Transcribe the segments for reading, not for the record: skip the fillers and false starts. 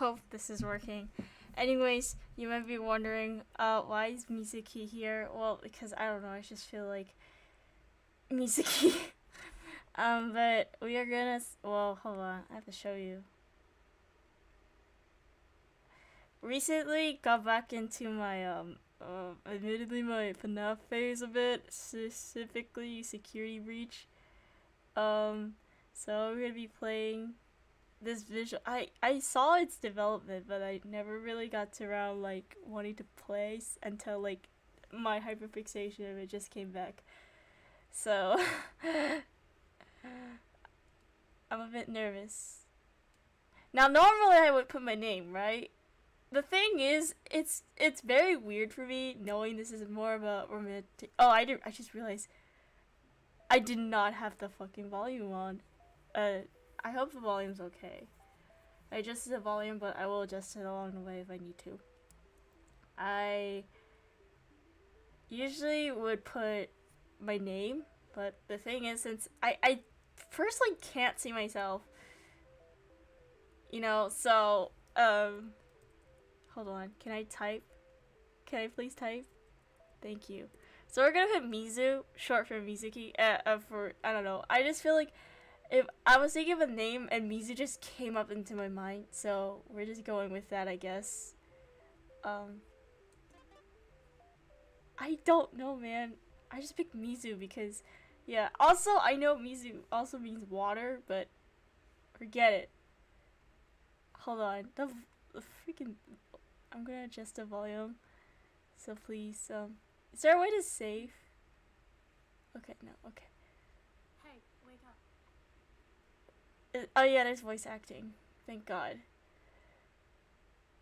hope this is working. Anyways, you might be wondering, why is mizuki here? Well, because I don't know, I just feel like mizuki. But we are gonna, well, hold on, I have to show you. Recently got back into my, admittedly my FNAF phase a bit, specifically Security Breach. So we're gonna be playing this visual. I saw its development, but I never really got to around like wanting to play until like my hyperfixation of it just came back. So I'm a bit nervous. Now normally I would put my name, right? The thing is, it's very weird for me knowing this is more of a romantic. Oh, I just realized I did not have the fucking volume on. I hope the volume's okay. I adjusted the volume, but I will adjust it along the way if I need to. I usually would put my name, but the thing is, since I personally can't see myself, you know, so, hold on, can I type? Can I please type? Thank you. So we're gonna put Mizu, short for Mizuki, for, I don't know, I just feel like if I was thinking of a name and Mizu just came up into my mind, so we're just going with that, I guess. I don't know, man. I just picked Mizu because, yeah. Also, I know Mizu also means water, but forget it. Hold on. The freaking. I'm gonna adjust the volume. So please, is there a way to save? Okay, no, okay. Hey, wake up. Oh yeah, there's voice acting. Thank God.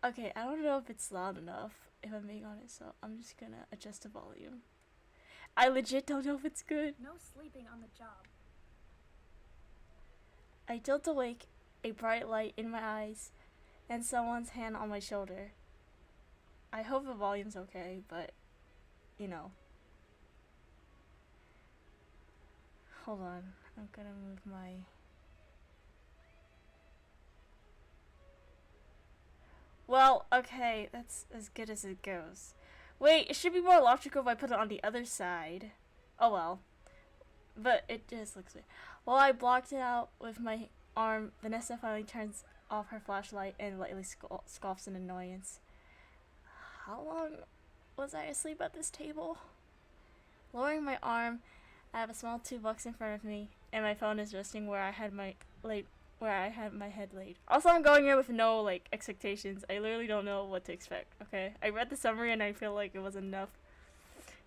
Okay, I don't know if it's loud enough, if I'm being honest, so I'm just gonna adjust the volume. I legit don't know if it's good. No sleeping on the job. I tilt awake, a bright light in my eyes, and someone's hand on my shoulder. I hope the volume's okay, but, you know. Hold on, I'm gonna move my... Well, okay, that's as good as it goes. Wait, it should be more logical if I put it on the other side. Oh well. But it just looks weird. While I blocked it out with my arm, Vanessa finally turns off her flashlight and lightly scoffs in annoyance. How long was I asleep at this table? Lowering my arm, I have a small toolbox in front of me, and my phone is resting where I had my head laid. Also, I'm going in with no like expectations. I literally don't know what to expect. Okay, I read the summary and I feel like it was enough.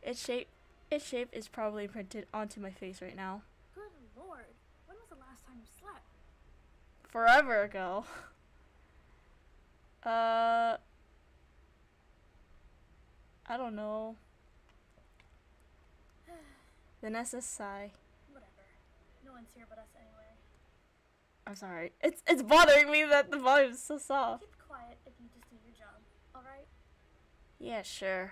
Its shape is probably printed onto my face right now. Good lord. When was the last time you slept? Forever ago. I don't know. Vanessa sigh. Whatever. No one's here but us anyway. I'm sorry. It's bothering me that the volume is so soft. Keep quiet if you just do your job, alright? Yeah, sure.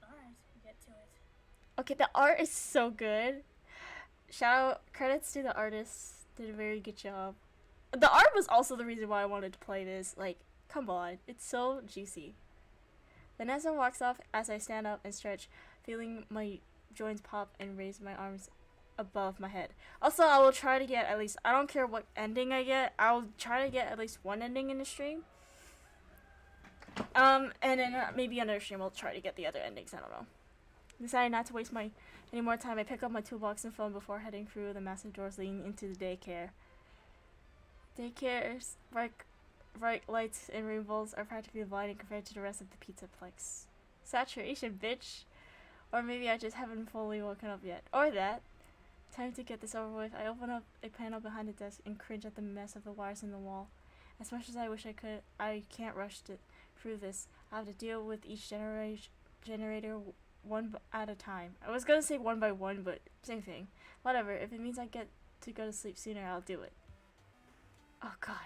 Alright, get to it. Okay, the art is so good. Credits to the artists. Did a very good job. The art was also the reason why I wanted to play this. Like, come on. It's so juicy. Vanessa walks off as I stand up and stretch, feeling my joints pop and raise my arms above my head. Also, I will try to get at least, I don't care what ending I get, I'll try to get at least one ending in the stream. And then maybe another stream I'll try to get the other endings, I don't know. Deciding not to waste any more time, I pick up my toolbox and phone before heading through the massive doors leading into the daycare. Daycare's bright lights and rainbows are practically blinding compared to the rest of the pizzaplex. Saturation, bitch! Or maybe I just haven't fully woken up yet. Or that. Time to get this over with. I open up a panel behind the desk and cringe at the mess of the wires in the wall. As much as I wish I could, I can't rush through this. I have to deal with each generator one at a time. I was gonna say one by one, but same thing. Whatever, if it means I get to go to sleep sooner, I'll do it. Oh god.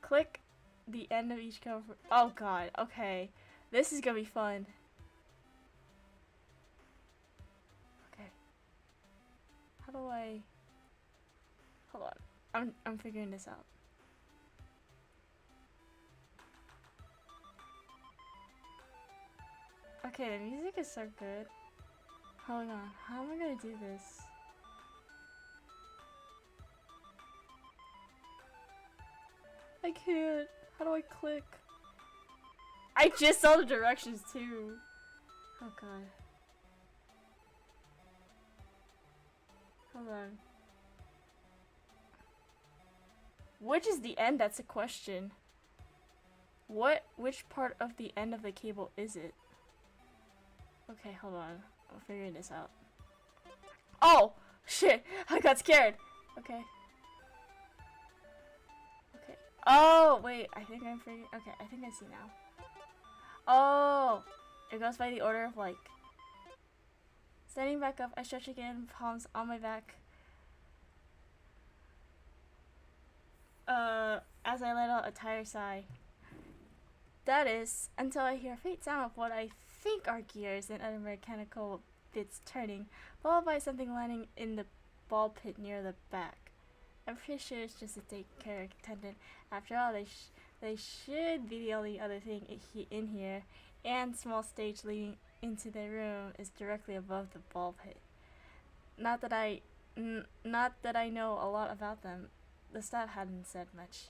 Click the end of each cover. Oh god, okay. This is gonna be fun. Okay. How do I... Hold on. I'm figuring this out. Okay, the music is so good. Hold on, how am I gonna do this? I can't. How do I click? I just saw the directions too. Oh god. Hold on. Which is the end? That's a question. Which part of the end of the cable is it? Okay, hold on. I'm figuring this out. Oh! Shit! I got scared! Okay. Okay. Oh, wait. I think I'm figuring. Okay, I think I see now. Oh! It goes by the order of like. Standing back up, I stretch again, palms on my back. As I let out a tired sigh. That is, until I hear a faint sound of what I think are gears and other mechanical bits turning, followed by something landing in the ball pit near the back. I'm pretty sure it's just a daycare attendant. After all, they should be the only other thing in here, and small stage leading into their room is directly above the ball pit. Not that I know a lot about them. The staff hadn't said much.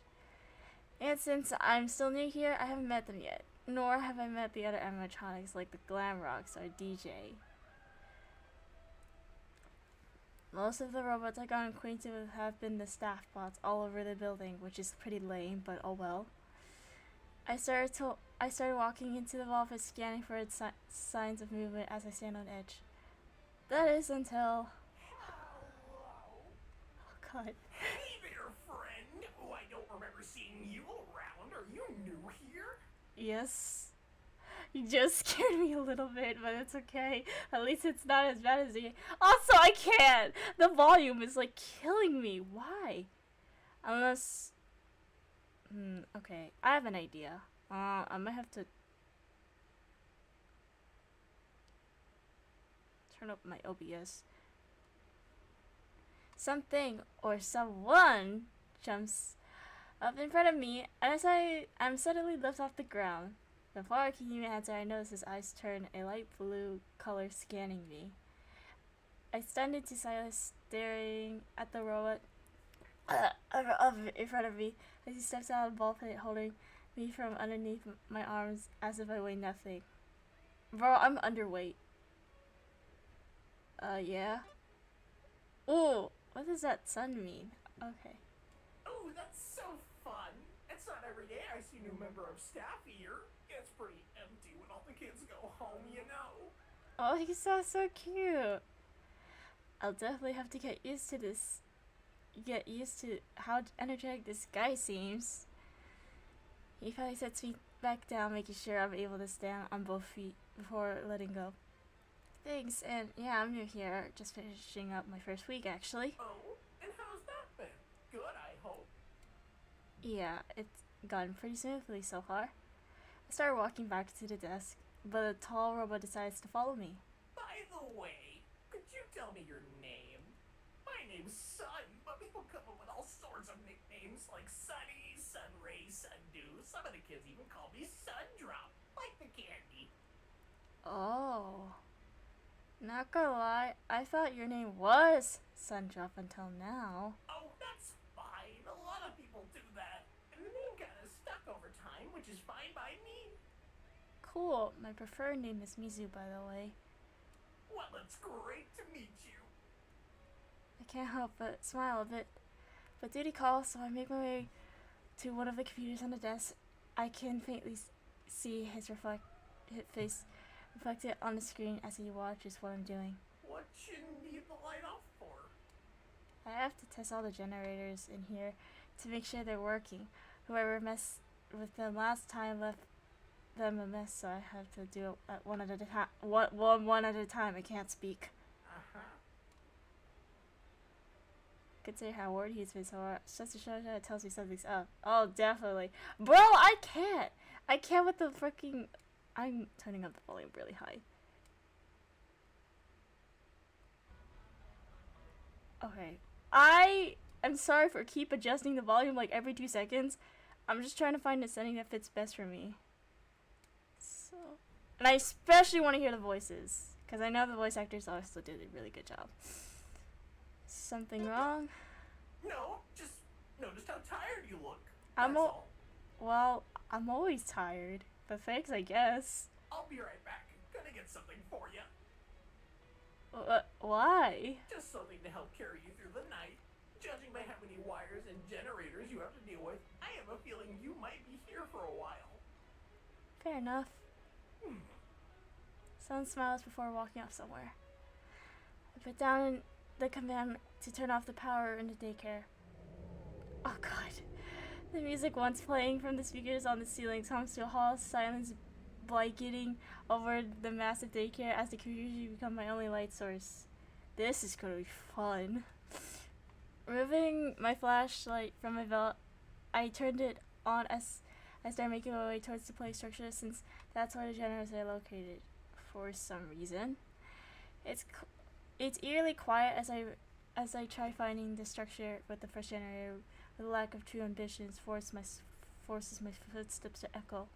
And since I'm still new here, I haven't met them yet. Nor have I met the other animatronics like the Glam Rocks or DJ. Most of the robots I got acquainted with have been the staff bots all over the building, which is pretty lame, but oh well. I started walking into the office, scanning for its signs of movement as I stand on edge. That is until... Hello. Oh god. Hey there, friend. Oh, I don't remember seeing you around. Are you new here? Yes. You just scared me a little bit, but it's okay. At least it's not as bad as you. Also, I can't! The volume is like killing me. Why? Unless... okay. I have an idea. I might have to... turn up my OBS. Something or someone jumps up in front of me, and as I'm suddenly lifted off the ground. Before I can even answer, I notice his eyes turn a light blue color, scanning me. I stunned into silence, staring at the robot in front of me as he steps out of the ball pit, holding me from underneath my arms as if I weigh nothing. Bro, I'm underweight. Yeah. Ooh, what does that sun mean? Okay. Oh, that's so fun. It's not every day I see a new member of staff here. It's pretty empty when all the kids go home, you know. Oh, he sounds so cute. I'll definitely have to get used to this. Get used to how energetic this guy seems. He finally sets me back down, making sure I'm able to stand on both feet before letting go. Thanks, and yeah, I'm new here. Just finishing up my first week, actually. Oh, and how's that been? Good, I hope. Yeah, it's gone pretty smoothly so far. I started walking back to the desk, but a tall robot decides to follow me. By the way, could you tell me your name? My name's Sun, but people come up with all sorts of nicknames like Sunny, Sunray, Sundew. Some of the kids even call me Sundrop, like the candy. Oh. Not gonna lie, I thought your name was Sundrop until now. Oh, that's fine. A lot of people do that. And the name kinda stuck over time, which is fine by me. Cool, my preferred name is Mizu, by the way. Well, it's great to meet you. I can't help but smile a bit. But duty calls, so I make my way to one of the computers on the desk. I can faintly see his face reflected on the screen as he watches what I'm doing. What you need the light off for? I have to test all the generators in here to make sure they're working. Whoever messed with them last time left them a mess, so I have to do it one at a time. One at a time. I can't speak. Consider how worried he's been so hard. Just to show that it tells me something's up. Oh, definitely. Bro, I can't! I can't with the freaking... I'm turning up the volume really high. Okay. I am sorry for keep adjusting the volume like every 2 seconds. I'm just trying to find a setting that fits best for me. So... And I especially want to hear the voices, because I know the voice actors also did a really good job. Something wrong? No, just noticed how tired you look. I'm That's all. Well, I'm always tired. But thanks, I guess. I'll be right back. Gonna get something for you. Why? Just something to help carry you through the night. Judging by how many wires and generators you have to deal with, I have a feeling you might be here for a while. Fair enough. Sun smiles before walking off somewhere. I put down the command to turn off the power in the daycare. Oh god. The music once playing from the speakers on the ceiling comes to a halt, silence blanketing over the massive daycare as the computers become my only light source. This is gonna be fun. Removing my flashlight from my belt, I turned it on as I started making my way towards the play structure, since that's where the generators are located. For some reason, it's eerily quiet as I try finding the structure with the first generator. With a lack of true ambitions, forces my footsteps to echo.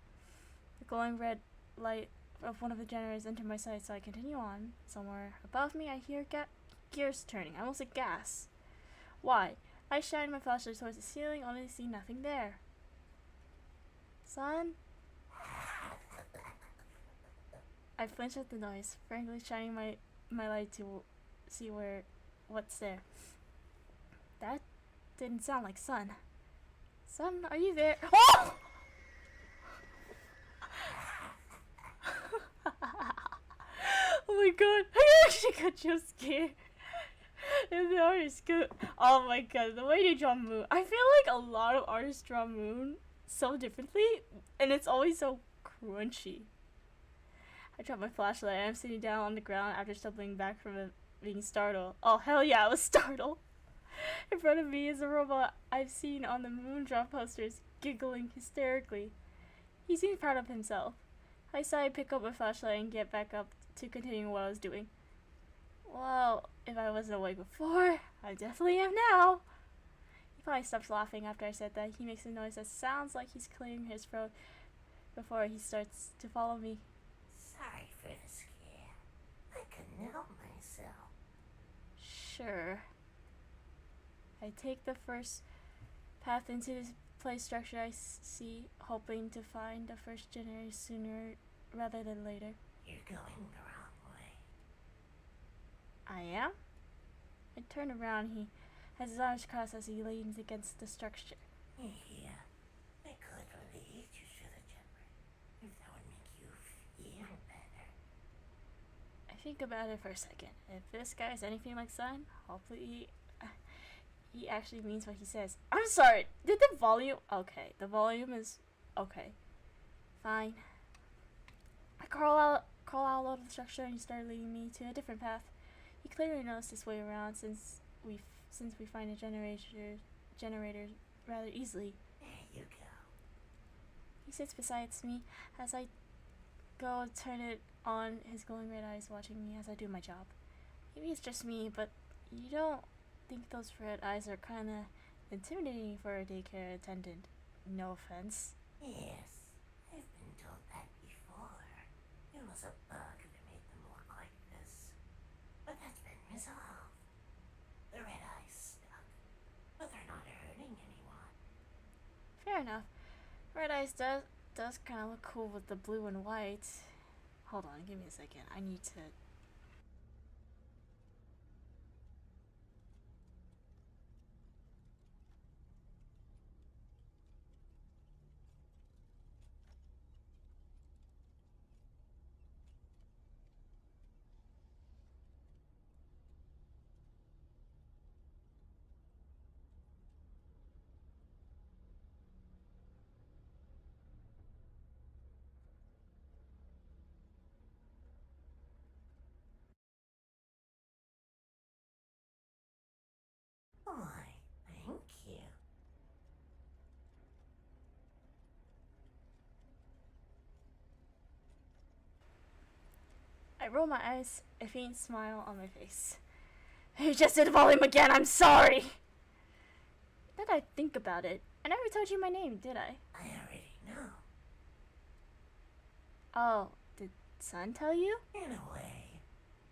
The glowing red light of one of the generators entered my sight, so I continue on. Somewhere above me, I hear gears turning. I almost said gas. Why? I shine my flashlight towards the ceiling, only to see nothing there. Son? I flinch at the noise, frankly shining my light to see what's there. That didn't sound like Sun. Son, are you there? Oh! Oh my god, I actually got jump scared. And the artist go, oh my god, the way they draw Moon. I feel like a lot of artists draw Moon so differently, and it's always so crunchy. I dropped my flashlight and I'm sitting down on the ground after stumbling back from being startled. Oh hell yeah, I was startled. In front of me is a robot I've seen on the Moondrop posters, giggling hysterically. He seemed proud of himself. I sighed, pick up my flashlight, and get back up to continue what I was doing. Well, if I wasn't awake before, I definitely am now. He probably stops laughing after I said that. He makes a noise that sounds like he's clearing his throat before he starts to follow me. Sorry for the scare. I couldn't help myself. Sure. I take the first path into this play structure I see, hoping to find the first generator sooner rather than later. You're going the wrong way. I am? I turn around. He has his arms crossed as he leans against the structure. Yeah, I could lead you to the generator if that would make you feel better. I think about it for a second. If this guy is anything like Sun, hopefully he actually means what he says. I'm sorry, did the volume... Okay, the volume is... Okay. Fine. I crawl out of the structure and he started leading me to a different path. He clearly knows this way around since we find a generator rather easily. There you go. He sits beside me as I go turn it on, his glowing red eyes watching me as I do my job. Maybe it's just me, but you don't think those red eyes are kinda intimidating for a daycare attendant? No offense. Yes, I've been told that before. It was a bug that made them look like this. But that's been resolved. The red eyes stuck, but they're not hurting anyone. Fair enough. Red eyes does kind of look cool with the blue and white. Hold on, give me a second. I need to... Why, thank you. I roll my eyes, a faint smile on my face. You just did the volume again, I'm sorry! Now that I think about it, I never told you my name, did I? I already know. Oh, did Sun tell you? In a way,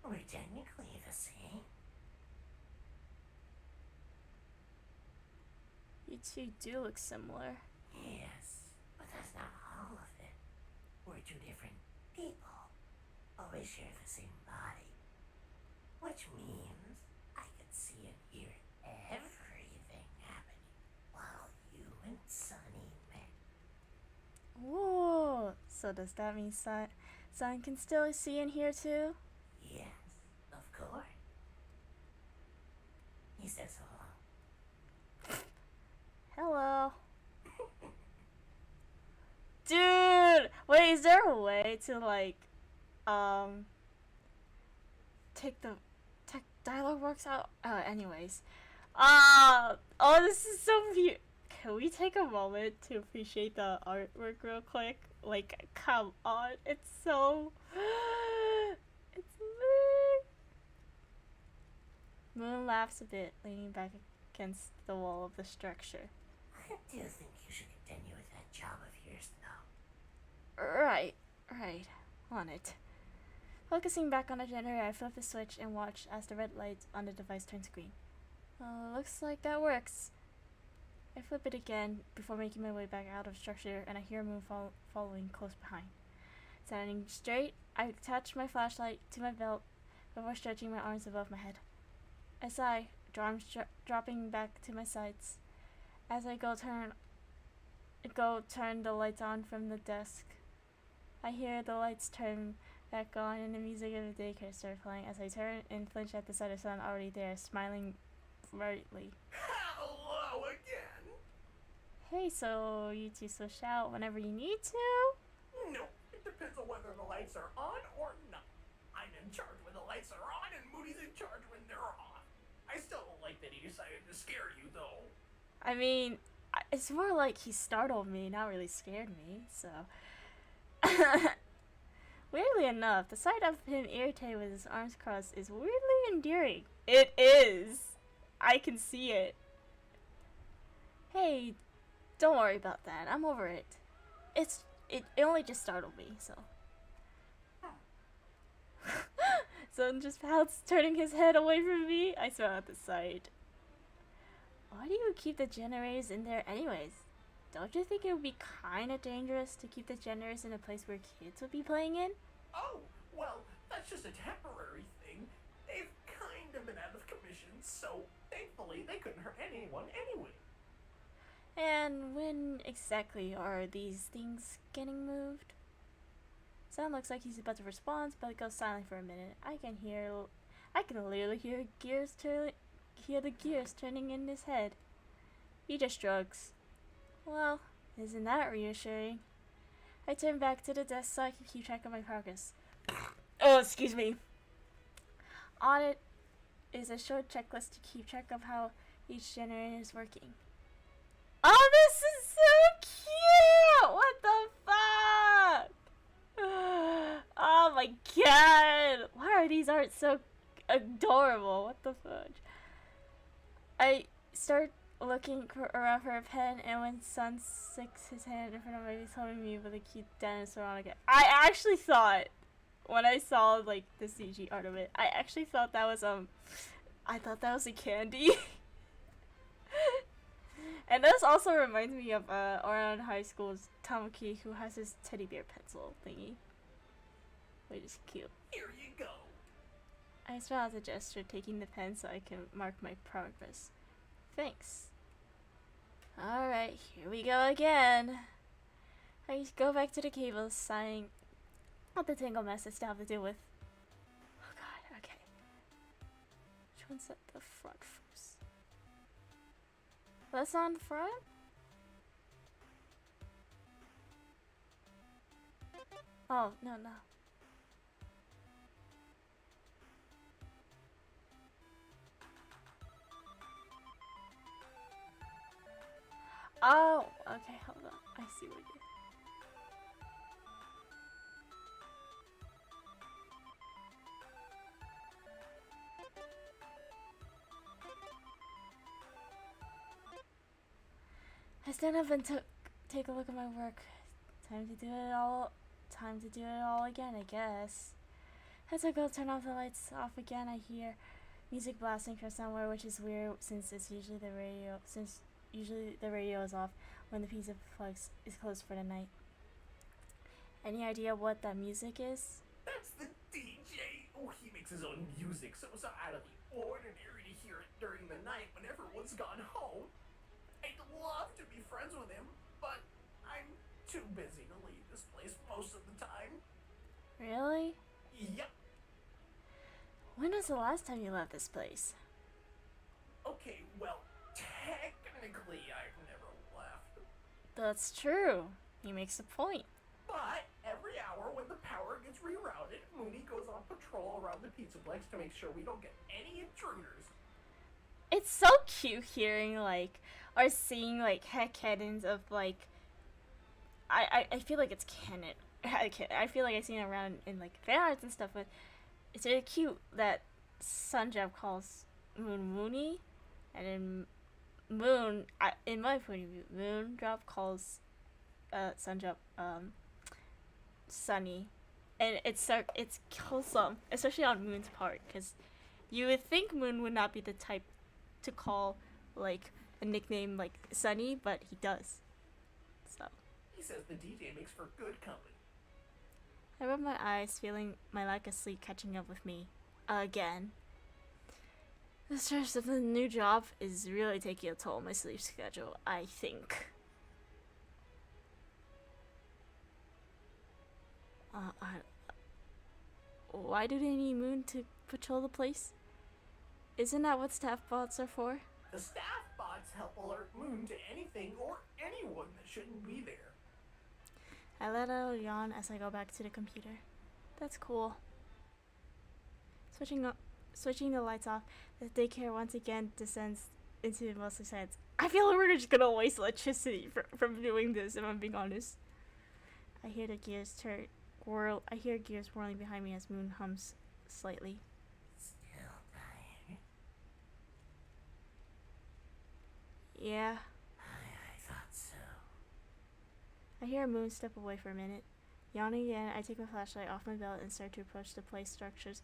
we're technically the same. You two do look similar. Yes, but that's not all of it. We're two different people, but we share the same body. Which means I could see and hear everything happening while you and Sunny met. Whoa! So does that mean Sun can still see and hear too? Yes, of course. He says hello. Hello. Dude! Wait, is there a way to like, take the dialogue works out? Anyways. Oh, this is so beautiful. Can we take a moment to appreciate the artwork real quick? Like, come on. It's so... it's big. Moon laughs a bit, leaning back against the wall of the structure. I do think you should continue with that job of yours, though. Right. On it. Focusing back on the generator, I flip the switch and watch as the red light on the device turns green. Looks like that works. I flip it again before making my way back out of structure, and I hear Moon following close behind. Standing straight, I attach my flashlight to my belt before stretching my arms above my head. I sigh, arms dropping back to my sides. As I go turn the lights on from the desk. I hear the lights turn back on and the music of the daycare starts playing as I turn and flinch at the sight of Sun already there, smiling brightly. Hello again. Hey, so you two switch out whenever you need to? No, it depends on whether the lights are on or not. I'm in charge when the lights are on, and Moody's in charge when they're off. I still don't like that he decided to scare you, though. I mean, it's more like he startled me, not really scared me, so... Weirdly enough, the sight of him irritated with his arms crossed is weirdly endearing. It is! I can see it. Hey, don't worry about that. I'm over it. It only just startled me, so... Sun just pouts, turning his head away from me. I smile at the sight. Why do you keep the generators in there anyways? Don't you think it would be kinda dangerous to keep the generators in a place where kids would be playing in? Oh, well, that's just a temporary thing. They've kind of been out of commission, so thankfully they couldn't hurt anyone anyway. And when exactly are these things getting moved? Sun looks like he's about to respond, but goes silent for a minute. I can literally hear the gears turning in his head. He just shrugs. Well, isn't that reassuring? I turn back to the desk so I can keep track of my progress. Oh, excuse me. On it is a short checklist to keep track of how each generator is working. Oh, this is so cute! What the fuck? Oh my god! Why are these art so adorable? What the fudge? I start looking around for a pen, and when Sun sticks his hand in front of my face, holding me with a cute dinosaur on it, I actually thought, when I saw like the CG art of it, I actually thought that was I thought that was a candy. And this also reminds me of Orion High School's Tamaki, who has his teddy bear pencil thingy, which is cute. Here you go. I smile at the gesture, taking the pen so I can mark my progress. Thanks. Alright, here we go again. I go back to the cables, sighing at the tangle mess I still have to deal with. Oh god, okay. Which one's at the front first? That's on front? Oh, no. Oh, okay, hold on. I see what you... I stand up and take a look at my work. Time to do it all time to do it all again, I guess. As I go turn off the lights off again, I hear music blasting from somewhere, which is weird since usually the radio is off when the pizza place is closed for the night. Any idea what that music is? That's the DJ. Oh, he makes his own music, so it's out of the ordinary to hear it during the night when everyone's gone home. I'd love to be friends with him, but I'm too busy to leave this place most of the time. Really? Yep. When was the last time you left this place? Okay, well, technically I've never left. That's true. He makes a point. But every hour when the power gets rerouted, Mooney goes on patrol around the Pizzaplex to make sure we don't get any intruders. It's so cute hearing, like, or seeing, like, headcanons of, like, I feel like it's canon. I feel like I've seen it around in, like, fan arts and stuff, but it's really cute that Sunjob calls Moon Mooney, and in Moon, in my point of view, Moondrop calls Sunjob Sunny, and it's wholesome, especially on Moon's part, because you would think Moon would not be the type to call like a nickname like Sunny, but he does. So He says the DJ makes for good company. I rub my eyes, feeling my lack of sleep catching up with me again. The stress of the new job is really taking a toll on my sleep schedule, I think. Why do they need Moon to patrol the place? Isn't that what staff bots are for? The staff bots help alert Moon to anything or anyone that shouldn't be there. I let out a yawn as I go back to the computer. That's cool. Switching the lights off, the daycare once again descends into mostly silence. I feel like we're just gonna waste electricity from doing this, if I'm being honest. I hear gears whirling behind me as Moon hums slightly. Still tired? Yeah. I thought so. I hear Moon step away for a minute. Yawning again, I take my flashlight off my belt and start to approach the place structures.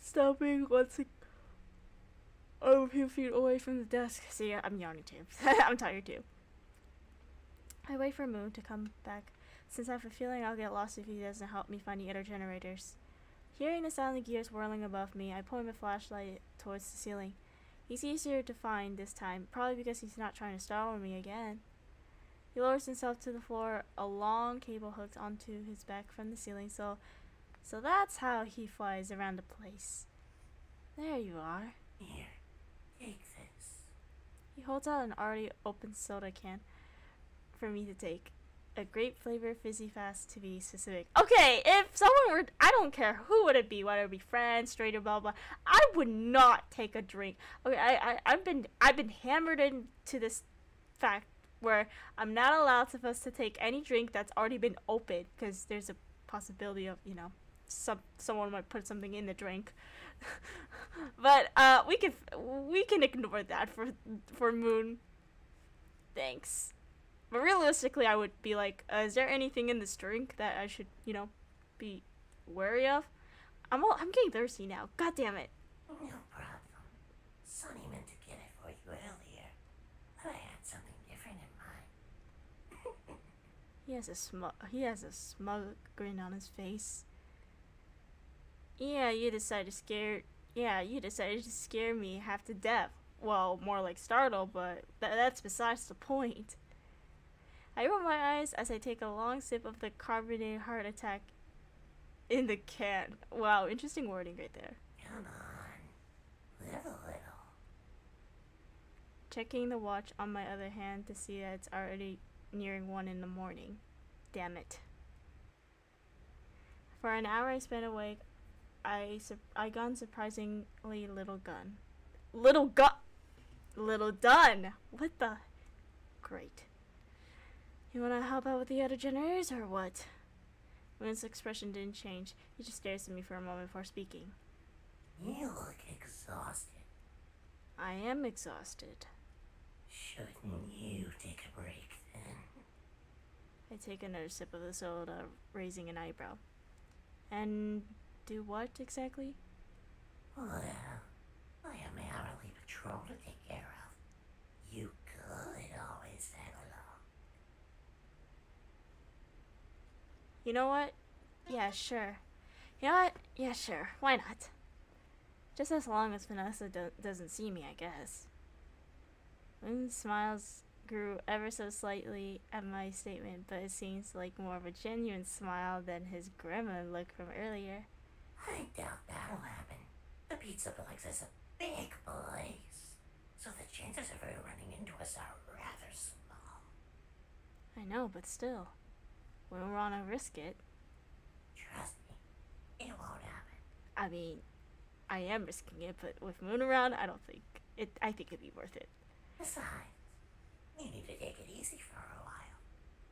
Stopping once a few feet away from the desk. See, I'm yawning too. I'm tired too. I wait for Moon to come back, since I have a feeling I'll get lost if he doesn't help me find the other generators. Hearing the sound of gears whirling above me, I point my flashlight towards the ceiling. He's easier to find this time, probably because he's not trying to startle me again. He lowers himself to the floor, a long cable hooked onto his back from the ceiling, so that's how he flies around the place. There you are. Here, take this. He holds out an already open soda can for me to take. A grape flavor, fizzy fast to be specific. Okay, if someone were, I don't care who would it be, whether it be friends, straight or blah blah, I would not take a drink. Okay, I've been hammered into this fact where I'm not supposed to take any drink that's already been opened, because there's a possibility of, you know, someone might put something in the drink. But we can ignore that for Moon. Thanks. But realistically, I would be like, is there anything in this drink that I should, you know, be wary of? I'm getting thirsty now. God damn it. No problem. Sonny meant to get it for you earlier, but I had something different in mind. He has a smug grin on his face. You decided to scare me half to death. Well, more like startle, but that's besides the point. I roll my eyes as I take a long sip of the carbonated heart attack in the can. Wow, interesting wording right there. Come on. Little. Checking the watch on my other hand to see that it's already nearing 1 in the morning. Damn it. For an hour I spent awake, I gone surprisingly little done. What the? Great. You wanna help out with the other generators or what? Moon's expression didn't change. He just stares at me for a moment before speaking. You look exhausted. I am exhausted. Shouldn't you take a break then? I take another sip of the soda, raising an eyebrow. And do what exactly? Well, I have my hourly patrol to take care of. You could always tag along. You know what? Yeah, sure. You know what? Yeah, sure. Why not? Just as long as Vanessa doesn't see me, I guess. Moon's smiles grew ever so slightly at my statement, but it seems like more of a genuine smile than his gremlin look from earlier. I doubt that'll happen. The pizza place is a big place, so the chances of her running into us are rather small. I know, but still. We don't want to risk it. Trust me, it won't happen. I mean, I am risking it, but with Moon around, I don't think it. I think it'd be worth it. Besides, you need to take it easy for a while.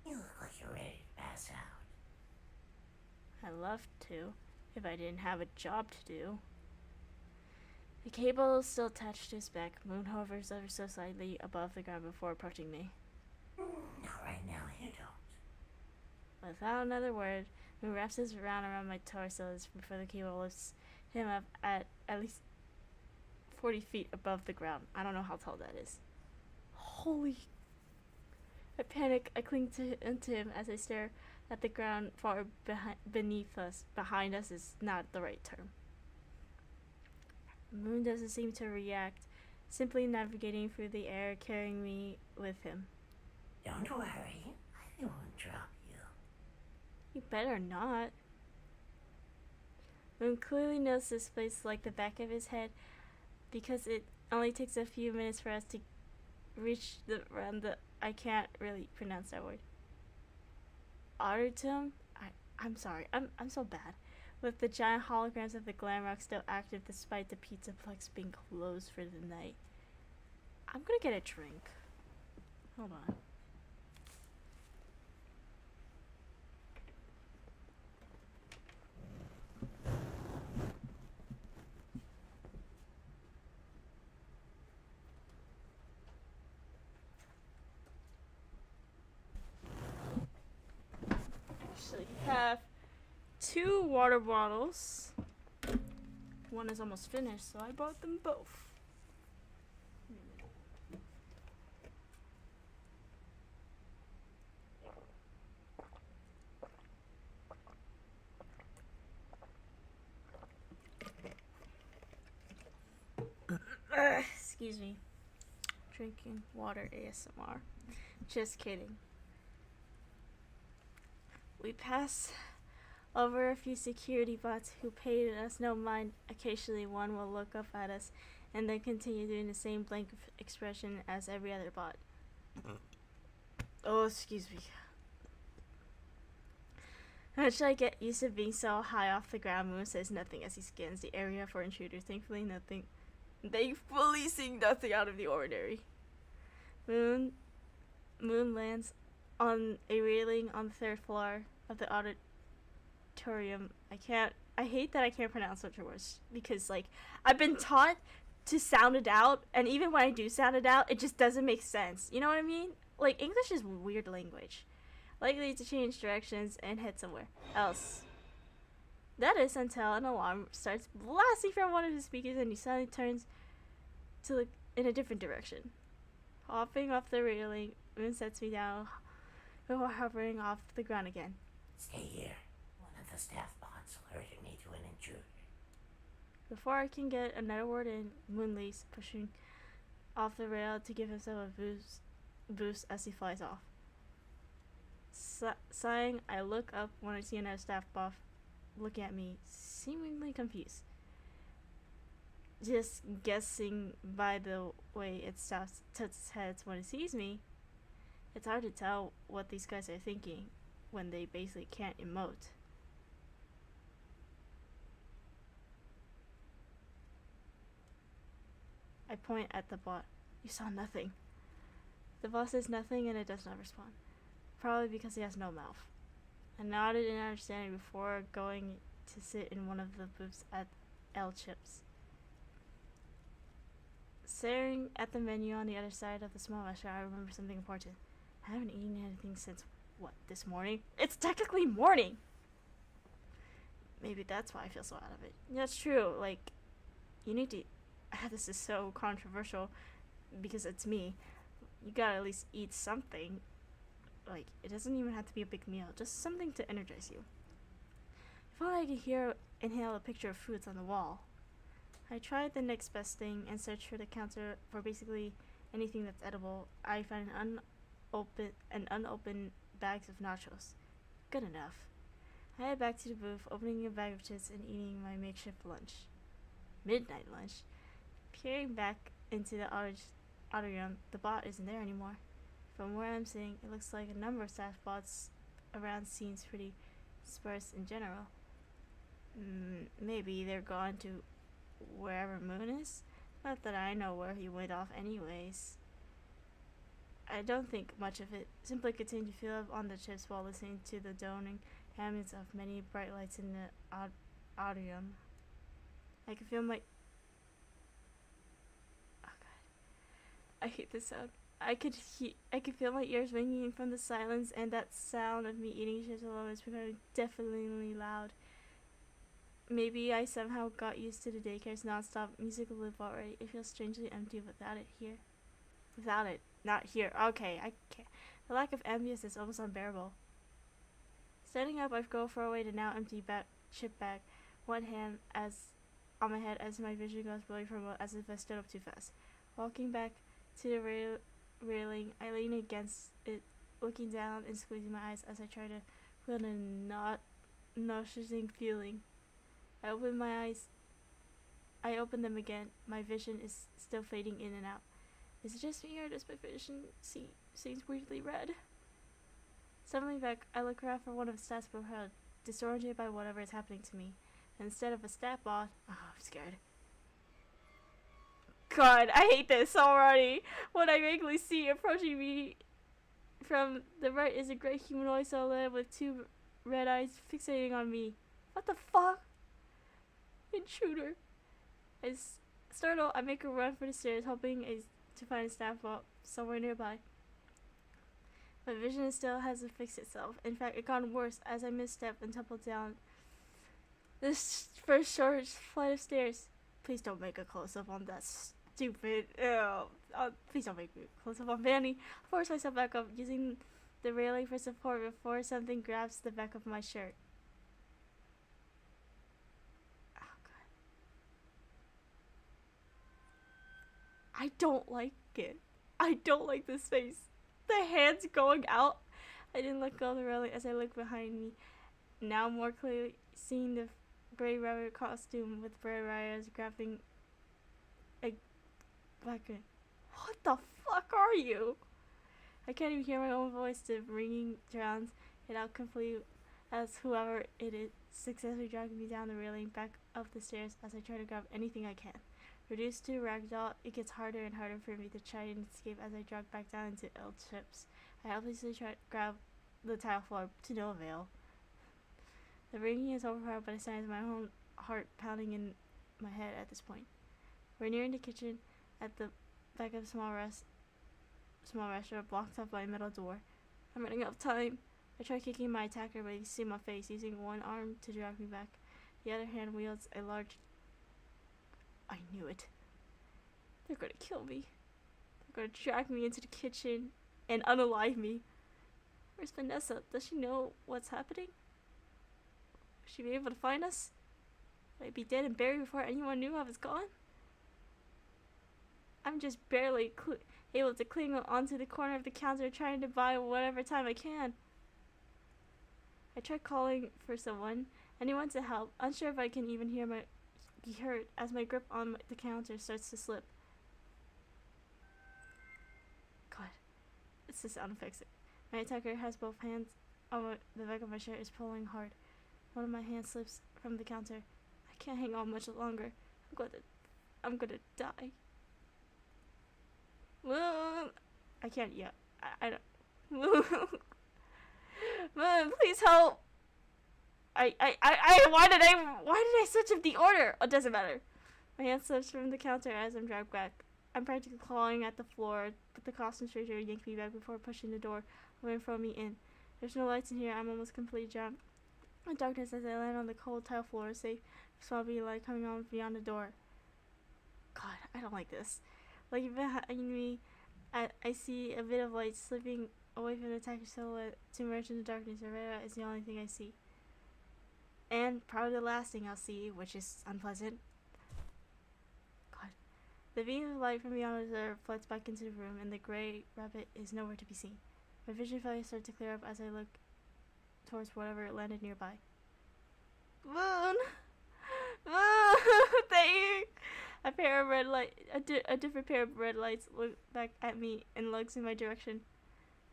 You look like you're ready to pass out. I'd love to, if I didn't have a job to do. The cable is still attached to his back. Moon hovers ever so slightly above the ground before approaching me. Not right now, you don't. Without another word, Moon wraps his round around my torso before the cable lifts him up at least 40 feet above the ground. I don't know how tall that is. Holy... I panic. I cling into him as I stare at the ground far beneath us. Behind us is not the right term. Moon doesn't seem to react, simply navigating through the air, carrying me with him. Don't worry, I won't drop you. You better not. Moon clearly knows this place like the back of his head, because it only takes a few minutes for us to reach around the... I can't really pronounce that word. Auditum? I'm sorry. I'm so bad. With the giant holograms of the glam rock still active despite the pizza plex being closed for the night. I'm gonna get a drink. Hold on. Actually, have 2 water bottles. One is almost finished, so I bought them both. Excuse me. Drinking water ASMR. Just kidding. We pass over a few security bots who paid us no mind. Occasionally one will look up at us and then continue doing the same blank expression as every other bot. Oh, excuse me. Should I get used to being so high off the ground? Moon says nothing as he scans the area for intruders. Thankfully seeing nothing out of the ordinary. Moon lands on a railing on the 3rd floor of the auditorium. I hate that I can't pronounce such words because, like, I've been taught to sound it out, and even when I do sound it out, it just doesn't make sense. You know what I mean? Like, English is a weird language. Likely to change directions and head somewhere else. That is until an alarm starts blasting from one of the speakers and he suddenly turns to look in a different direction. Hopping off the railing, Moon sets me down before hovering off the ground again. Stay here. One of the staff bots alerted me to an intruder. Before I can get another word in, Moon leaves, pushing off the rail to give himself a boost as he flies off. Sighing, I look up when I see another staff bot looking at me, seemingly confused. Just guessing by the way it tilts its head when it sees me, it's hard to tell what these guys are thinking when they basically can't emote. I point at the bot. You saw nothing. The bot says nothing and it does not respond. Probably because he has no mouth. I nodded in understanding before going to sit in one of the booths at L Chips. Staring at the menu on the other side of the small restaurant, I remember something important. I haven't eaten anything since What, this morning? It's technically morning! Maybe that's why I feel so out of it. Yeah, that's true. Like, you need to. This is so controversial because it's me. You gotta at least eat something. Like, it doesn't even have to be a big meal, just something to energize you. If only I could inhale a picture of foods on the wall. I tried the next best thing and searched for the counter for basically anything that's edible. I found unopened bags of nachos. Good enough. I headed back to the booth, opening a bag of chips and eating my makeshift lunch. Midnight lunch. Peering back into the auditorium, the bot isn't there anymore. From where I'm sitting, it looks like a number of staff bots around seems pretty sparse in general. Maybe they're gone to wherever Moon is? Not that I know where he went off anyways. I don't think much of it. Simply continue to fill up on the chips while listening to the droning ambience of many bright lights in the auditorium. I can feel my... Oh god. I hate this sound. I could feel my ears ringing from the silence, and that sound of me eating chips alone is becoming deafeningly loud. Maybe I somehow got used to the daycare's non-stop musical loop already. It feels strangely empty without it here. Without it. Not here. Okay, I can't. The lack of ambience is almost unbearable. Standing up, I go for a way to now empty chip bag. One hand on my head as my vision goes blurry for a moment as if I stood up too fast. Walking back to the railing, I lean against it, looking down and squeezing my eyes as I try to feel the nauseating feeling. I open them again. My vision is still fading in and out. Is it just me or does my vision seems weirdly red? Stumbling back, I look around for one of the stats behind, disoriented by whatever is happening to me. And instead of a stat bot, I'm scared. God, I hate this already. What I vaguely see approaching me from the right is a gray humanoid silhouette with two red eyes fixating on me. What the fuck? Intruder. As startled, I make a run for the stairs, hoping to find a staff bot somewhere nearby. My vision still hasn't fixed itself. In fact, it got worse as I misstepped and tumbled down this first short flight of stairs. Please don't make a close-up on that stupid... please don't make a close-up on Vanny. I force myself back up, using the railing for support before something grabs the back of my shirt. Oh, God. I don't like it. I don't like this face. The hands going out. I didn't let go of the railing as I looked behind me, now more clearly seeing the gray rabbit costume with bright eyes grabbing a background. What the fuck are you? I can't even hear my own voice. The ringing drowns it out completely as whoever it is successfully dragging me down the railing back up the stairs as I try to grab anything I can. Reduced to ragdoll, it gets harder and harder for me to try and escape as I drag back down into ill chips. I obviously try to grab the tile floor to no avail. The ringing is overpowered by the sound of my own heart pounding in my head at this point. We're nearing the kitchen at the back of a small restaurant blocked off by a metal door. I'm running out of time. I try kicking my attacker, but he sees my face, using one arm to drag me back. The other hand wields a large... I knew it. They're gonna kill me. They're gonna drag me into the kitchen and unalive me. Where's Vanessa? Does she know what's happening? Will she be able to find us? Will I be dead and buried before anyone knew I was gone? I'm just barely able to cling onto the corner of the counter, trying to buy whatever time I can. I try calling for someone, anyone to help, unsure if I can even be heard as my grip on the counter starts to slip. God, it's the sound effects. My attacker has both hands on the back of my shirt is pulling hard. One of my hands slips from the counter. I can't hang on much longer. I'm gonna die. I can't yet. I don't. Mom, please help. Why did I switch up the order? It doesn't matter. My hand slips from the counter as I'm dragged back. I'm practically clawing at the floor, but the concentrator yanked me back before pushing the door away and throwing me in. There's no lights in here. I'm almost completely jammed in darkness as I land on the cold tile floor, safe small bee light coming on beyond the door. God, I don't like this. Like behind me, I see a bit of light slipping away from the attacker silhouette to emerge in the darkness. The red eye is the only thing I see. And probably the last thing I'll see, which is unpleasant. God. The beam of light from beyond the door reflects back into the room, and the gray rabbit is nowhere to be seen. My vision finally starts to clear up as I look towards whatever landed nearby. Moon! Moon! There! A pair of red light, a different pair of red lights look back at me and looks in my direction.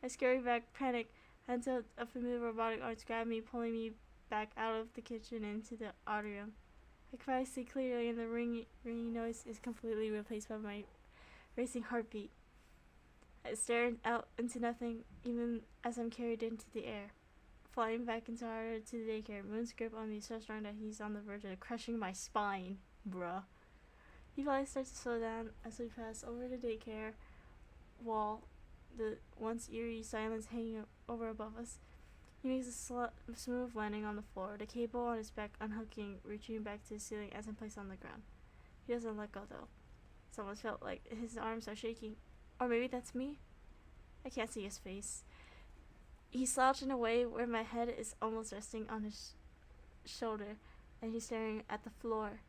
I scurry back, panic, until a familiar robotic arms grab me, pulling me back out of the kitchen into the atrium. I can finally see clearly, and the ringing noise is completely replaced by my racing heartbeat. I stare out into nothing, even as I'm carried into the air. Flying back into our to the daycare, Moon's grip on me is so strong that he's on the verge of crushing my spine, bruh. He finally starts to slow down as we pass over the daycare wall, the once eerie silence hanging over above us. He makes a smooth landing on the floor, the cable on his back unhooking, reaching back to the ceiling as I'm placed on the ground. He doesn't let go though. It's almost felt like his arms are shaking. Or maybe that's me? I can't see his face. He's slouched in a way where my head is almost resting on his shoulder, and he's staring at the floor.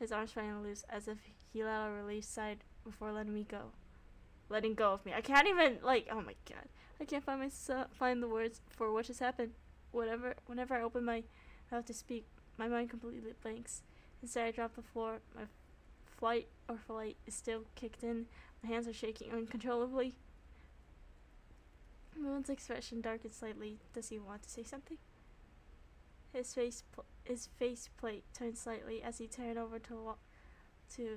His arms finally loose, as if he let out a relief sigh before letting me go. Letting go of me. I can't even, oh my god. I can't find the words for what just happened. Whenever I open my mouth to speak, my mind completely blanks. Instead, I drop the floor. My flight is still kicked in. My hands are shaking uncontrollably. Moon's expression darkened slightly. Does he want to say something? His face plate turned slightly as he turned over to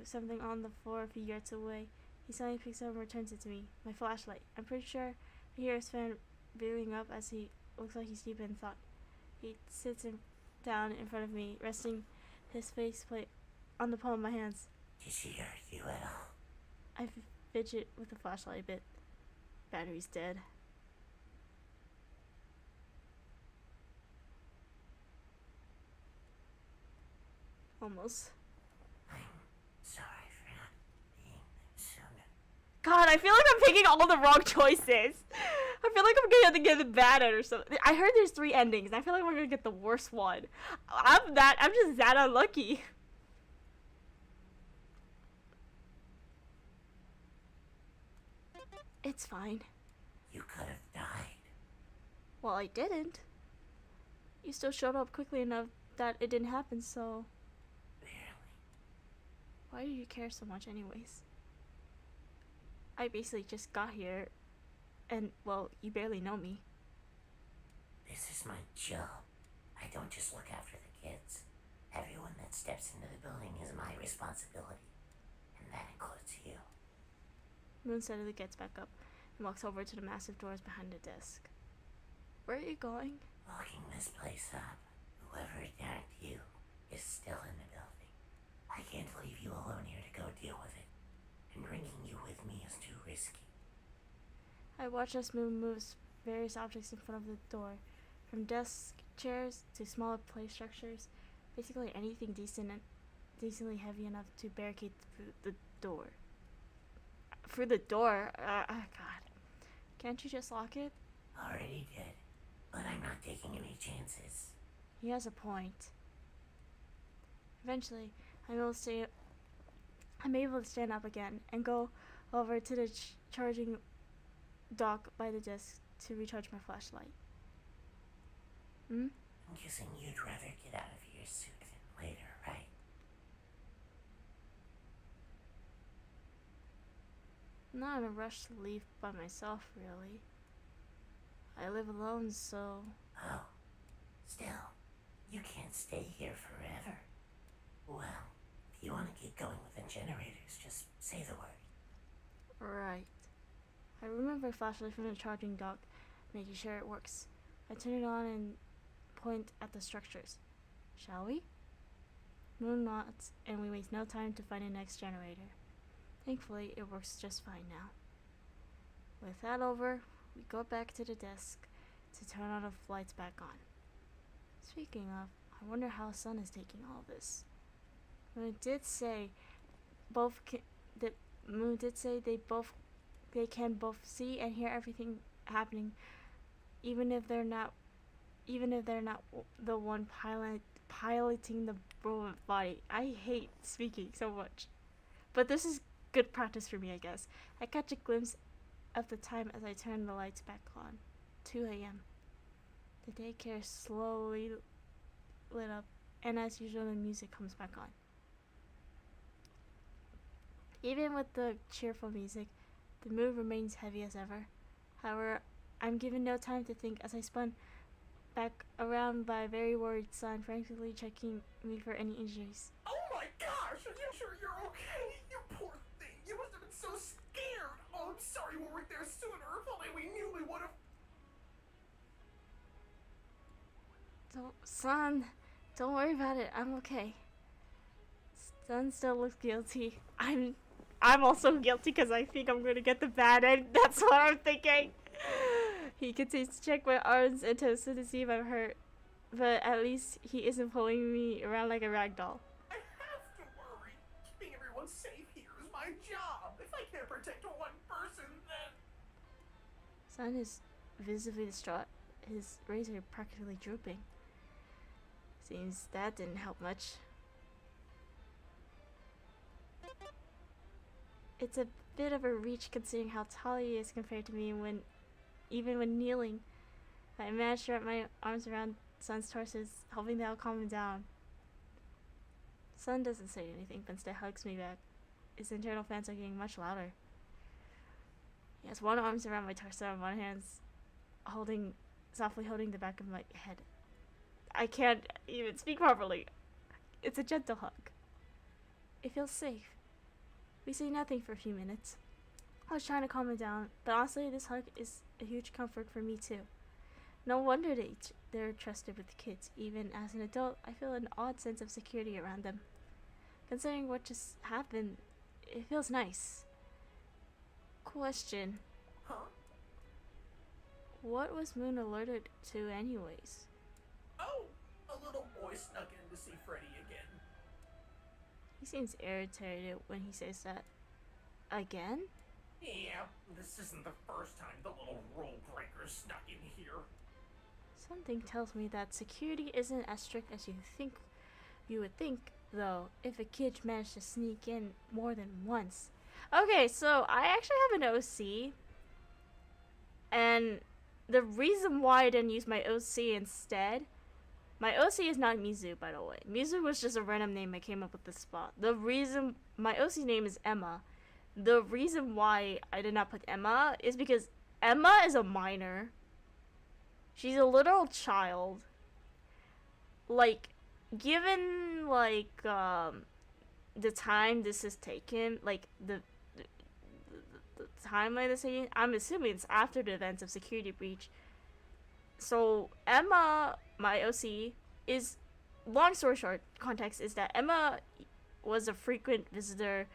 something on the floor a few yards away. He suddenly picks up and returns it to me. My flashlight. I'm pretty sure I hear his fan veering up as he looks like he's deep in thought. He sits down in front of me, resting his face plate on the palm of my hands. Did she hurt you at all? I fidget with the flashlight a bit. Battery's dead. Almost. I'm sorry for not being there sooner. God, I feel like I'm picking all the wrong choices. I feel like I'm gonna have to get bad at or something. I heard there's 3 endings, and I feel like we're gonna get the worst one. I'm just that unlucky. It's fine. You could have died. Well, I didn't. You still showed up quickly enough that it didn't happen, so... Barely. Why do you care so much anyways? I basically just got here, and, well, you barely know me. This is my job. I don't just look after the kids. Everyone that steps into the building is my responsibility. And that includes you. Moon steadily gets back up and walks over to the massive doors behind the desk. Where are you going? Locking this place up. Whoever attacked you is still in the building. I can't leave you alone here to go deal with it. And bringing you with me is too risky. I watch as Moon moves various objects in front of the door, from desk chairs to smaller play structures, basically anything decently heavy enough to barricade the door. Through the door? God. Can't you just lock it? Already did. But I'm not taking any chances. He has a point. Eventually, I'm able to stand up again and go over to the charging dock by the desk to recharge my flashlight. I'm guessing you'd rather get out of your suit than later, right? I'm not in a rush to leave by myself, really. I live alone, so... Oh, still, you can't stay here forever. Well, if you want to keep going with the generators, just say the word. Right. I remove my flashlight from the charging dock, making sure it works. I turn it on and point at the structures. Shall we? Moon nods, and we waste no time to find the next generator. Thankfully, it works just fine now. With that over, we go back to the desk to turn all the lights back on. Speaking of, I wonder how Sun is taking all this. Moon did say the Moon did say they can both see and hear everything happening, even if they're not the one piloting the robot body. I hate speaking so much, but this is good practice for me, I guess. I catch a glimpse of the time as I turn the lights back on. 2 a.m. The daycare slowly lit up, and as usual, the music comes back on. Even with the cheerful music, the mood remains heavy as ever. However, I'm given no time to think as I spun back around by a very worried Sun, frantically checking me for any injuries. Oh my gosh, are you sure you're okay? You poor thing, you must have been so scared. Oh, I'm sorry we weren't there sooner. If only we knew we would have. Sun, don't worry about it. I'm okay. Sun still looks guilty. I'm also guilty because I think I'm gonna get the bad end. That's what I'm thinking. He continues to check my arms and toes to see if I'm hurt, but at least he isn't pulling me around like a rag doll. I have to worry. Keeping everyone safe here is my job. If I can't protect one person, then... Sun is visibly distraught, his razor practically drooping. Seems that didn't help much. It's a bit of a reach considering how tall he is compared to me even when kneeling. I managed to wrap my arms around Sun's torso, hoping that'll calm him down. Sun doesn't say anything, but instead hugs me back. His internal fans are getting much louder. He has one arm around my torso and one hand's softly holding the back of my head. I can't even speak properly. It's a gentle hug. It feels safe. We say nothing for a few minutes. I was trying to calm him down, but honestly, this hug is a huge comfort for me too. No wonder they're trusted with kids. Even as an adult, I feel an odd sense of security around them. Considering what just happened, it feels nice. Question. Huh? What was Moon alerted to anyways? Oh, a little boy snuck in to see Freddy again. He seems irritated when he says that. Again? Yeah, this isn't the first time the little rule breaker snuck in here. Something tells me that security isn't as strict as you would think, though, if a kid managed to sneak in more than once. Okay, so I actually have an OC, and the reason why I didn't use my OC instead, my OC is not Mizu, by the way. Mizu was just a random name I came up with this spot. My OC name is Emma. The reason why I did not put Emma is because Emma is a minor. She's a literal child. Like, given, like, the time this is taken, like, the timeline this taken, I'm assuming it's after the events of Security Breach. So, Emma, my OC, is, long story short, context is that Emma was a frequent visitor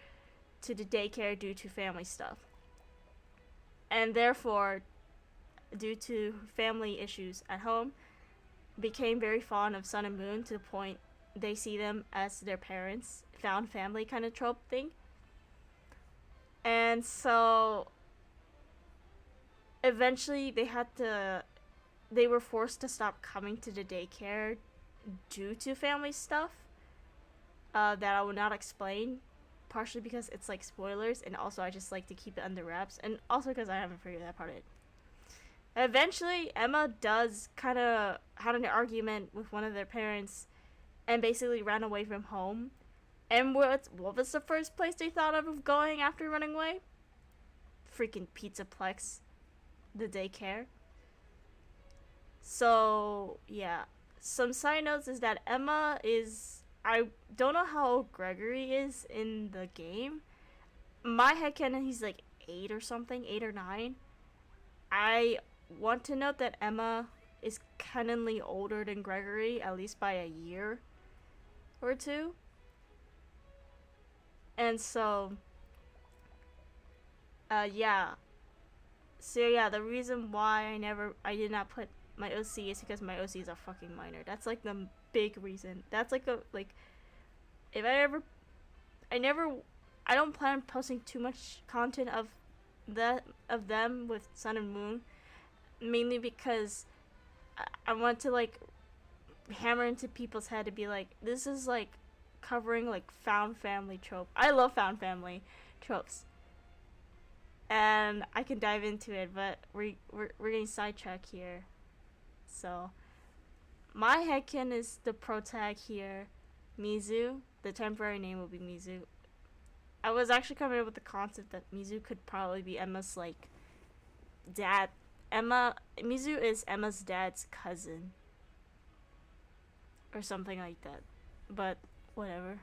to the daycare due to family stuff. And therefore, due to family issues at home, became very fond of Sun and Moon to the point they see them as their parents. Found family kind of trope thing. And so, eventually they were forced to stop coming to the daycare due to family stuff that I will not explain. Partially because it's like spoilers, and also I just like to keep it under wraps, and also because I haven't figured that part out. Eventually, Emma does kind of had an argument with one of their parents, and basically ran away from home. And what was the first place they thought of going after running away? Freaking Pizzaplex, the daycare. So yeah, some side notes is that Emma is. I don't know how old Gregory is in the game. My headcanon, he's like 8 or something, 8 or 9. I want to note that Emma is canonly older than Gregory, at least by a year or two. And so, yeah. So yeah, the reason why I did not put my OC is because my OC is a fucking minor. That's like the big reason. That's like a like if I don't plan on posting too much content of them with Sun and Moon, mainly because I want to like hammer into people's head to be like, this is like covering like found family trope. I love found family tropes, and I can dive into it, but we're getting sidetracked here. So my headcanon is the pro tag here, Mizu. The temporary name will be Mizu. I was actually coming up with the concept that Mizu could probably be Emma's like dad. Mizu is Emma's dad's cousin or something like that, but whatever.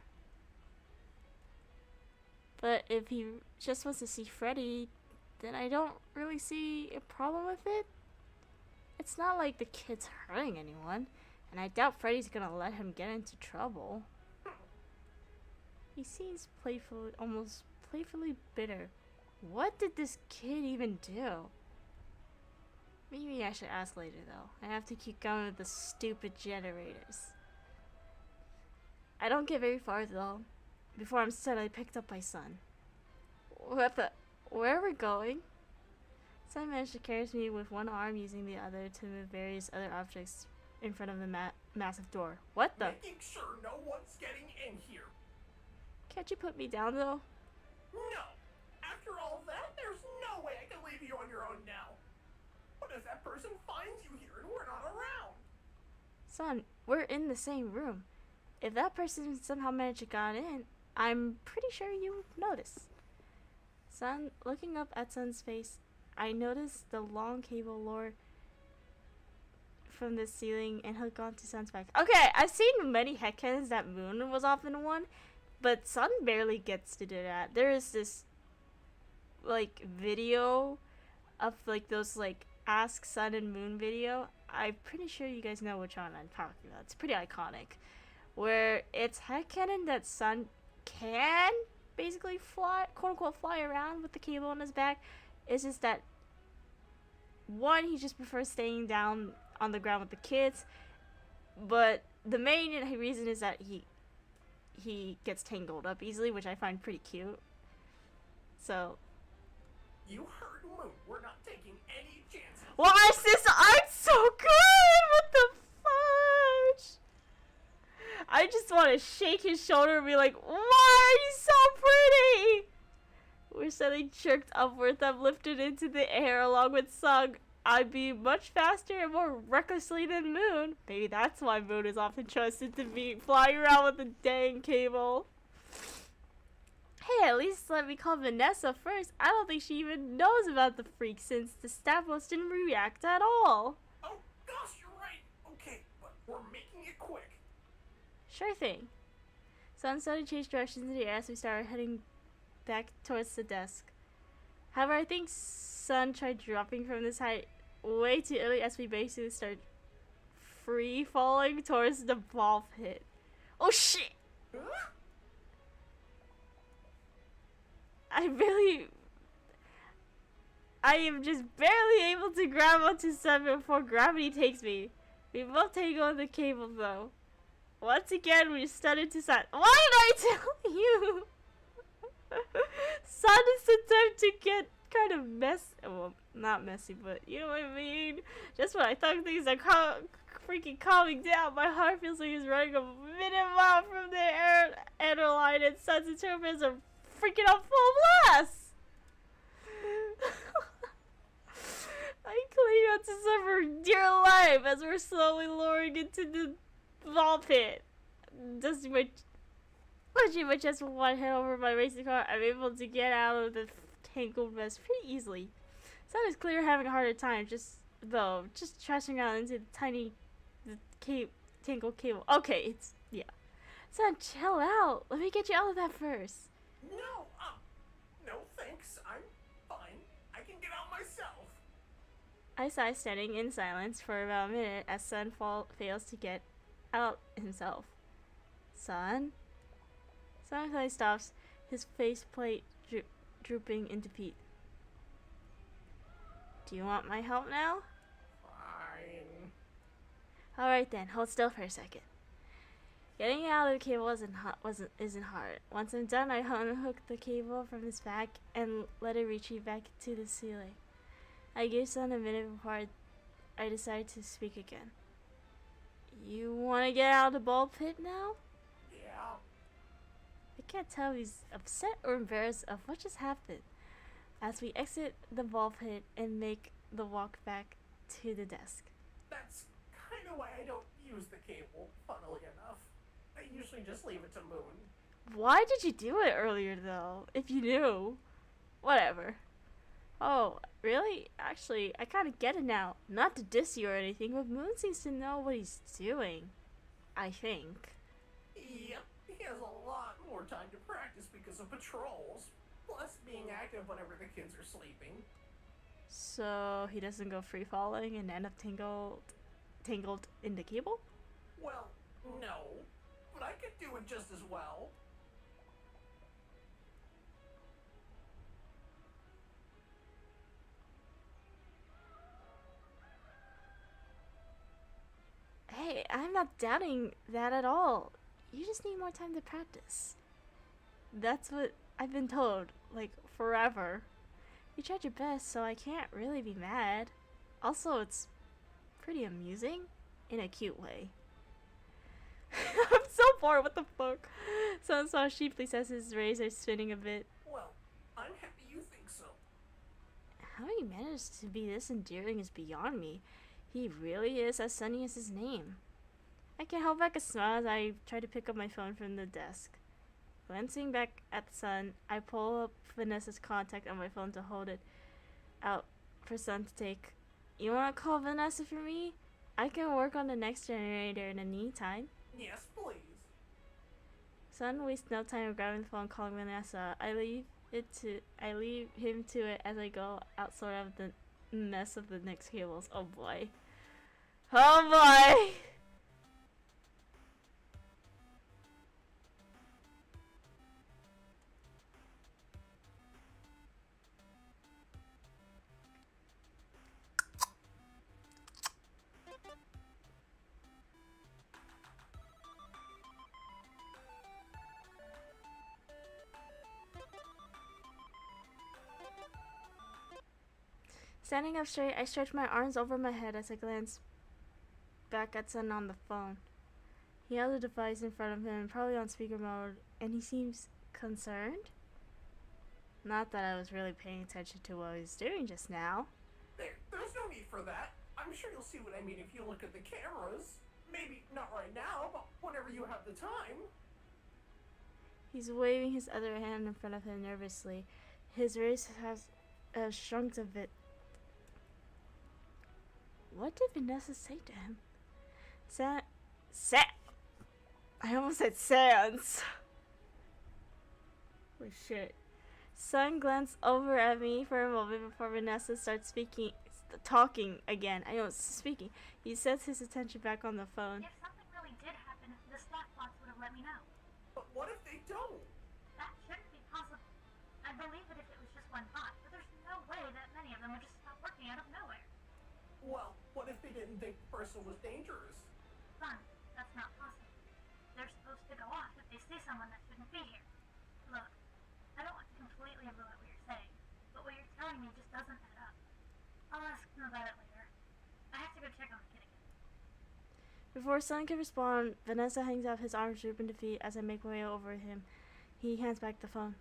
But if he just wants to see Freddy, then I don't really see a problem with it. It's not like the kid's hurting anyone, and I doubt Freddy's gonna let him get into trouble. He seems almost playfully bitter. What did this kid even do? Maybe I should ask later though. I have to keep going with the stupid generators. I don't get very far though, before I'm suddenly picked up by Sun. Where are we going? Sun managed to carry me with one arm, using the other to move various other objects in front of the massive door. What the? Making sure no one's getting in here. Can't you put me down though? No. After all that, there's no way I can leave you on your own now. What if that person finds you here and we're not around? Sun, we're in the same room. If that person somehow managed to get in, I'm pretty sure you would notice. Sun, looking up at Sun's face, I noticed the long cable lure from the ceiling and hook onto Sun's back. Okay, I've seen many headcanons that Moon was often one, but Sun barely gets to do that. There is this like video of like those like Ask Sun and Moon video. I'm pretty sure you guys know which one I'm talking about. It's pretty iconic. Where it's headcanon that Sun can basically fly, quote unquote, fly around with the cable on his back. It's just that one, he just prefers staying down on the ground with the kids, but the main reason is that he gets tangled up easily, which I find pretty cute. So You heard Moon. We're not taking any chances. why, sis? I'm so good. What the fudge? I just want to shake his shoulder and be like, why are you so pretty? We're suddenly jerked upwards. I'm lifted into the air along with Sung. I'd be much faster and more recklessly than Moon. Maybe that's why Moon is often trusted to be flying around with a dang cable. Hey, at least let me call Vanessa first. I don't think she even knows about the freak since the Stavros didn't react at all. Oh, gosh, you're right. Okay, but we're making it quick. Sure thing. Sun suddenly changed directions in the air as we started heading back towards the desk. However, I think Sun tried dropping from this height way too early as we basically started free falling towards the ball pit. Oh shit! Huh? I am just barely able to grab onto Sun before gravity takes me. We both tangle on the cable though. Once again, we stunned to Sun. Why did I tell you? Sun is the type to get kind of well, not messy, but you know what I mean? Just when I thought things are freaking calming down, my heart feels like it's running a minute mile from the air line, and Sun's interpreters are freaking out full blast! I cling on to Sun for dear life as we're slowly lowering into the ball pit. Dusting my chest with one hand over my racing car, I'm able to get out of the tangled mess pretty easily. Sun is clear having a harder time, just trashing out into the tiny tangled cable. Okay, yeah. Sun, chill out. Let me get you out of that first. No thanks. I'm fine. I can get out myself. I sigh, standing in silence for about a minute as Sun fails to get out himself. Sun suddenly stops, his faceplate drooping into Pete. Do you want my help now? Fine. Alright then, hold still for a second. Getting out of the cable isn't hard. Once I'm done, I unhook the cable from his back and let it retreat back to the ceiling. I gave Sun a minute before I decided to speak again. You want to get out of the ball pit now? Yeah. I can't tell if he's upset or embarrassed of what just happened as we exit the ball pit and make the walk back to the desk. That's kind of why I don't use the cable, funnily enough. I usually just leave it to Moon. Why did you do it earlier though, if you knew? Whatever. Oh, really? Actually, I kind of get it now. Not to diss you or anything, but Moon seems to know what he's doing. I think. Yep, he has a lot more time to practice because of patrols, plus being active whenever the kids are sleeping. So he doesn't go free falling and end up tangled in the cable? Well, no, but I could do it just as well. Hey, I'm not doubting that at all. You just need more time to practice. That's what I've been told, like, forever. You tried your best, so I can't really be mad. Also, it's pretty amusing in a cute way. I'm so bored, what the fuck? Sun saw sheeply says his razor spinning a bit. Well, I'm happy you think so. How he managed to be this endearing is beyond me. He really is as sunny as his name. I can't hold back a smile as I try to pick up my phone from the desk. Glancing back at the sun, I pull up Vanessa's contact on my phone to hold it out for Sun to take. You wanna call Vanessa for me? I can work on the next generator in the meantime. Yes, please. Sun wastes no time grabbing the phone calling Vanessa. I leave him to it as I go out sort of the mess of the next cables. Oh boy. Oh boy! Standing up straight, I stretch my arms over my head as I glance back at Sun on the phone. He has a device in front of him, probably on speaker mode, and he seems concerned. Not that I was really paying attention to what he was doing just now. There's no need for that. I'm sure you'll see what I mean if you look at the cameras. Maybe not right now, but whenever you have the time. He's waving his other hand in front of him nervously. His wrist has shrunk a bit. What did Vanessa say to him? I almost said Sans. Holy shit. Sun glanced over at me for a moment before Vanessa starts talking again. Speaking. He sets his attention back on the phone. If something really did happen, the staff bots would have let me know. But what if they don't? That shouldn't be possible. I'd believe it if it was just one bot, but there's no way that many of them would just stop working out of nowhere. Well, what if they didn't think the person was dangerous? Son, that's not possible. They're supposed to go off if they see someone that shouldn't be here. Look, I don't want to completely rule out what you're saying, but what you're telling me just doesn't add up. I'll ask him about it later. I have to go check on the kid again. Before Sun can respond, Vanessa hangs out his arms droop in defeat as I make my way over him. He hands back the phone.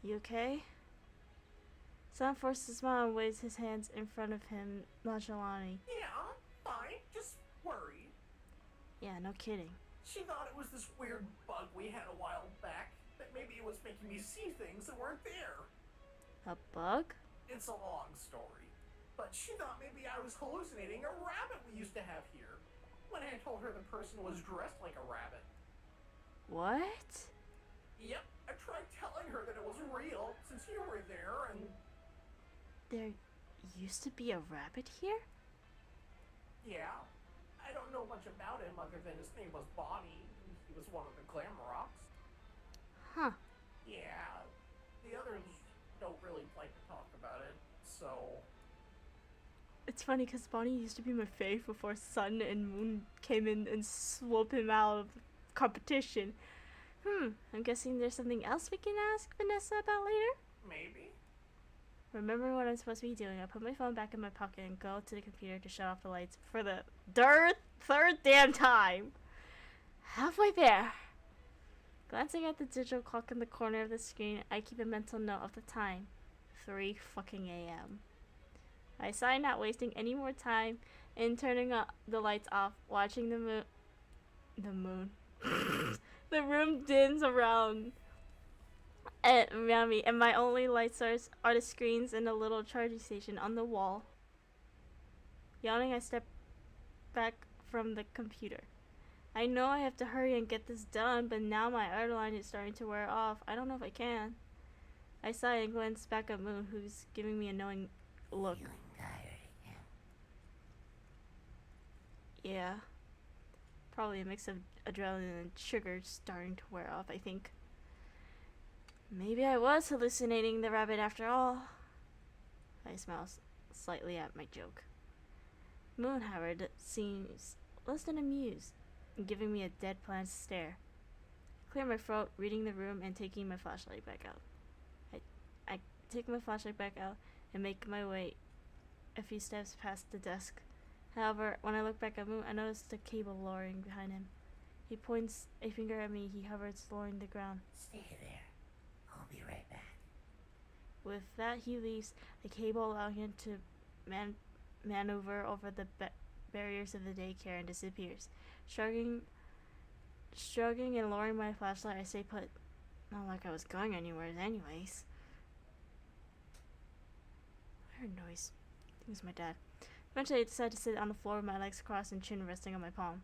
You okay? Sun forces a smile and waves his hands in front of him nonchalantly. Yeah, fine. Just worried. Yeah, no kidding. She thought it was this weird bug we had a while back, that maybe it was making me see things that weren't there. A bug? It's a long story, but she thought maybe I was hallucinating a rabbit we used to have here, when I told her the person was dressed like a rabbit. What? Yep, I tried telling her that it was real, since you were there, and... There used to be a rabbit here? yeah. I don't know much about him other than his name was Bonnie. He was one of the Glamrocks. Huh. Yeah, the others don't really like to talk about it, so... It's funny because Bonnie used to be my fave before Sun and Moon came in and swooped him out of competition. I'm guessing there's something else we can ask Vanessa about later? Maybe. Remember what I'm supposed to be doing. I put my phone back in my pocket and go to the computer to shut off the lights for the third damn time. Halfway there. Glancing at the digital clock in the corner of the screen, I keep a mental note of the time. 3 fucking a.m. I sigh, not wasting any more time in turning the lights off, watching the moon. The room dims around me, and my only light source are the screens and a little charging station on the wall. Yawning, I step back from the computer. I know I have to hurry and get this done, but now my outline is starting to wear off. I don't know if I can. I sigh and glance back at Moon, who's giving me a knowing look. Feeling tired again. Yeah. Probably a mix of adrenaline and sugar starting to wear off, I think. Maybe I was hallucinating the rabbit after all. I smile slightly at my joke. Moon, however, seems less than amused, giving me a deadpan stare. I clear my throat, reading the room and taking my flashlight back out. I take my flashlight back out and make my way a few steps past the desk. However, when I look back at Moon, I notice the cable lowering behind him. He points a finger at me. He hovers, lowering the ground. Stay there. I'll be right back. With that, he leaves the cable, allowing him to maneuver over the barriers of the daycare and disappears. Shrugging and lowering my flashlight, I stay put. Not like I was going anywhere anyways. I heard noise. It was my dad. Eventually, I decide to sit on the floor with my legs crossed and chin resting on my palm.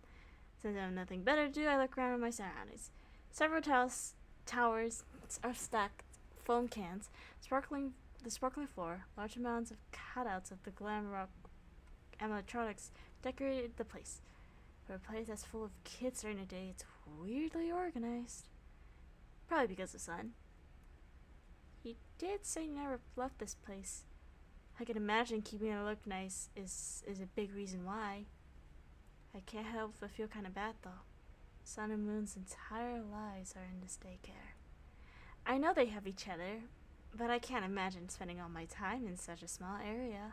Since I have nothing better to do, I look around at my surroundings. Several towers are stacked, foam cans, the sparkling floor, large amounts of cutouts of the glam rock animatronics decorated the place. For a place that's full of kids during the day, it's weirdly organized. Probably because of Sun. He did say he never left this place. I can imagine keeping it look nice is a big reason why. I can't help but feel kind of bad though. Sun and Moon's entire lives are in this daycare. I know they have each other, but I can't imagine spending all my time in such a small area.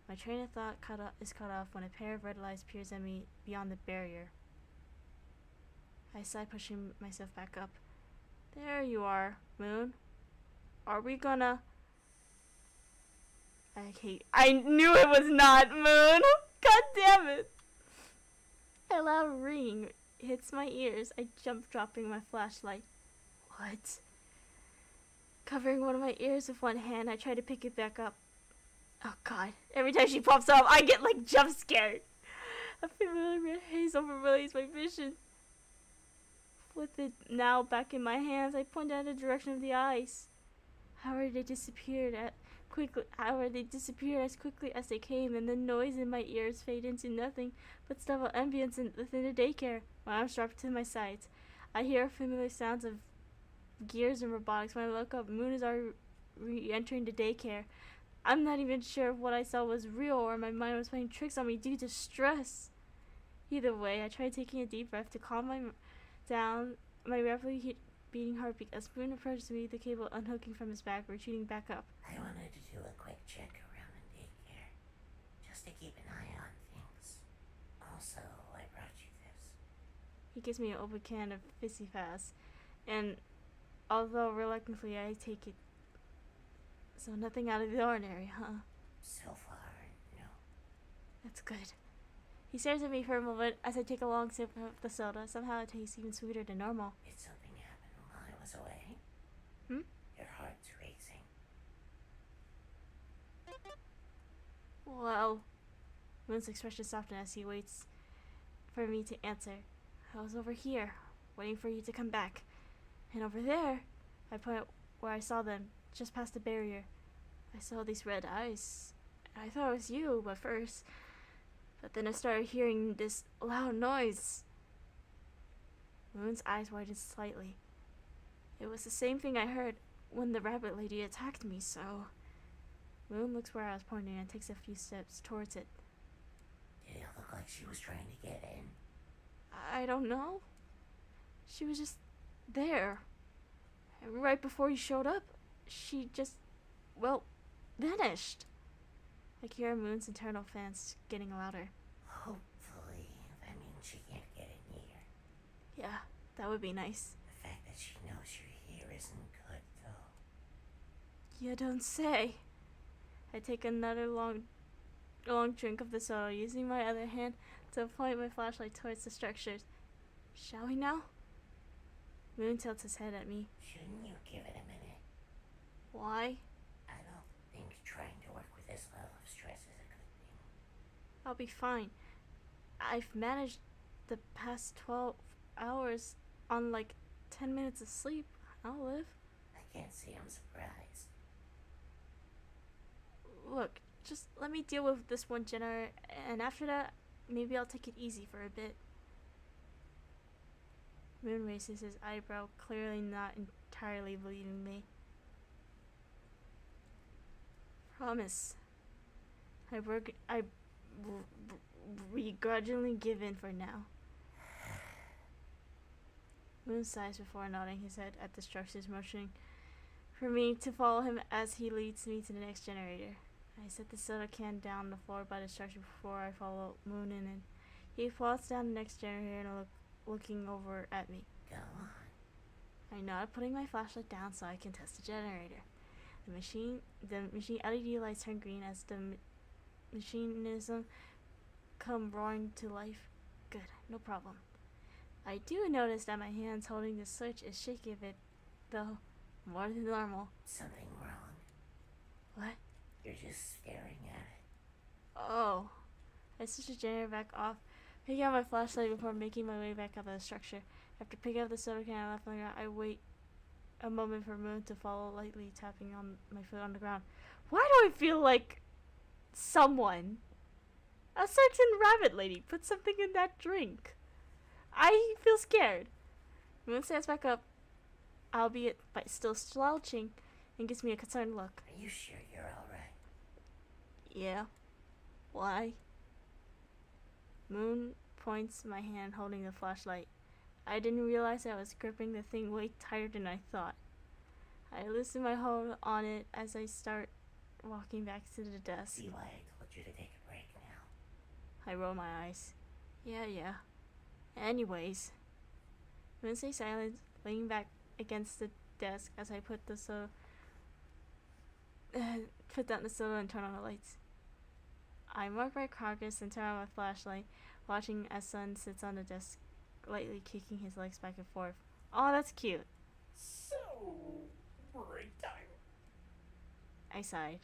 My train of thought is cut off when a pair of red lights peers at me beyond the barrier. I sigh, pushing myself back up. There you are, Moon. Are we gonna... I knew it was not Moon! God damn it! A loud ring hits my ears. I jump, dropping my flashlight. What? Covering one of my ears with one hand, I try to pick it back up. Oh god. Every time she pops up, I get like jump scared. A familiar haze overlays my vision. With it now back in my hands, I point out the direction of the eyes. However, they disappeared as quickly as they came, and the noise in my ears fade into nothing but stubble ambience within the daycare. My arms drop to my sides. I hear familiar sounds of gears and robotics. When I look up, Moon is already re-entering the daycare. I'm not even sure if what I saw was real or my mind was playing tricks on me due to stress. Either way, I tried taking a deep breath to calm down my rapidly beating heartbeat. As Moon approaches me, the cable unhooking from his back, retreating back up. I wanted to do a quick check around the daycare, just to keep an eye on things. Also, I brought you this. He gives me an open can of Fizzy Fast, and although reluctantly I take it. So nothing out of the ordinary, huh? So far, no. That's good. He stares at me for a moment as I take a long sip of the soda. Somehow it tastes even sweeter than normal. Did something happen while I was away? Your heart's racing. Well, Moon's expression softens as he waits for me to answer. I was over here, waiting for you to come back. And over there, I point where I saw them, just past the barrier. I saw these red eyes. I thought it was you at first, but then I started hearing this loud noise. Moon's eyes widened slightly. It was the same thing I heard when the rabbit lady attacked me, so... Moon looks where I was pointing and takes a few steps towards it. Did it look like she was trying to get in? I don't know. She was just there. And right before you showed up, she just, well, vanished. I can hear Moon's internal fans getting louder. Hopefully, that means she can't get in here. Yeah, that would be nice. The fact that she knows you're here isn't good, though. You don't say. I take another long drink of the soda, using my other hand to point my flashlight towards the structures. Shall we now? Moon tilts his head at me. Shouldn't you give it a minute? Why? I don't think trying to work with this level of stress is a good thing. I'll be fine. I've managed the past 12 hours on like 10 minutes of sleep. I'll live. I can't say I'm surprised. Look, just let me deal with this one generator, and after that, maybe I'll take it easy for a bit. Moon raises his eyebrow, clearly not entirely believing me. Promise. I begrudgingly give in for now. Moon sighs before nodding his head at the structures, motioning for me to follow him as he leads me to the next generator. I set the soda can down on the floor by the structure before I follow Moon in, and he falls down the next generator and looking over at me. Go on. I nod, putting my flashlight down so I can test the generator. The machine LED lights turn green as the machinism come roaring to life. Good, no problem. I do notice that my hands holding the switch is shaky a bit, though more than normal. Something wrong. What? You're just staring at it. Oh. I switch the generator back off, picking out my flashlight before making my way back out of the structure. After picking up the soda can I left on the ground, I wait a moment for Moon to follow, lightly tapping on my foot on the ground. Why do I feel like someone, a certain rabbit lady, put something in that drink? I feel scared. Moon stands back up, albeit but still slouching, and gives me a concerned look. Are you sure you're alright? Yeah. Why? Moon points my hand holding the flashlight. I didn't realize I was gripping the thing way tighter than I thought. I loosen my hold on it as I start walking back to the desk. See why I told you to take a break now? I roll my eyes. Yeah. Anyways. Moon stays silent, laying back against the desk as I put down the soda and turn on the lights. I mark my progress and turn on my flashlight, watching as Sun sits on the desk, lightly kicking his legs back and forth. Oh, that's cute. So, break time. I sighed.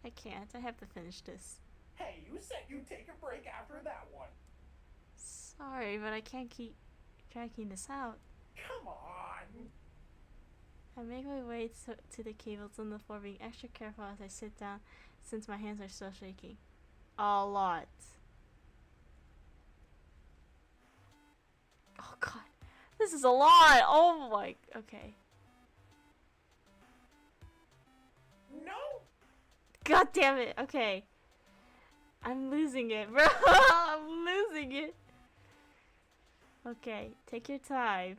I can't. I have to finish this. Hey, you said you'd take a break after that one. Sorry, but I can't keep tracking this out. Come on. I make my way to the cables on the floor, being extra careful as I sit down since my hands are still shaking. A lot. Oh god. This is a lot! Oh my... Okay. No. God damn it! Okay. I'm losing it, bro! I'm losing it! Okay, take your time.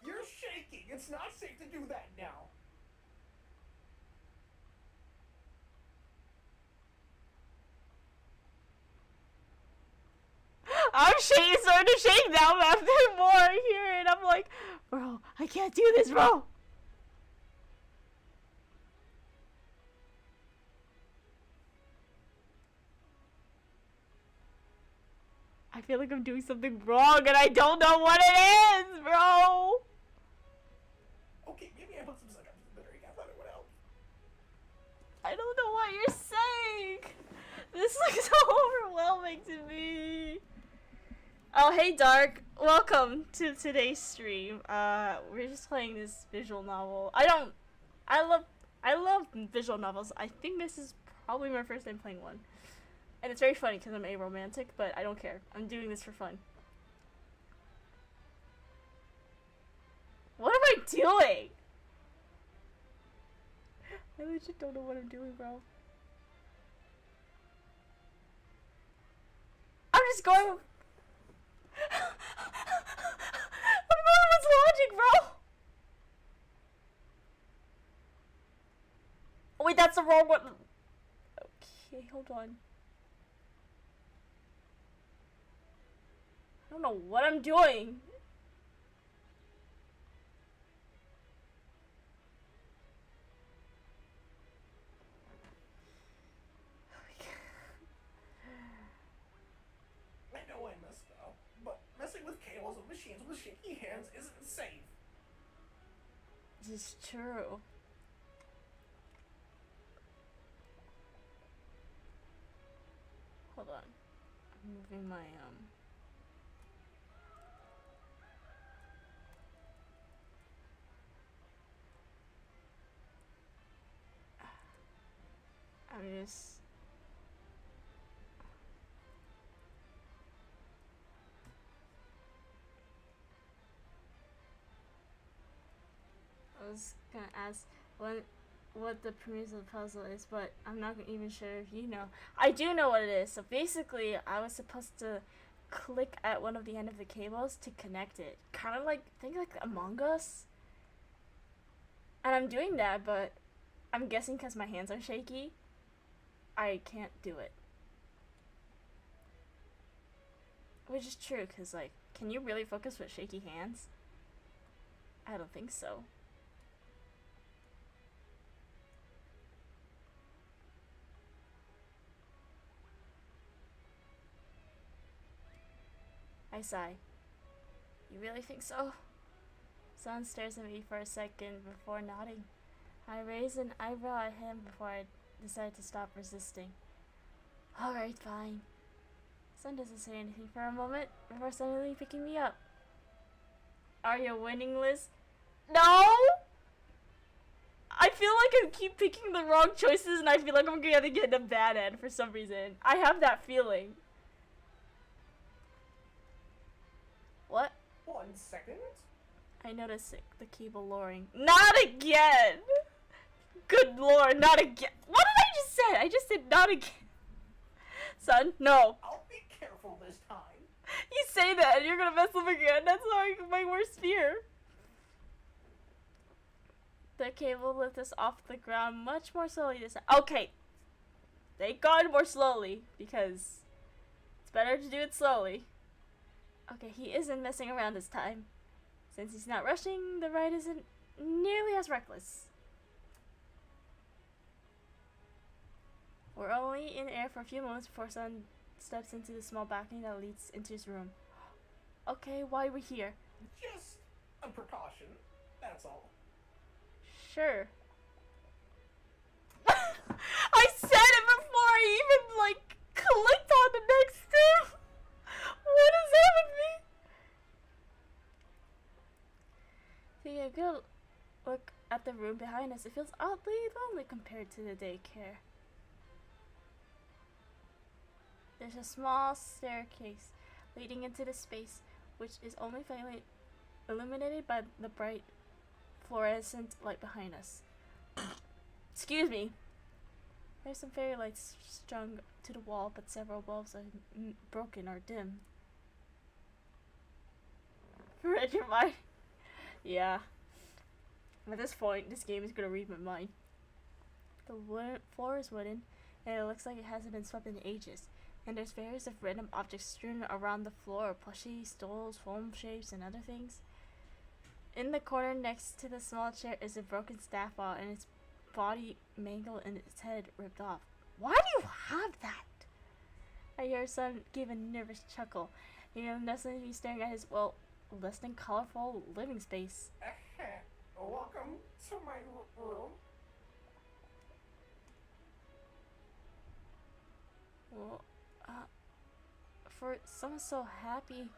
You're shaking. It's not safe to do that now. I'm starting to shake now after more here, and I'm like, bro, I can't do this, bro. I feel like I'm doing something wrong, and I don't know what it is, bro. Okay, maybe I put some sugar in the drink. I thought it would help. I don't know what you're saying. This looks so overwhelming to me. Oh, hey, Dark. Welcome to today's stream. We're just playing this visual novel. I love visual novels. I think this is probably my first time playing one. And it's very funny because I'm aromantic, but I don't care. I'm doing this for fun. What am I doing? I legit don't know what I'm doing, bro. I'm just going. I'm going with logic, bro. Oh, wait, that's the wrong one. Okay, hold on. I don't know what I'm doing. I know I messed up, but messing with cables and machines with shaky hands isn't safe. This is true. Hold on. I'm moving my I'm just. I was gonna ask what the premise of the puzzle is, but I'm not even sure if you know. I do know what it is. So basically, I was supposed to click at one of the end of the cables to connect it. Kind of like, think like Among Us. And I'm doing that, but I'm guessing because my hands are shaky, I can't do it. Which is true, because, like, can you really focus with shaky hands? I don't think so. I sigh. You really think so? Sun stares at me for a second before nodding. I raise an eyebrow at him before I decide to stop resisting. Alright, fine. Sun doesn't say anything for a moment before suddenly picking me up. Are you winning, Liz? No! I feel like I keep picking the wrong choices and I feel like I'm gonna get a bad end for some reason. I have that feeling. What? 1 second. I noticed the cable lowering. Not again! Good lord, not again. What did I just say? I just said not again. Son, no. I'll be careful this time. You say that and you're gonna mess up again. That's my worst fear. The cable lifts us off the ground much more slowly this time. Okay. Thank God more slowly, because it's better to do it slowly. Okay, he isn't messing around this time. Since he's not rushing, the ride isn't nearly as reckless. We're only in air for a few moments before Sun steps into the small balcony that leads into his room. Okay, why are we here? Just a precaution, that's all. Sure. I said it before I even, like, clicked on the next step. What is that with me? Taking a good look at the room behind us, it feels oddly lonely compared to the daycare. There's a small staircase leading into the space, which is only faintly illuminated by the bright fluorescent light behind us. Excuse me. There's some fairy lights strung to the wall, but several bulbs are broken or dim. Read your mind? Yeah. At this point, this game is gonna read my mind. The floor is wooden, and it looks like it hasn't been swept in ages. And there's various of random objects strewn around the floor, plushies, stools, foam shapes, and other things. In the corner next to the small chair is a broken staff ball and its body mangled and its head ripped off. Why do you have that? I hear Sun give a nervous chuckle. He must be staring at his, well, less than colorful living space. Welcome to my room. Well, for someone so happy,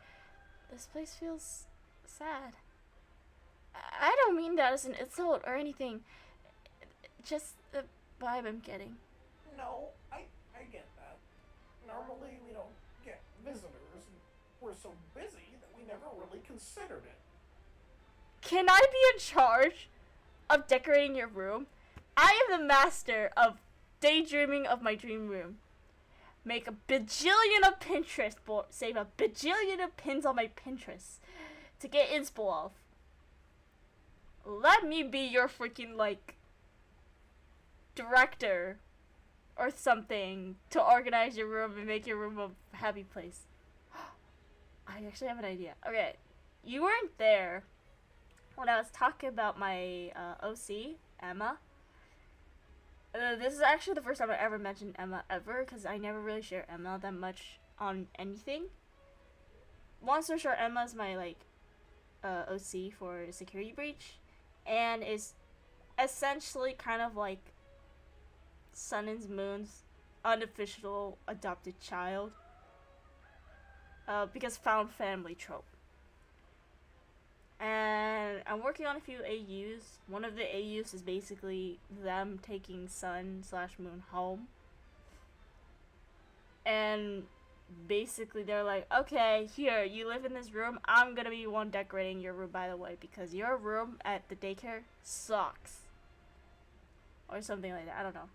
this place feels sad. I don't mean that as an insult or anything. Just the vibe I'm getting. No, I get that. Normally we don't get visitors, and we're so busy that we never really considered it. Can I be in charge of decorating your room? I am the master of daydreaming of my dream room. Make a bajillion of Pinterest board, save a bajillion of pins on my Pinterest to get inspo off. Let me be your freaking like director or something to organize your room and make your room a happy place. I actually have an idea. Okay, you weren't there when I was talking about my OC, Emma. This is actually the first time I ever mentioned Emma ever, because I never really share Emma that much on anything. Long story short, Emma's my like OC for security breach, and is essentially kind of like Sun and Moon's unofficial adopted child. Because found family trope. And I'm working on a few AUs. One of the AUs is basically them taking Sun/Moon home. And basically they're like, okay, here, you live in this room. I'm gonna be one decorating your room, by the way, because your room at the daycare sucks. Or something like that. I don't know.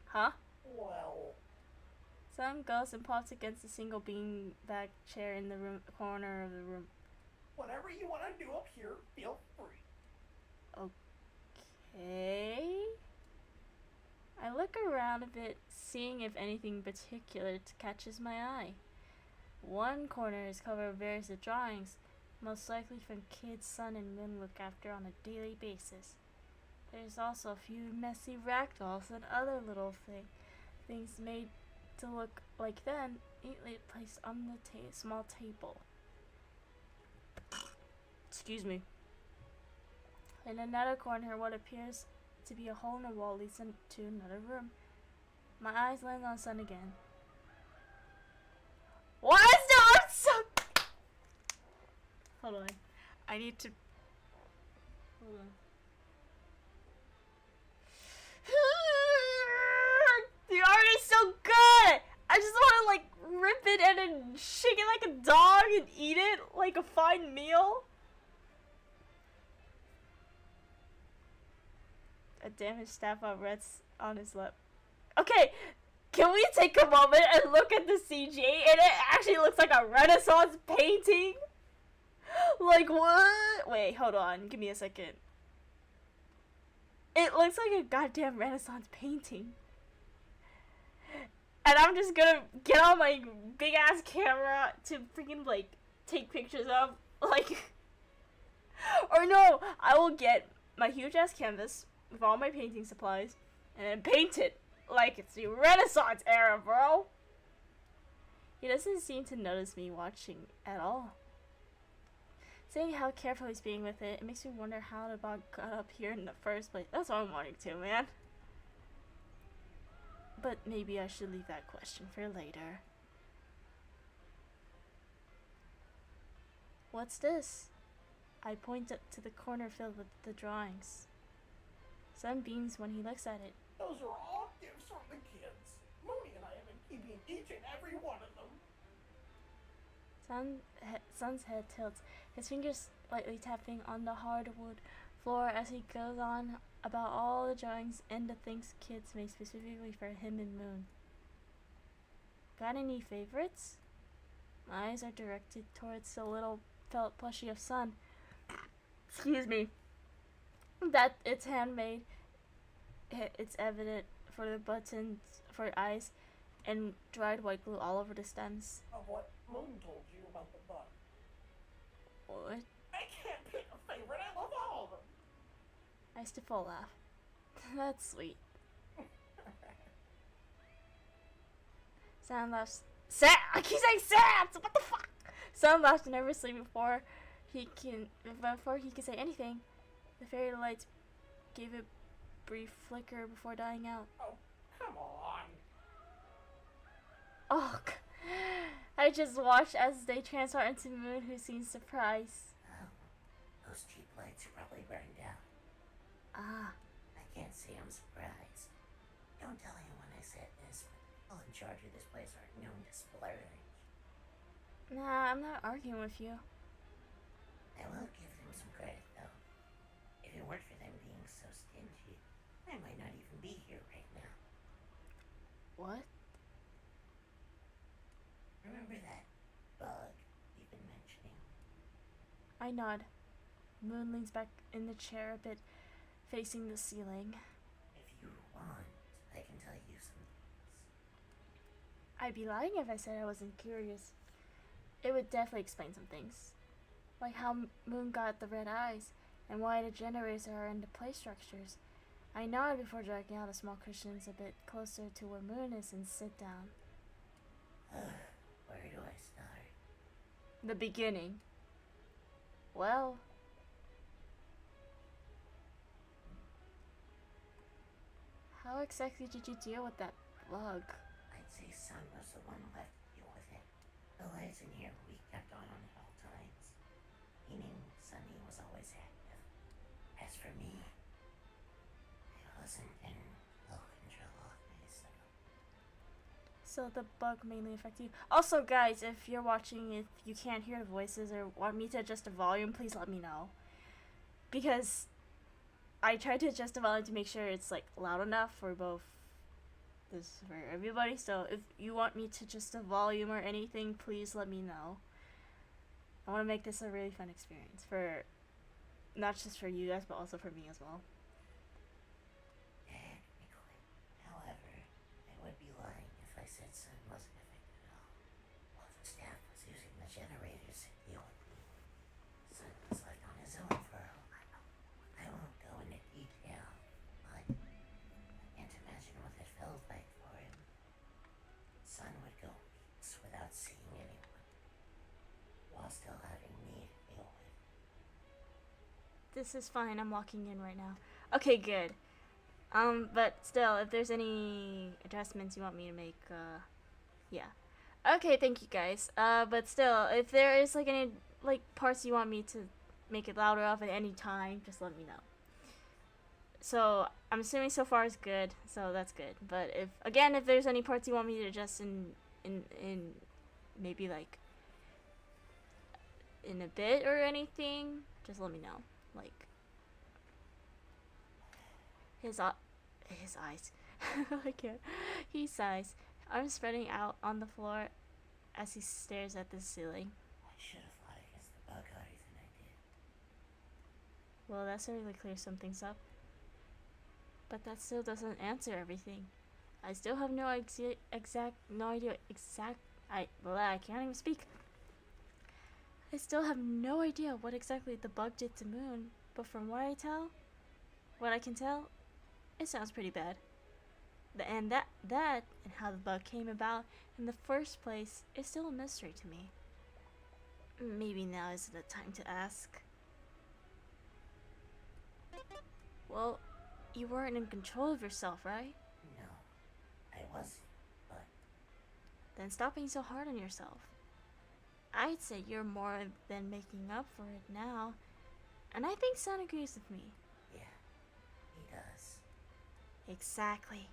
Huh? Well, Sun goes and pops against a single beanbag chair in the corner of the room. whatever you want to do up here, feel free. Okay. I look around a bit, seeing if anything particular catches my eye. One corner is covered with various drawings, most likely from kids Sun and Moon look after on a daily basis. There's also a few messy ragdolls and other little things made to look like them, neatly placed on the small table. Excuse me. In another corner, what appears to be a hole in the wall leads to another room. My eyes land on Sun again. Why is the art so... Hold on. I need to... Hold on. The art is so good! I just want to like rip it and then shake it like a dog and eat it like a fine meal. A damaged staff of reds on his lip. Okay, can we take a moment and look at the CG? And it actually looks like a Renaissance painting. Like what? Wait, hold on. Give me a second. It looks like a goddamn Renaissance painting. And I'm just gonna get on my big ass camera to freaking like take pictures of like. Or no, I will get my huge ass canvas with all my painting supplies and then paint it like it's the Renaissance era, bro. He doesn't seem to notice me watching at all. Seeing how careful he's being with it, it makes me wonder how the bug got up here in the first place. That's what I'm wanting to, man. But maybe I should leave that question for later. What's this? I point up to the corner filled with the drawings. Sun beams when he looks at it. Those are all gifts from the kids. Mooney and I have been keeping each and every one of them. Sun's head tilts, his fingers lightly tapping on the hardwood floor as he goes on about all the drawings and the things kids made specifically for him and Moon. Got any favorites? My eyes are directed towards the little felt plushie of Sun. Excuse me. That it's handmade. It's evident for the buttons for eyes and dried white glue all over the stems. Of what Moon told you about the bug. What? I can't pick a favorite. I love all of them. I stifle a laugh. That's sweet. Sam laughs. I keep saying Sam! What the fuck? Sam laughs nervously before he can say anything. The fairy lights gave a brief flicker before dying out. Oh, come on. Oh, I just watched as they transform into Moon, who seems surprised. Oh, those cheap lights are probably burned out. Ah. I can't say I'm surprised. Don't tell anyone I said this, but All in charge of this place are known to splurge. Nah, I'm not arguing with you. I will give them some credit, though. If it weren't for them being so stingy, I might not even be here right now. What? Remember that bug you've been mentioning? I nod. Moon leans back in the chair a bit, facing the ceiling. If you want, I can tell you some things. I'd be lying if I said I wasn't curious. It would definitely explain some things. Like how Moon got the red eyes, and why the generators are in the play structures. I nod before dragging out the small cushions a bit closer to where Moon is and sit down. Where do I start? The beginning. Well, how exactly did you deal with that bug? I'd say Sun was the one left to deal with it. The lights in here we kept on at all times, meaning Sunny was always active. As for me, I wasn't in low control of myself. So the bug mainly affected you. Also, guys, if you're watching, if you can't hear the voices or want me to adjust the volume, please let me know. Because I tried to adjust the volume to make sure it's like loud enough for both this for everybody. So if you want me to adjust the volume or anything, please let me know. I want to make this a really fun experience for not just for you guys, but also for me as well. Technically. However, I would be lying if I said Sun wasn't affected at all. While the staff was using the generators to deal with me, Sun was left on his own for a while. I won't go into detail, but I can't imagine what it felt like for him. Sun would go weeks without seeing anyone, while still having me to deal with. This is fine. I'm locking in right now. Okay, good. But still, if there's any adjustments you want me to make, yeah. Okay, thank you guys. But still, if there is like any like parts you want me to make it louder off at any time, just let me know. So I'm assuming so far is good, so that's good. But if there's any parts you want me to adjust in maybe like in a bit or anything, just let me know. Like his eyes. I can't. He sighs, arms spreading out on the floor as he stares at the ceiling. I should have fought against the bug harder than I did. Well, that certainly clears some things up. But that still doesn't answer everything. I still have no idea I can't even speak. I still have no idea what exactly the bug did to Moon, but from what I can tell, it sounds pretty bad. And that and how the bug came about in the first place is still a mystery to me. Maybe now isn't the time to ask. Well, you weren't in control of yourself, right? No, I wasn't, but Then stop being so hard on yourself. I'd say you're more than making up for it now, and I think Sun agrees with me. yeah, he does. Exactly.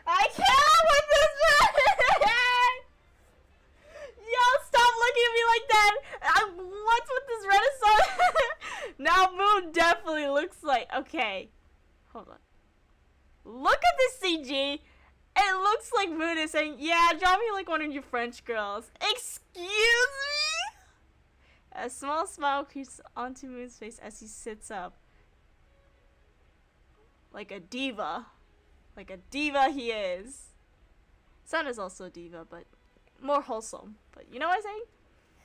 I can't with this man! Yo, stop looking at me like that! What's with this renaissance? Now Moon definitely looks like... Okay. Hold on. Look at this CG! It looks like Moon is saying, yeah, draw me like one of your French girls. Excuse me? A small smile creeps onto Moon's face as he sits up. Like a diva. Like a diva he is. Sun is also a diva, but more wholesome. But you know what I'm saying?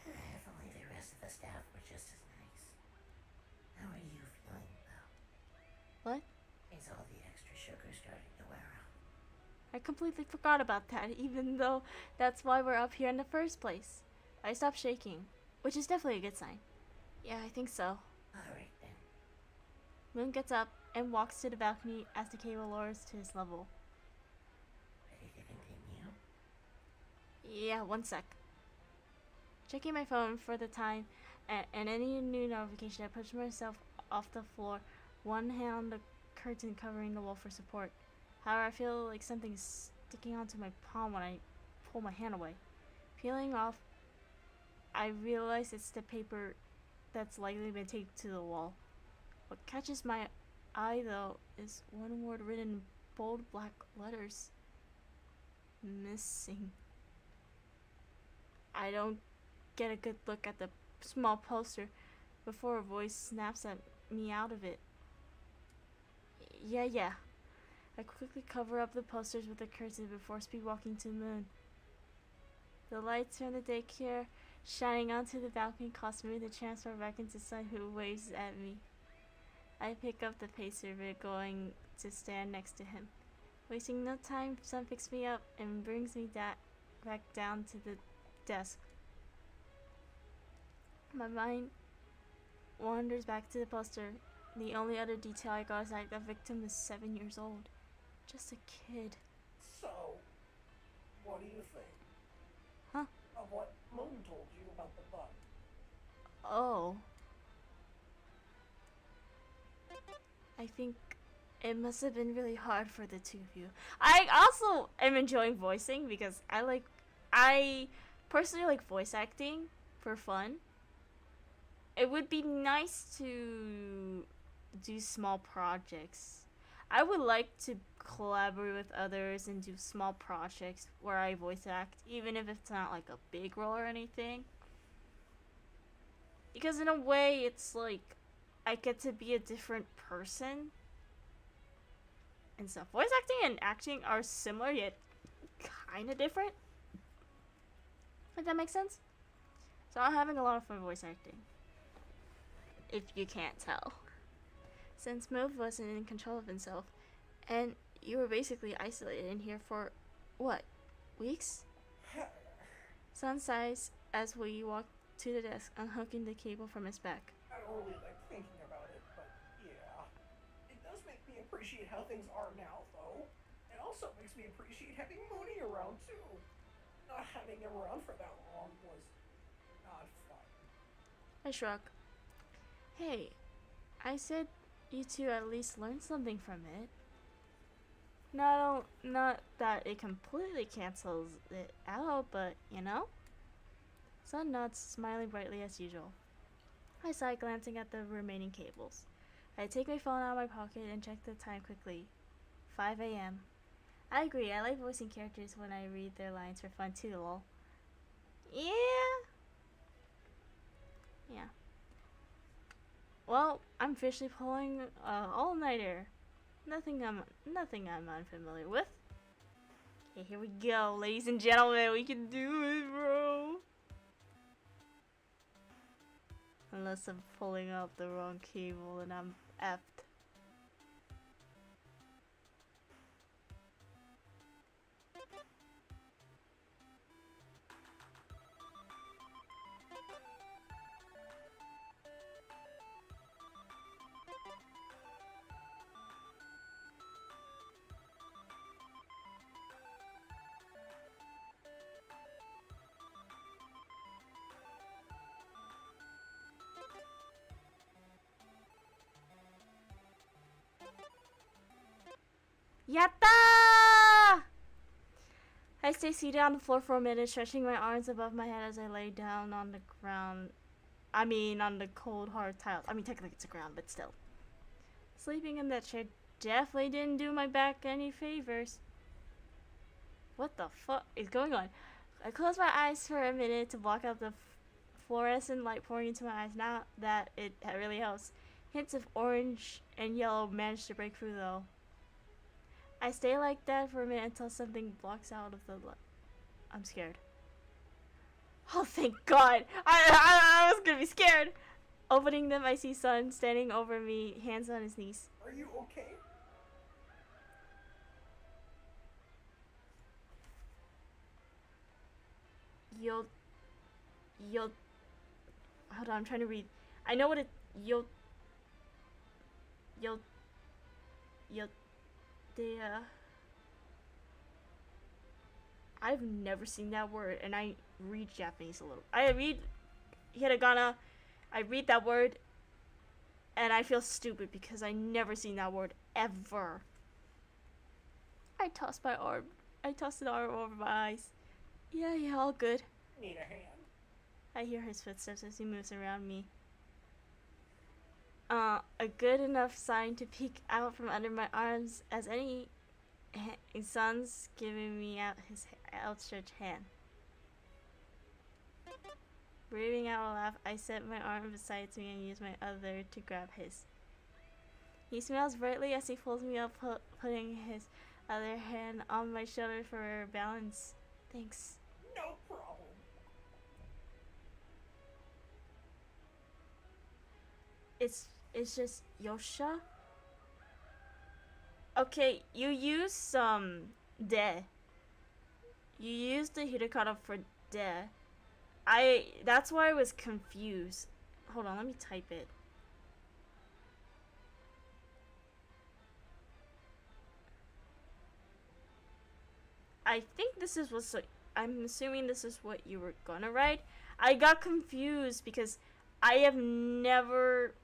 If only the rest of the staff were just as nice. How are you feeling, though? What? Is all the extra sugar starting to wear off? I completely forgot about that, even though that's why we're up here in the first place. I stopped shaking, which is definitely a good sign. Yeah, I think so. Alright then. Moon gets up and walks to the balcony as the cable lowers to his level. Ready to continue? Yeah, one sec. Checking my phone for the time and any new notification, I push myself off the floor, one hand on the curtain covering the wall for support. However, I feel like something's sticking onto my palm when I pull my hand away. Peeling off, I realize it's the paper that's likely been taped to the wall. What catches my eye, though, is one word written in bold black letters. Missing. I don't get a good look at the small poster before a voice snaps at me out of it. Yeah. I quickly cover up the posters with a curtain before speed walking to the moon. The lights from the daycare shining onto the balcony cause me to transfer back into Sun, who waves at me. I pick up the pacer, going to stand next to him. Wasting no time, Sun picks me up and brings me back down to the desk. My mind wanders back to the poster. The only other detail I got is that the victim is 7 years old. Just a kid. So, what do you think? Huh? Of what Moon told you about the bug? Oh. I think it must have been really hard for the two of you. I also am enjoying voicing because I personally like voice acting for fun. It would be nice to do small projects. I would like to collaborate with others and do small projects where I voice act, even if it's not like a big role or anything. Because in a way, it's like I get to be a different person and stuff. Voice acting and acting are similar yet kind of different. If that makes sense. So I'm having a lot of fun voice acting. If you can't tell. Since Move wasn't in control of himself, and you were basically isolated in here for, what, weeks? Sun sighs as we walk to the desk, unhooking the cable from his back. I don't really like thinking about it, but yeah. It does make me appreciate how things are now, though. It also makes me appreciate having Mooney around, too. Not having him around for that long was not fun. I shrug. Hey, I said you two at least learned something from it. Not that it completely cancels it out, but you know? Sun nods, smiling brightly as usual. I sigh, glancing at the remaining cables. I take my phone out of my pocket and check the time quickly. 5 a.m. I agree, I like voicing characters when I read their lines for fun too, lol. Yeah. Well, I'm officially pulling all-nighter. Nothing I'm unfamiliar with. Okay, here we go, ladies and gentlemen. We can do it, bro. Unless I'm pulling out the wrong cable and I'm effed. Yatta! I stay seated on the floor for a minute, stretching my arms above my head as I lay down on the ground. On the cold, hard tiles. Technically it's a ground, but still. Sleeping in that chair definitely didn't do my back any favors. What the fuck is going on? I close my eyes for a minute to block out the fluorescent light pouring into my eyes. Now that it really helps. Hints of orange and yellow managed to break through though. I stay like that for a minute until something blocks out of the light. I'm scared. Oh, thank God! I was gonna be scared! Opening them, I see Sun standing over me, hands on his knees. Are you okay? You'll... Hold on, I'm trying to read. I know what it... You'll... I've never seen that word, and I read Japanese a little. I read hiragana, I read that word, and I feel stupid because I never seen that word ever. I tossed my arm. I tossed the arm over my eyes. Yeah, all good. Need a hand? I hear his footsteps as he moves around me. A good enough sign to peek out from under my arms as any son's giving me out his outstretched hand. Breathing out a laugh, I set my arm beside me and use my other to grab his. He smiles brightly as he pulls me up, putting his other hand on my shoulder for balance. Thanks. No problem. It's just Yosha. Okay, you use de. You use the hiragana for de. That's why I was confused. Hold on, let me type it. I think this is what's. I'm assuming this is what you were gonna write. I got confused because I have never.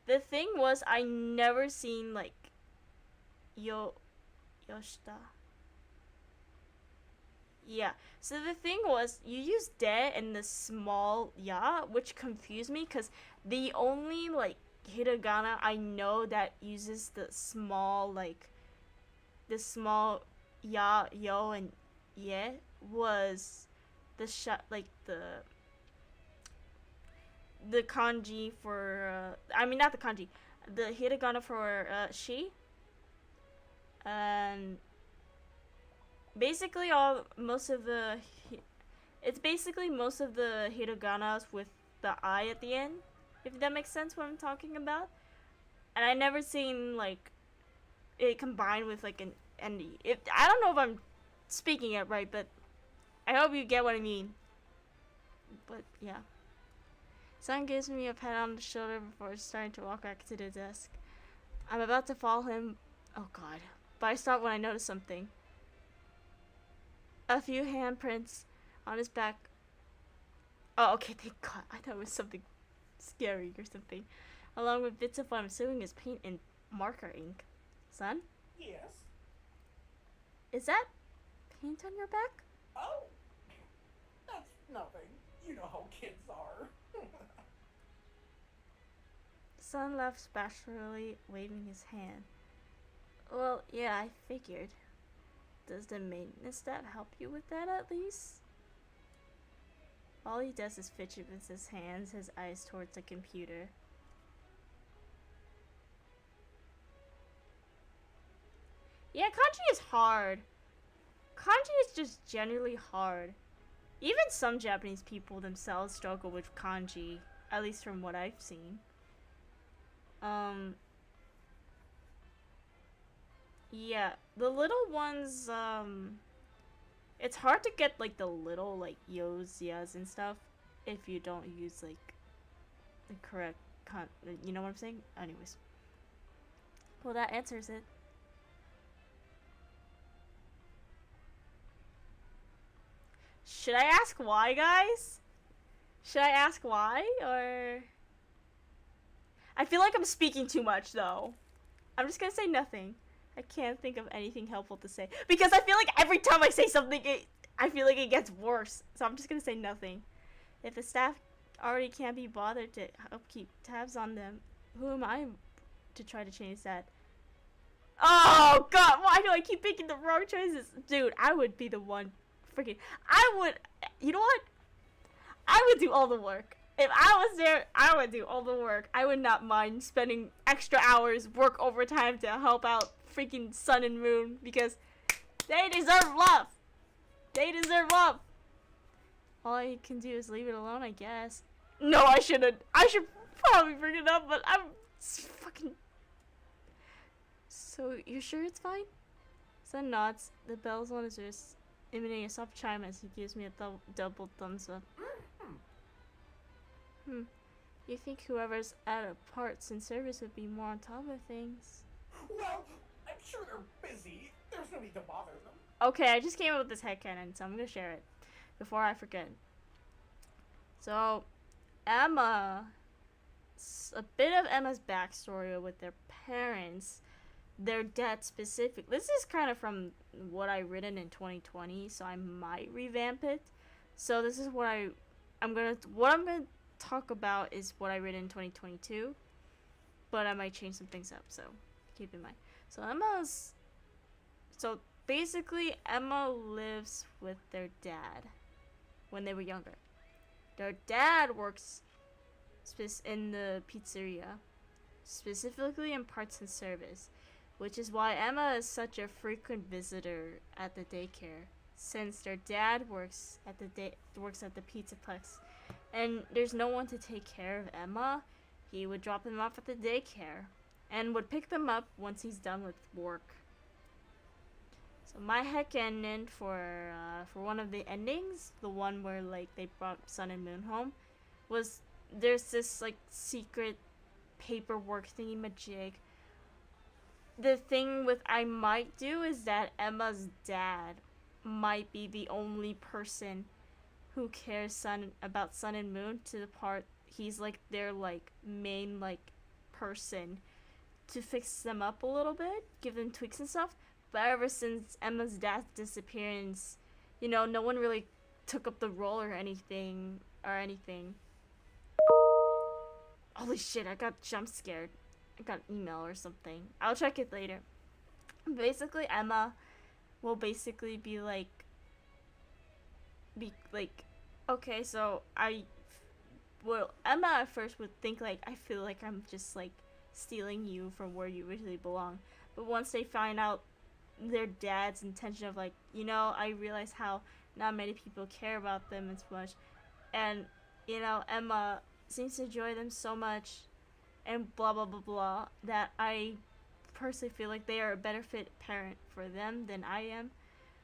The thing was, I never seen like Yoshida. Yeah. So the thing was, you use de and the small ya, which confused me because the only like hiragana I know that uses the small ya, yo, and ye was the the kanji for I mean not the kanji, the hiragana for she, and basically most of the hiraganas with the I at the end, if that makes sense what I'm talking about. And I never seen like it combined with like an ND. I don't know if I'm speaking it right, but I hope you get what I mean. But yeah. Son gives me a pat on the shoulder before starting to walk back to the desk. I'm about to follow him. Oh god. But I stop when I notice something. A few handprints on his back. Oh, okay, thank god. I thought it was something scary or something. Along with bits of what I'm assuming is paint and marker ink. Son? Yes. Is that paint on your back? Oh, that's nothing. You know how kids are. Son laughs bashfully, waving his hand. Well, yeah, I figured. Does the maintenance staff help you with that at least? All he does is fidget with his hands, his eyes towards the computer. Yeah, kanji is hard. Kanji is just generally hard. Even some Japanese people themselves struggle with kanji, at least from what I've seen. Yeah, the little ones, it's hard to get like the little like yos, yas and stuff if you don't use like the correct you know what I'm saying? Anyways. Well, that answers it. Should I ask why, guys? Should I ask why, or... I feel like I'm speaking too much, though. I'm just gonna say nothing. I can't think of anything helpful to say. Because I feel like every time I say something, I feel like it gets worse. So I'm just gonna say nothing. If the staff already can't be bothered to help keep tabs on them, who am I to try to change that? Oh, God, why do I keep making the wrong choices? Dude, I would be the one freaking... You know what? I would do all the work. If I was there, I would do all the work. I would not mind spending extra hours, work overtime to help out freaking Sun and Moon because they deserve love. They deserve love. All I can do is leave it alone, I guess. No, I shouldn't. I should probably bring it up, but I'm fucking... So, you're sure it's fine? Sun nods, the bells on his wrist emanating a soft chime as he gives me a double thumbs up. You think whoever's at a parts and service would be more on top of things? Well, I'm sure they're busy. There's no need to bother them. Okay, I just came up with this headcanon, so I'm gonna share it before I forget. So, Emma, a bit of Emma's backstory with their parents. their dad specific. This is kind of from what I written in 2020, so I might revamp it. So this is I'm gonna talk about is what I written in 2022, but I might change some things up. So keep in mind. So basically Emma lives with their dad when they were younger. Their dad works in the pizzeria, specifically in parts and service, which is why Emma is such a frequent visitor at the daycare, since their dad works at the pizza plex, and there's no one to take care of Emma. He would drop them off at the daycare and would pick them up once he's done with work. So my headcanon for one of the endings, the one where like they brought Sun and Moon home, was there's this like secret paperwork thingy majig. The thing with I might do is that Emma's dad might be the only person who cares about Sun and Moon, to the part he's like their like main like person to fix them up a little bit, give them tweaks and stuff. But ever since Emma's dad's disappearance, no one really took up the role or anything. Holy shit, I got jump scared. I got an email or something. I'll check it later. Basically, Emma will basically be like, okay, so Emma at first would think like, I feel like I'm just like stealing you from where you originally belong. But once they find out their dad's intention of like, I realize how not many people care about them as much, and Emma seems to enjoy them so much, and blah blah blah blah, that I personally feel like they are a better fit parent for them than I am.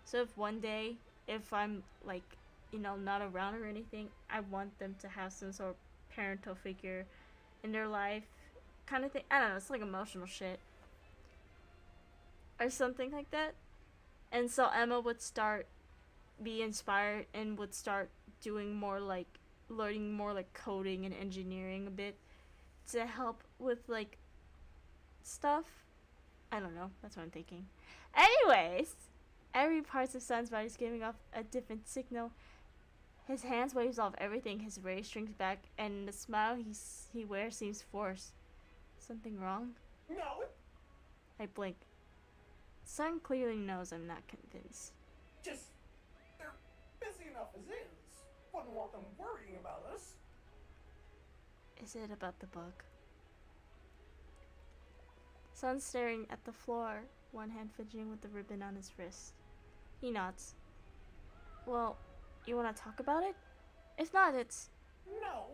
So if one day, if I'm like, not around or anything, I want them to have some sort of parental figure in their life, kind of thing. I don't know, it's like emotional shit or something like that. And so Emma would be inspired and would start doing more like learning more like coding and engineering a bit to help with like stuff. I don't know, that's what I'm thinking. Anyways, every part of Sun's body is giving off a different signal. His hands waves off everything, his ray shrinks back, and the smile he wears seems forced. Something wrong? No, I blink. Sun clearly knows I'm not convinced. just they're busy enough as is. Wouldn't want them worrying about us. Is it about the bug? Sun's staring at the floor, one hand fidgeting with the ribbon on his wrist. He nods. Well, you want to talk about it? If not, it's... No.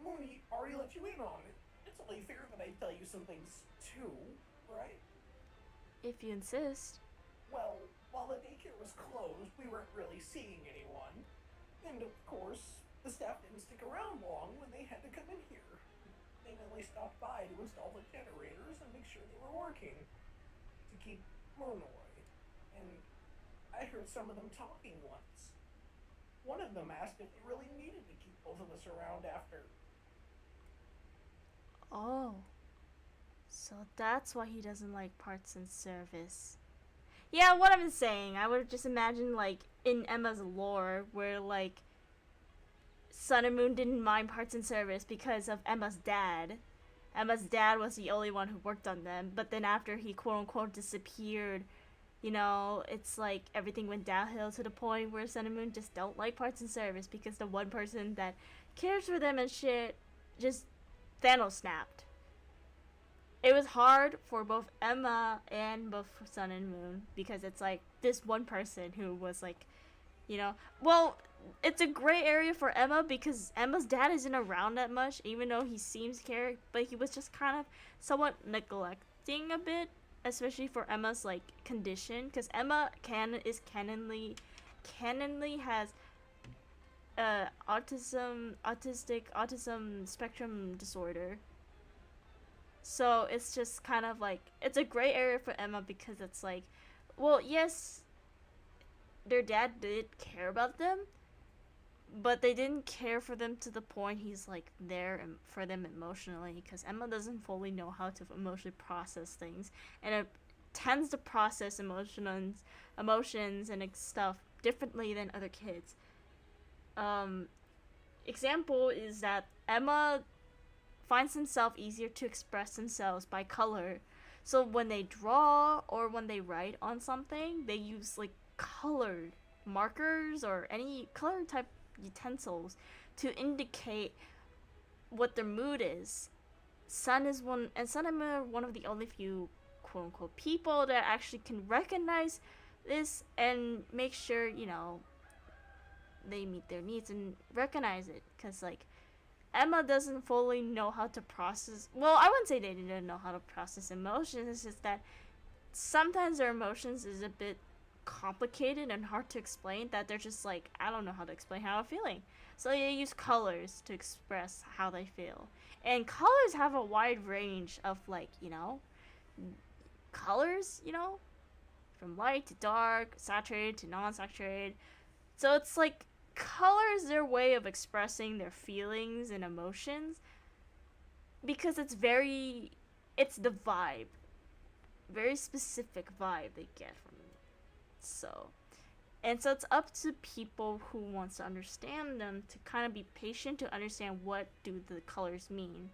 Mooney already let you in on it. It's only fair that I tell you some things too, right? If you insist. Well, while the daycare was closed, we weren't really seeing anyone. And of course, the staff didn't stick around long when they had to come in here. They mainly stopped by to install the generators and make sure they were working to keep Moon away. And I heard some of them talking once. One of them asked if they really needed to keep both of us around after. Oh. So that's why he doesn't like parts and service. Yeah, what I'm saying, I would just imagine like in Emma's lore where like Sun and Moon didn't mind parts and service because of Emma's dad. Emma's dad was the only one who worked on them, but then after he quote unquote disappeared, it's like everything went downhill to the point where Sun and Moon just don't like parts and service because the one person that cares for them and shit just Thanos snapped. It was hard for both Emma and both Sun and Moon because it's like this one person who was like, well, it's a gray area for Emma because Emma's dad isn't around that much, even though he seems caring, but he was just kind of somewhat neglecting a bit, especially for Emma's like condition, because Emma canonly has autism spectrum disorder. So it's just kind of like, it's a gray area for Emma because it's like, well, yes, their dad did care about them, but they didn't care for them to the point he's like there for them emotionally, because Emma doesn't fully know how to emotionally process things, and it tends to process emotions and stuff differently than other kids. Example is that Emma finds themselves easier to express themselves by color. So when they draw or when they write on something, they use like colored markers or any color type utensils to indicate what their mood is. Sun and Moon are one of the only few quote unquote people that actually can recognize this and make sure, they meet their needs and recognize it. Because, like, Emma doesn't fully know how to process. Well, I wouldn't say they didn't know how to process emotions. It's just that sometimes their emotions is a bit complicated and hard to explain. That they're just like, I don't know how to explain how I'm feeling. So they use colors to express how they feel. And colors have a wide range of, like, colors, from light to dark, saturated to non-saturated. So it's like color is their way of expressing their feelings and emotions, because it's the vibe, very specific vibe they get from it. So it's up to people who wants to understand them to kind of be patient to understand what do the colors mean,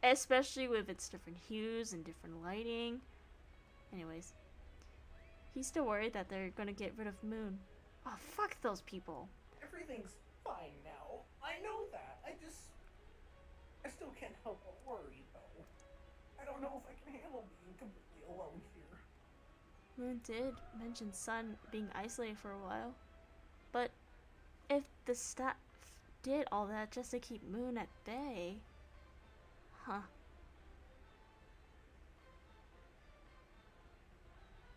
especially with its different hues and different lighting. Anyways, he's still worried that they're gonna get rid of Moon. Oh, fuck those people. Everything's fine now. I know that. I still can't help but worry, though. I don't know if I can handle being completely alone here. Moon did mention Sun being isolated for a while, but if the staff did all that just to keep Moon at bay, huh?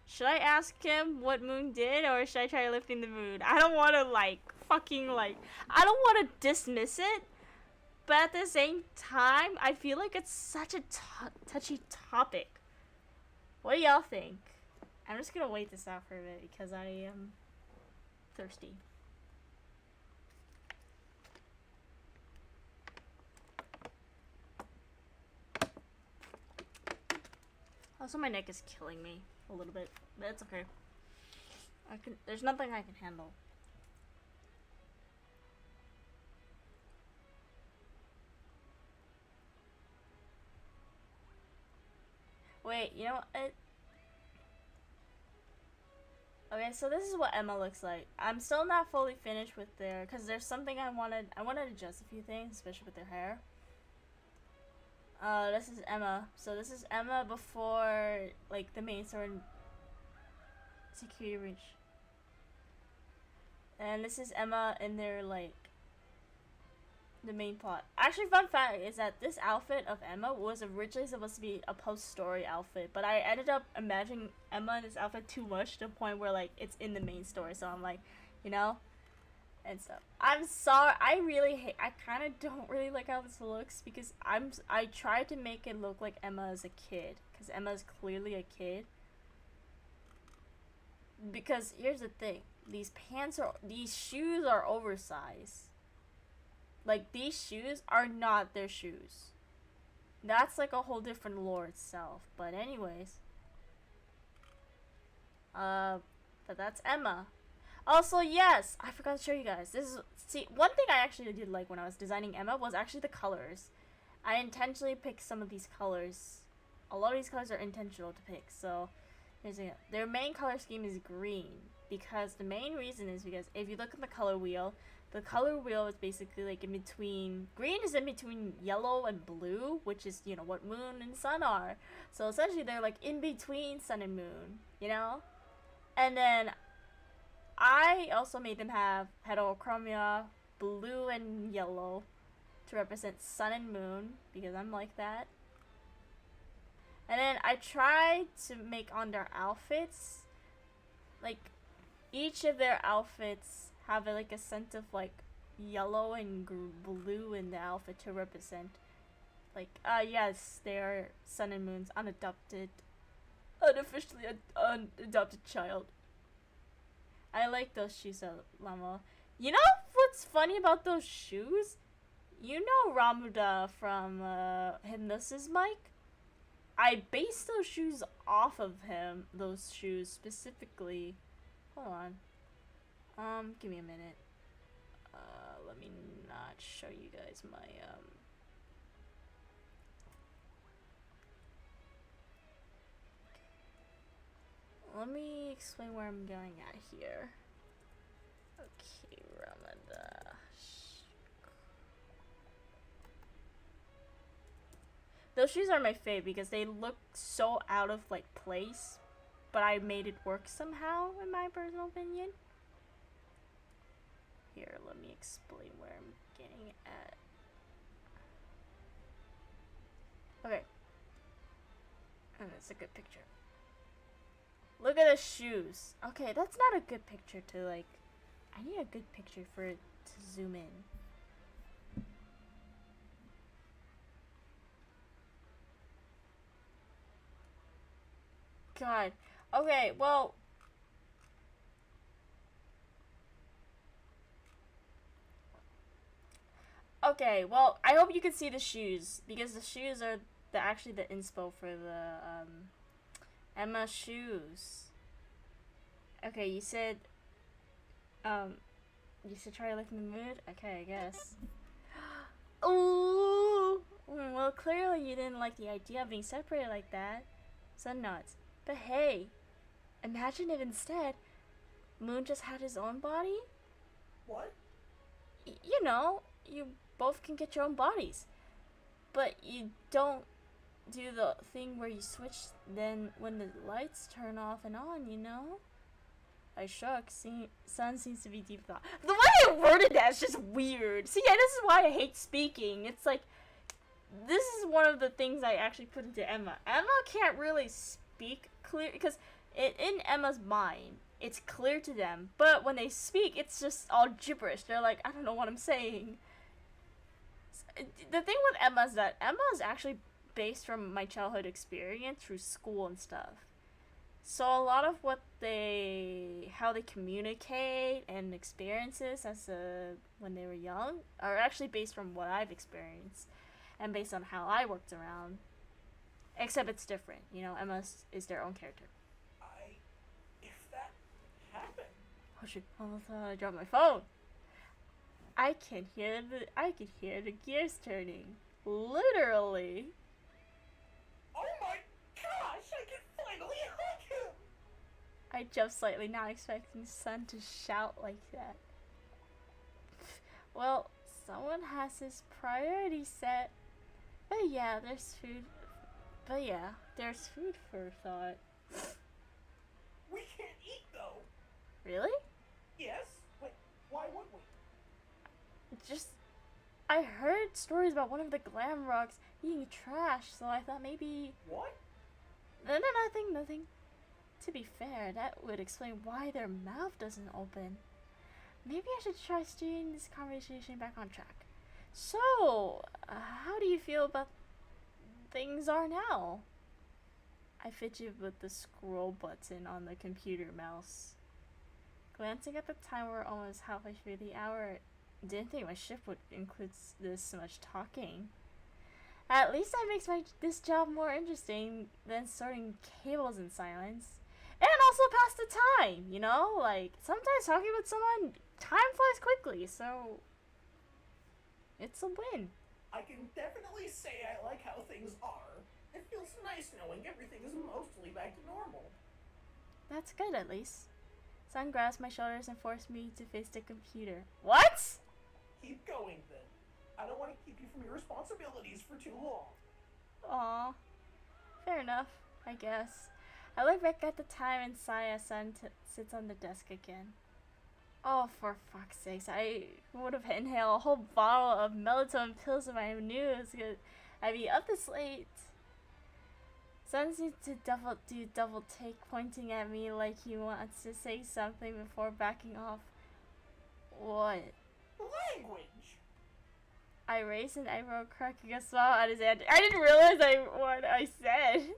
Should I ask him what Moon did, or should I try lifting the mood? I don't want to, I don't want to dismiss it, but at the same time, I feel like it's such a touchy topic. What do y'all think? I'm just gonna wait this out for a bit because I am thirsty. Also, my neck is killing me a little bit, but it's okay. There's nothing I can handle. Wait, you know what? Okay, so this is what Emma looks like. I'm still not fully finished with because there's something I wanted to adjust a few things, especially with their hair. This is Emma. So this is Emma before, like, the main sword security reach. And this is Emma in their, like, the main plot. Actually, fun fact is that this outfit of Emma was originally supposed to be a post-story outfit, but I ended up imagining Emma in this outfit too much to the point where, like, it's in the main story. So I'm like, and stuff. I'm sorry. I kind of don't really like how this looks because I tried to make it look like Emma as a kid, because Emma is clearly a kid. Because here's the thing: these shoes are oversized. Like, these shoes are not their shoes. That's like a whole different lore itself. But anyways, but that's Emma. Also, yes, I forgot to show you guys. One thing I actually did like when I was designing Emma was actually the colors. I intentionally picked some of these colors. A lot of these colors are intentional to pick. So, their main color scheme is green, because the main reason is because if you look at the color wheel is basically like in between. Green is in between yellow and blue, which is, what Moon and Sun are. So essentially, they're like in between Sun and Moon, And then I also made them have heterochromia, blue and yellow, to represent Sun and Moon, because I'm like that. And then I tried to make on their outfits, like, each of their outfits have like a scent of like yellow and blue in the outfit to represent, like, yes, they are Sun and Moon's unofficially adopted child. I like those shoes, Llama. For what's funny about those shoes? You know Ramuda from Hypnosis Mike? I based those shoes off of him. Those shoes specifically. Hold on. Give me a minute. Let me not show you guys my Let me explain where I'm going at here. Okay, Ramada. Those shoes are my fave because they look so out of like place, but I made it work somehow in my personal opinion. Here, let me explain where I'm getting at. Okay. And it's a good picture. Look at the shoes. Okay, that's not a good picture to like... I need a good picture for it to zoom in. God. Okay, well... Okay, well, I hope you can see the shoes, because the shoes are actually the inspo for the, Emma shoes. Okay, you said try to lift the mood? Okay, I guess. Ooh! Well, clearly you didn't like the idea of being separated like that. So nuts. But hey, imagine if instead, Moon just had his own body? What? You know, you both can get your own bodies. But you don't do the thing where you switch then when the lights turn off and on, you know? I shook. Sun seems to be deep thought. The way I worded that is just weird. See, yeah, this is why I hate speaking. It's like, this is one of the things I actually put into Emma. Emma can't really speak clear, because in Emma's mind, it's clear to them. But when they speak, it's just all gibberish. They're like, I don't know what I'm saying. The thing with Emma is that Emma is actually based from my childhood experience through school and stuff. So a lot of how they communicate and experiences when they were young are actually based from what I've experienced and based on how I worked around. Except it's different, you know. Emma is their own character. If that happened. Oh shoot! Almost I dropped my phone. I can hear the gears turning, literally. Oh my gosh! I can finally hug him. I jumped slightly, not expecting Sun to shout like that. Well, someone has his priority set. But yeah, there's food for thought. We can't eat though. Really? Yes. Wait, why would we? I heard stories about one of the glam rocks eating trash, so I thought maybe... What? No, nothing. To be fair, that would explain why their mouth doesn't open. Maybe I should try steering this conversation back on track. So, how do you feel about things are now? I fidgeted with the scroll button on the computer mouse. Glancing at the time, we're almost halfway through the hour. Didn't think my shift would include this much talking. At least that makes this job more interesting than sorting cables in silence. And also pass the time, you know? Like, sometimes talking with someone, time flies quickly, so... It's a win. I can definitely say I like how things are. It feels nice knowing everything is mostly back to normal. That's good, at least. Sun grasped my shoulders and forced me to face the computer. What? Keep going, then. I don't want to keep you from your responsibilities for too long. Aw. Fair enough, I guess. I look back at the time and sigh as Sun sits on the desk again. Oh, for fuck's sakes, I would have inhaled a whole bottle of melatonin pills if I knew it was good. I'd be up this late. Sun seems to do double take, pointing at me like he wants to say something before backing off. What? Language! I raised an eyebrow, cracking a smile at his head. I didn't realize what I said.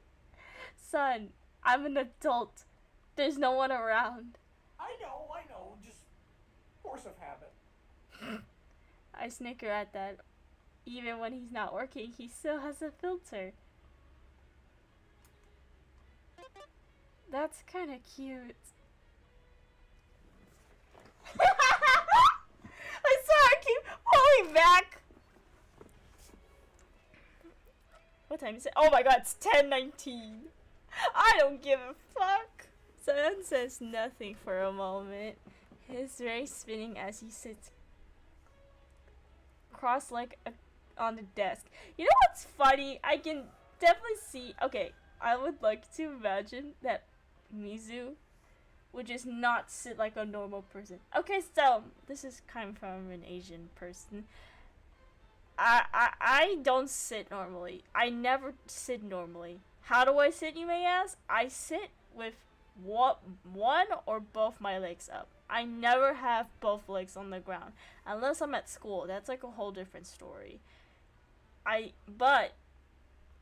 Son, I'm an adult. There's no one around. I know. Just force of habit. I snicker at that. Even when he's not working, he still has a filter. That's kind of cute. I saw I keep pulling back. What time is it? Oh my god, it's 10:19. I don't give a fuck. Sun says nothing for a moment. His ray spinning as he sits cross-legged on the desk. You know what's funny? I can definitely see. Okay, I would like to imagine that Mizu would just not sit like a normal person. Okay, so this is coming from an Asian person. I don't sit normally. I never sit normally. How do I sit, you may ask? I sit with one or both my legs up. I never have both legs on the ground unless I'm at school. That's like a whole different story. But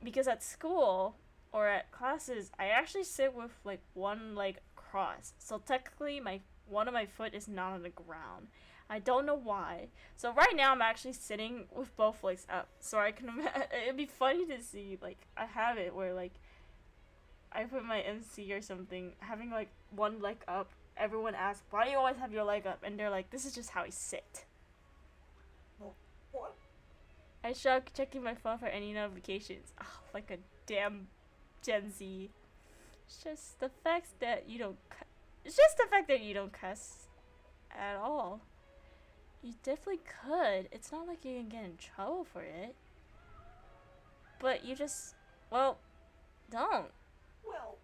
because at school or at classes, I actually sit with like one leg crossed. So technically one of my foot is not on the ground. I don't know why. So right now I'm actually sitting with both legs up. So I can it'd be funny to see, like, I have it where like I put my MC or something having like one leg up. Everyone asks, why do you always have your leg up? And they're like, this is just how I sit. What? I shrug, checking my phone for any notifications. Oh, like a damn Gen Z. It's just the fact that you don't cuss at all. You definitely could. It's not like you can get in trouble for it. But you just, well, don't. Well,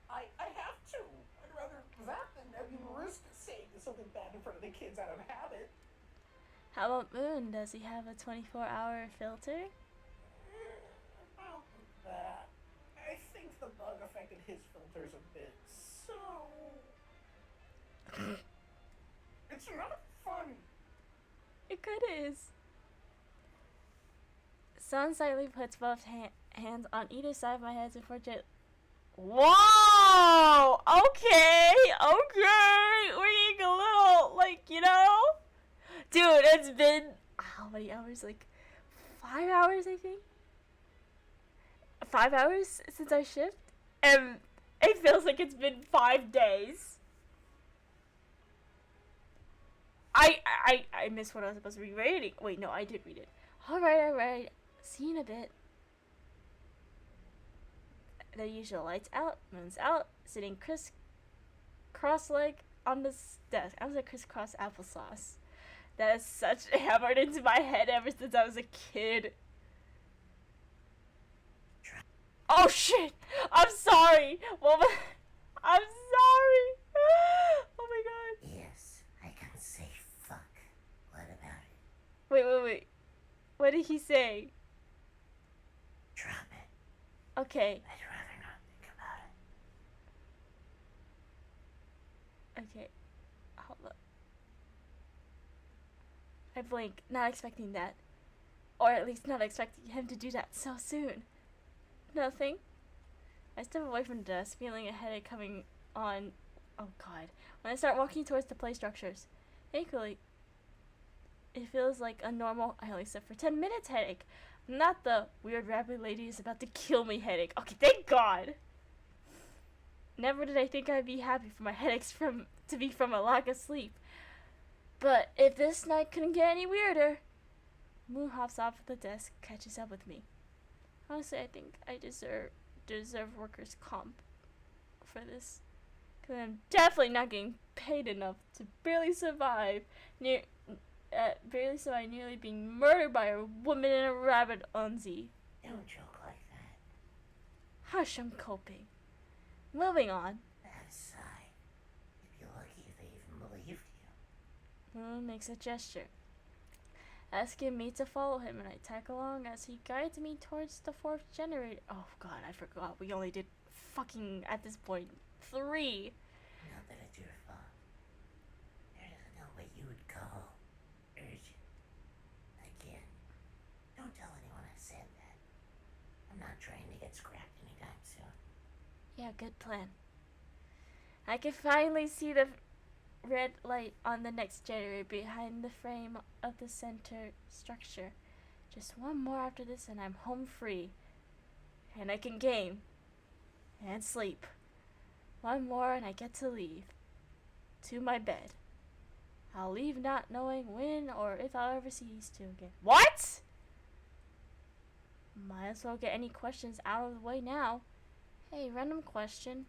I have to. I'd rather that than risk saying something bad in front of the kids out of habit. How about Moon? Does he have a 24-hour filter? About that. I think the bug affected his filters a bit, so... It's not fun. It kinda is. Sun slightly puts both hands on either side of my head before Whoa! Okay! We're getting a little, like, you know? Dude, it's been, how many hours? Like, 5 hours, I think? 5 hours since our shift? And it feels like it's been 5 days. I missed what I was supposed to be reading. Wait, no, I did read it. Alright. See you in a bit. The usual lights out, moon's out, sitting cross-legged on this desk. I was like crisscross applesauce. That is such hammered into my head ever since I was a kid. Oh shit! I'm sorry! Well, I'm sorry! Oh my god. Yes, I can say fuck. What about it? Wait. What did he say? Drop it. Okay. I'd rather not think about it. Okay. Hold up. I blink, not expecting that. Or at least not expecting him to do that so soon. Nothing. I step away from the desk, feeling a headache coming on. Oh god. When I start walking towards the play structures. Thankfully, it feels like a normal, I only slept for 10 minutes headache. Not the weird rabbit lady is about to kill me headache. Okay, thank god. Never did I think I'd be happy for my headaches to be from a lack of sleep. But if this night couldn't get any weirder, Moon hops off the desk, catches up with me. Honestly, I think I deserve workers' comp for this. Because I'm definitely not getting paid enough to barely survive nearly being murdered by a woman in a rabbit onesie. Don't joke like that. Hush, I'm coping. Moving on. Aside, you'd be lucky if they even believed you. Moon makes a gesture, asking me to follow him, and I tag along as he guides me towards the 4th generator. Oh god, I forgot. We only did fucking, at this point, 3. Not that it's your fault. There isn't no way you would call. Urgent. Again. Don't tell anyone I said that. I'm not trying to get scrapped anytime soon. Yeah, good plan. I can finally see the red light on the next generator behind the frame of the center structure. Just one more after this and I'm home free. And I can game. And sleep. One more and I get to leave. To my bed. I'll leave not knowing when or if I'll ever see these two again. What?! Might as well get any questions out of the way now. Hey, random question.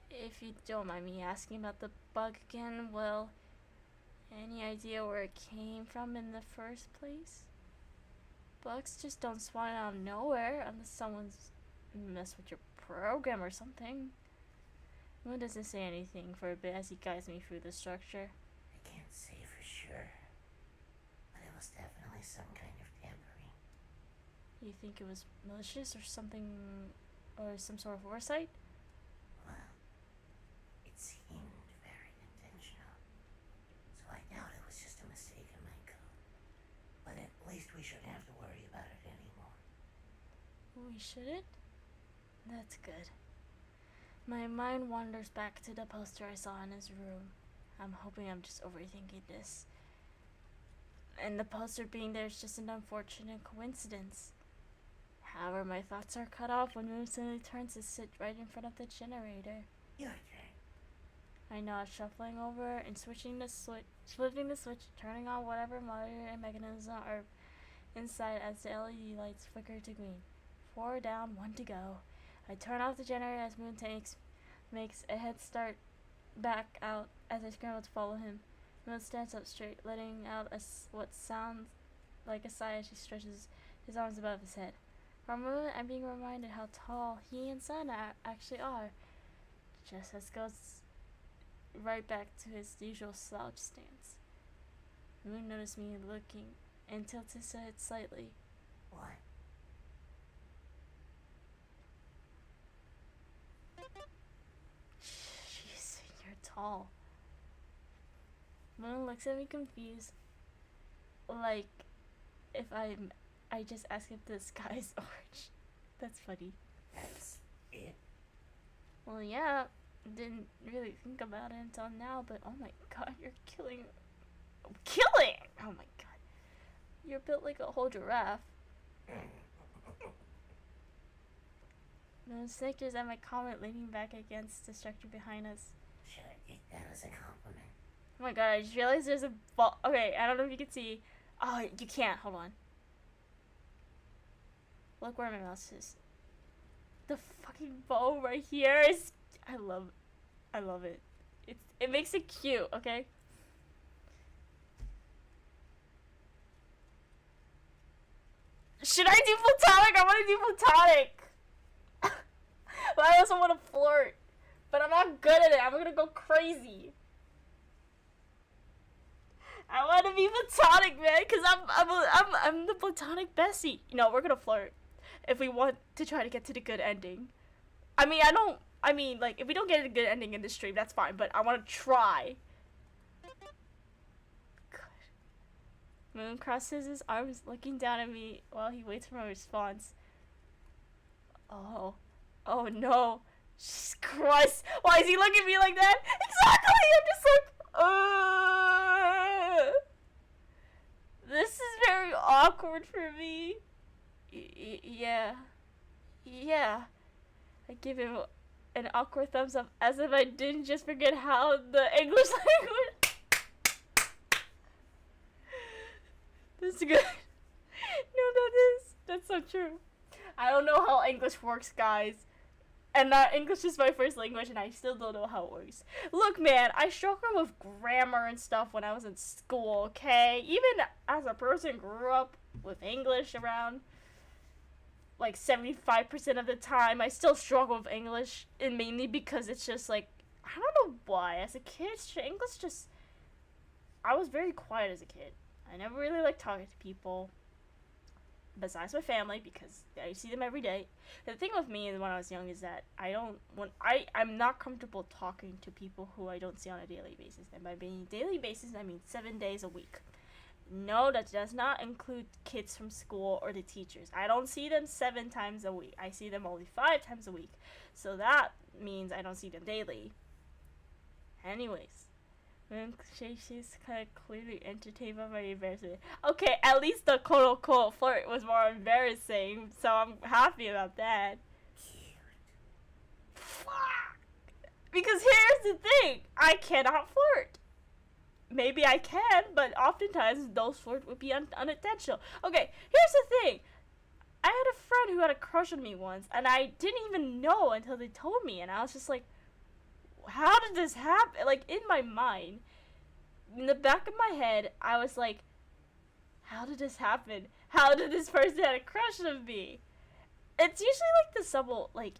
If you don't mind me asking about the bug again, well, any idea where it came from in the first place? Bugs just don't spawn out of nowhere unless someone's messed with your program or something. Moon doesn't say anything for a bit as he guides me through the structure. I can't say for sure, but it was definitely some kind of tampering. You think it was malicious or something, or some sort of oversight? Well, it seemed very intentional, so I doubt it was just a mistake in my code. But at least we shouldn't have to worry about it anymore. We shouldn't? That's good. My mind wanders back to the poster I saw in his room. I'm hoping I'm just overthinking this. And the poster being there is just an unfortunate coincidence. However, my thoughts are cut off when Moon suddenly turns to sit right in front of the generator. Your turn. I nod, shuffling over and flipping the switch, turning on whatever motor and mechanisms are inside as the LED lights flicker to green. 4 down, 1 to go. I turn off the generator as Moon makes a head start back out as I scramble to follow him. Moon stands up straight, letting out what sounds like a sigh as he stretches his arms above his head. For a moment, I'm being reminded how tall he and Sun actually are. Just as goes right back to his usual slouch stance. Moon noticed me looking and tilted his head slightly. What? Jeez, you're tall. Moon looks at me confused. Like, if I just asked if the sky is orange. That's funny. That's it? Well, yeah, didn't really think about it until now, but oh my god, you're killing. Killing! Oh my god. You're built like a whole giraffe. Moon snickers at my comment, leaning back against the structure behind us. Should I take that as a compliment? Oh my god, I just realized there's a ball. Okay, I don't know if you can see. Oh, you can't. Hold on. Look where my mouse is. The fucking bow right here is. I love it. It makes it cute. Okay. Should I do platonic? I want to do platonic. But I also want to flirt. But I'm not good at it. I'm gonna go crazy. I want to be platonic, man, because I'm the platonic Bessie. You know, we're gonna flirt if we want to try to get to the good ending. I mean, like, if we don't get a good ending in this stream, that's fine, but I want to try. God. Moon crosses his arms, looking down at me while he waits for my response. Oh no. Jesus Christ. Why is he looking at me like that? Exactly! I'm just like, this is very awkward for me. Yeah. I give him an awkward thumbs up as if I didn't just forget how the English language. That's good. No, that's so true. I don't know how English works, guys. And English is my first language, and I still don't know how it works. Look, man, I struggled with grammar and stuff when I was in school, okay? Even as a person who grew up with English around, like, 75% of the time, I still struggle with English, and mainly because it's just, like, I don't know why. As a kid, English just... I was very quiet as a kid. I never really liked talking to people. Besides my family, because I see them every day. The thing with me when I was young is that I'm not comfortable talking to people who I don't see on a daily basis. And by being daily basis, I mean 7 days a week. No, that does not include kids from school or the teachers. I don't see them 7 times a week. I see them only 5 times a week. So that means I don't see them daily. Anyways, she's kind of clearly entertained by my embarrassment. Okay, at least the quote-unquote flirt was more embarrassing, so I'm happy about that. Fuck! Because here's the thing, I cannot flirt. Maybe I can, but oftentimes those flirts would be unintentional. Okay, here's the thing. I had a friend who had a crush on me once, and I didn't even know until they told me, and I was just like, how did this happen? Like, in my mind, in the back of my head, I was like, how did this happen? How did this person have a crush on me? It's usually like the subtle, like,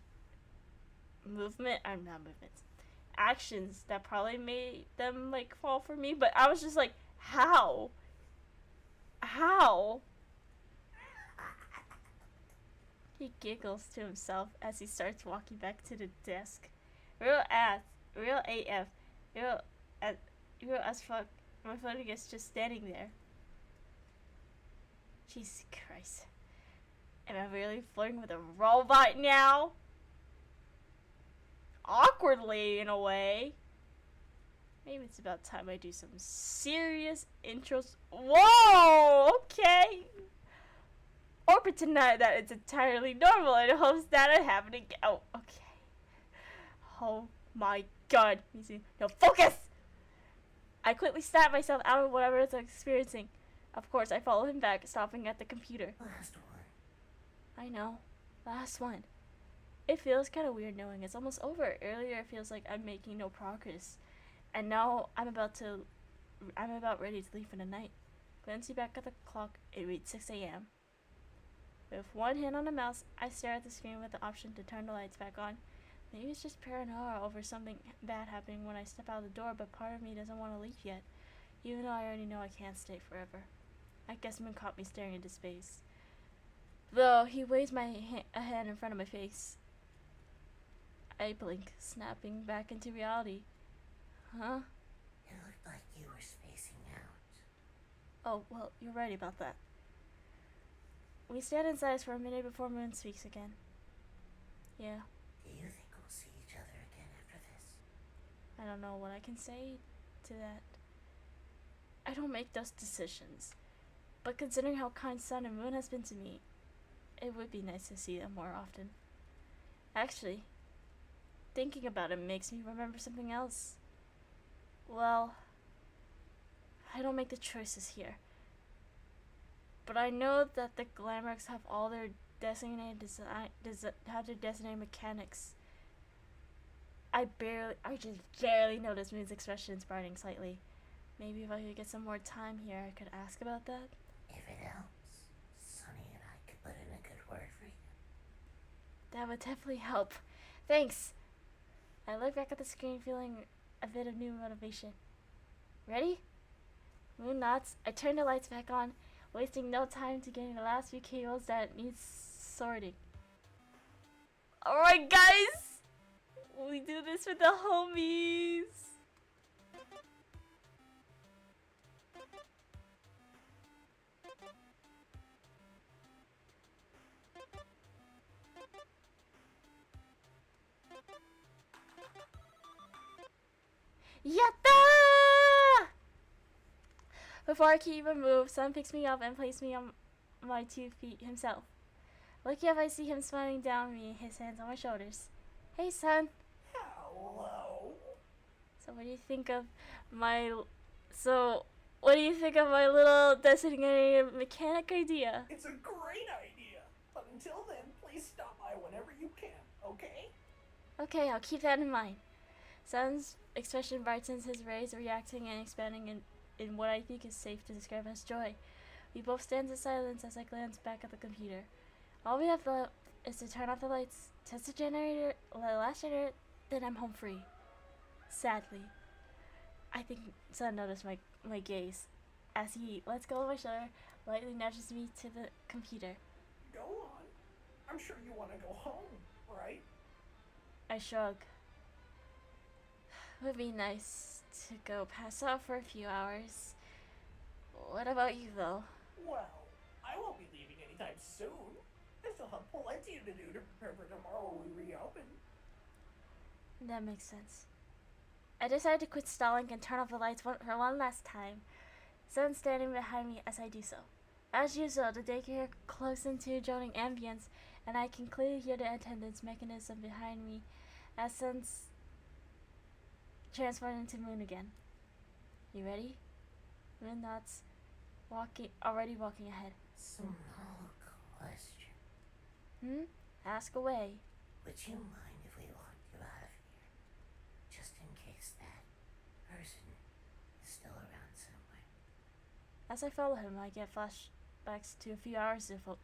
actions that probably made them, like, fall for me, but I was just like, how? How? He giggles to himself as he starts walking back to the desk. Real AF, real as fuck. My phone is just standing there. Jesus Christ. Am I really flirting with a robot now? Awkwardly, in a way. Maybe it's about time I do some serious intros. Whoa! Okay. Or pretend that it's entirely normal and hopes that it happened again. Oh, okay. Oh my god. No, focus! I quickly snap myself out of whatever I was experiencing. Of course, I follow him back, stopping at the computer. Last one. I know. Last one. It feels kind of weird knowing it's almost over. Earlier, it feels like I'm making no progress. And now I'm about ready to leave for the night. Glancing back at the clock, it reads 6 a.m. With one hand on the mouse, I stare at the screen with the option to turn the lights back on. Maybe it's just paranoia over something bad happening when I step out the door, but part of me doesn't want to leave yet, even though I already know I can't stay forever. I guess Moon caught me staring into space. Though he waves a hand in front of my face. I blink, snapping back into reality. Huh? It looked like you were spacing out. Oh, well, you're right about that. We stand in silence for a minute before Moon speaks again. Yeah. Do you think we'll see each other again after this? I don't know what I can say to that. I don't make those decisions. But considering how kind Sun and Moon has been to me, it would be nice to see them more often. Actually, thinking about it makes me remember something else. Well, I don't make the choices here. But I know that the Glamrex have all their designated designated mechanics. I just barely notice Moon's expressions brightening slightly. Maybe if I could get some more time here, I could ask about that. If it helps, Sunny and I could put in a good word for you. That would definitely help. Thanks. I look back at the screen feeling a bit of new motivation. Ready? Moon nods. I turn the lights back on, wasting no time to getting the last few cables that need sorting. Alright guys! We do this with the homies! Yatta! Before I can even move, Sun picks me up and places me on my 2 feet himself. Looking up, I see him smiling down at me, his hands on my shoulders. Hey, Sun. Hello. So what do you think of my little designated mechanic idea? It's a great idea. But until then, please stop by whenever you can, okay? Okay, I'll keep that in mind. Sun's expression brightens, his rays reacting and expanding in what I think is safe to describe as joy. We both stand in silence as I glance back at the computer. All we have left is to turn off the lights, test the last generator, then I'm home free. Sadly. I think Sun noticed my gaze as he lets go of my shoulder, lightly nudges me to the computer. Go on. I'm sure you want to go home, right? I shrug. It would be nice to go pass out for a few hours. What What about you, though? Well, I won't be leaving anytime soon. I still have plenty to do to prepare for tomorrow when we reopen. That makes sense. I decided to quit stalling and turn off the lights for one last time. Sun standing behind me as I do so. As usual, the daycare close into droning ambience, and I can clearly hear the attendance mechanism behind me as Sun's transformed into Moon again. You ready? Moon nods, already walking ahead. Small question. Ask away. Would you mind if we walked you out of here? Just in case that person is still around somewhere. As I follow him, I get flashbacks to a few hours ago.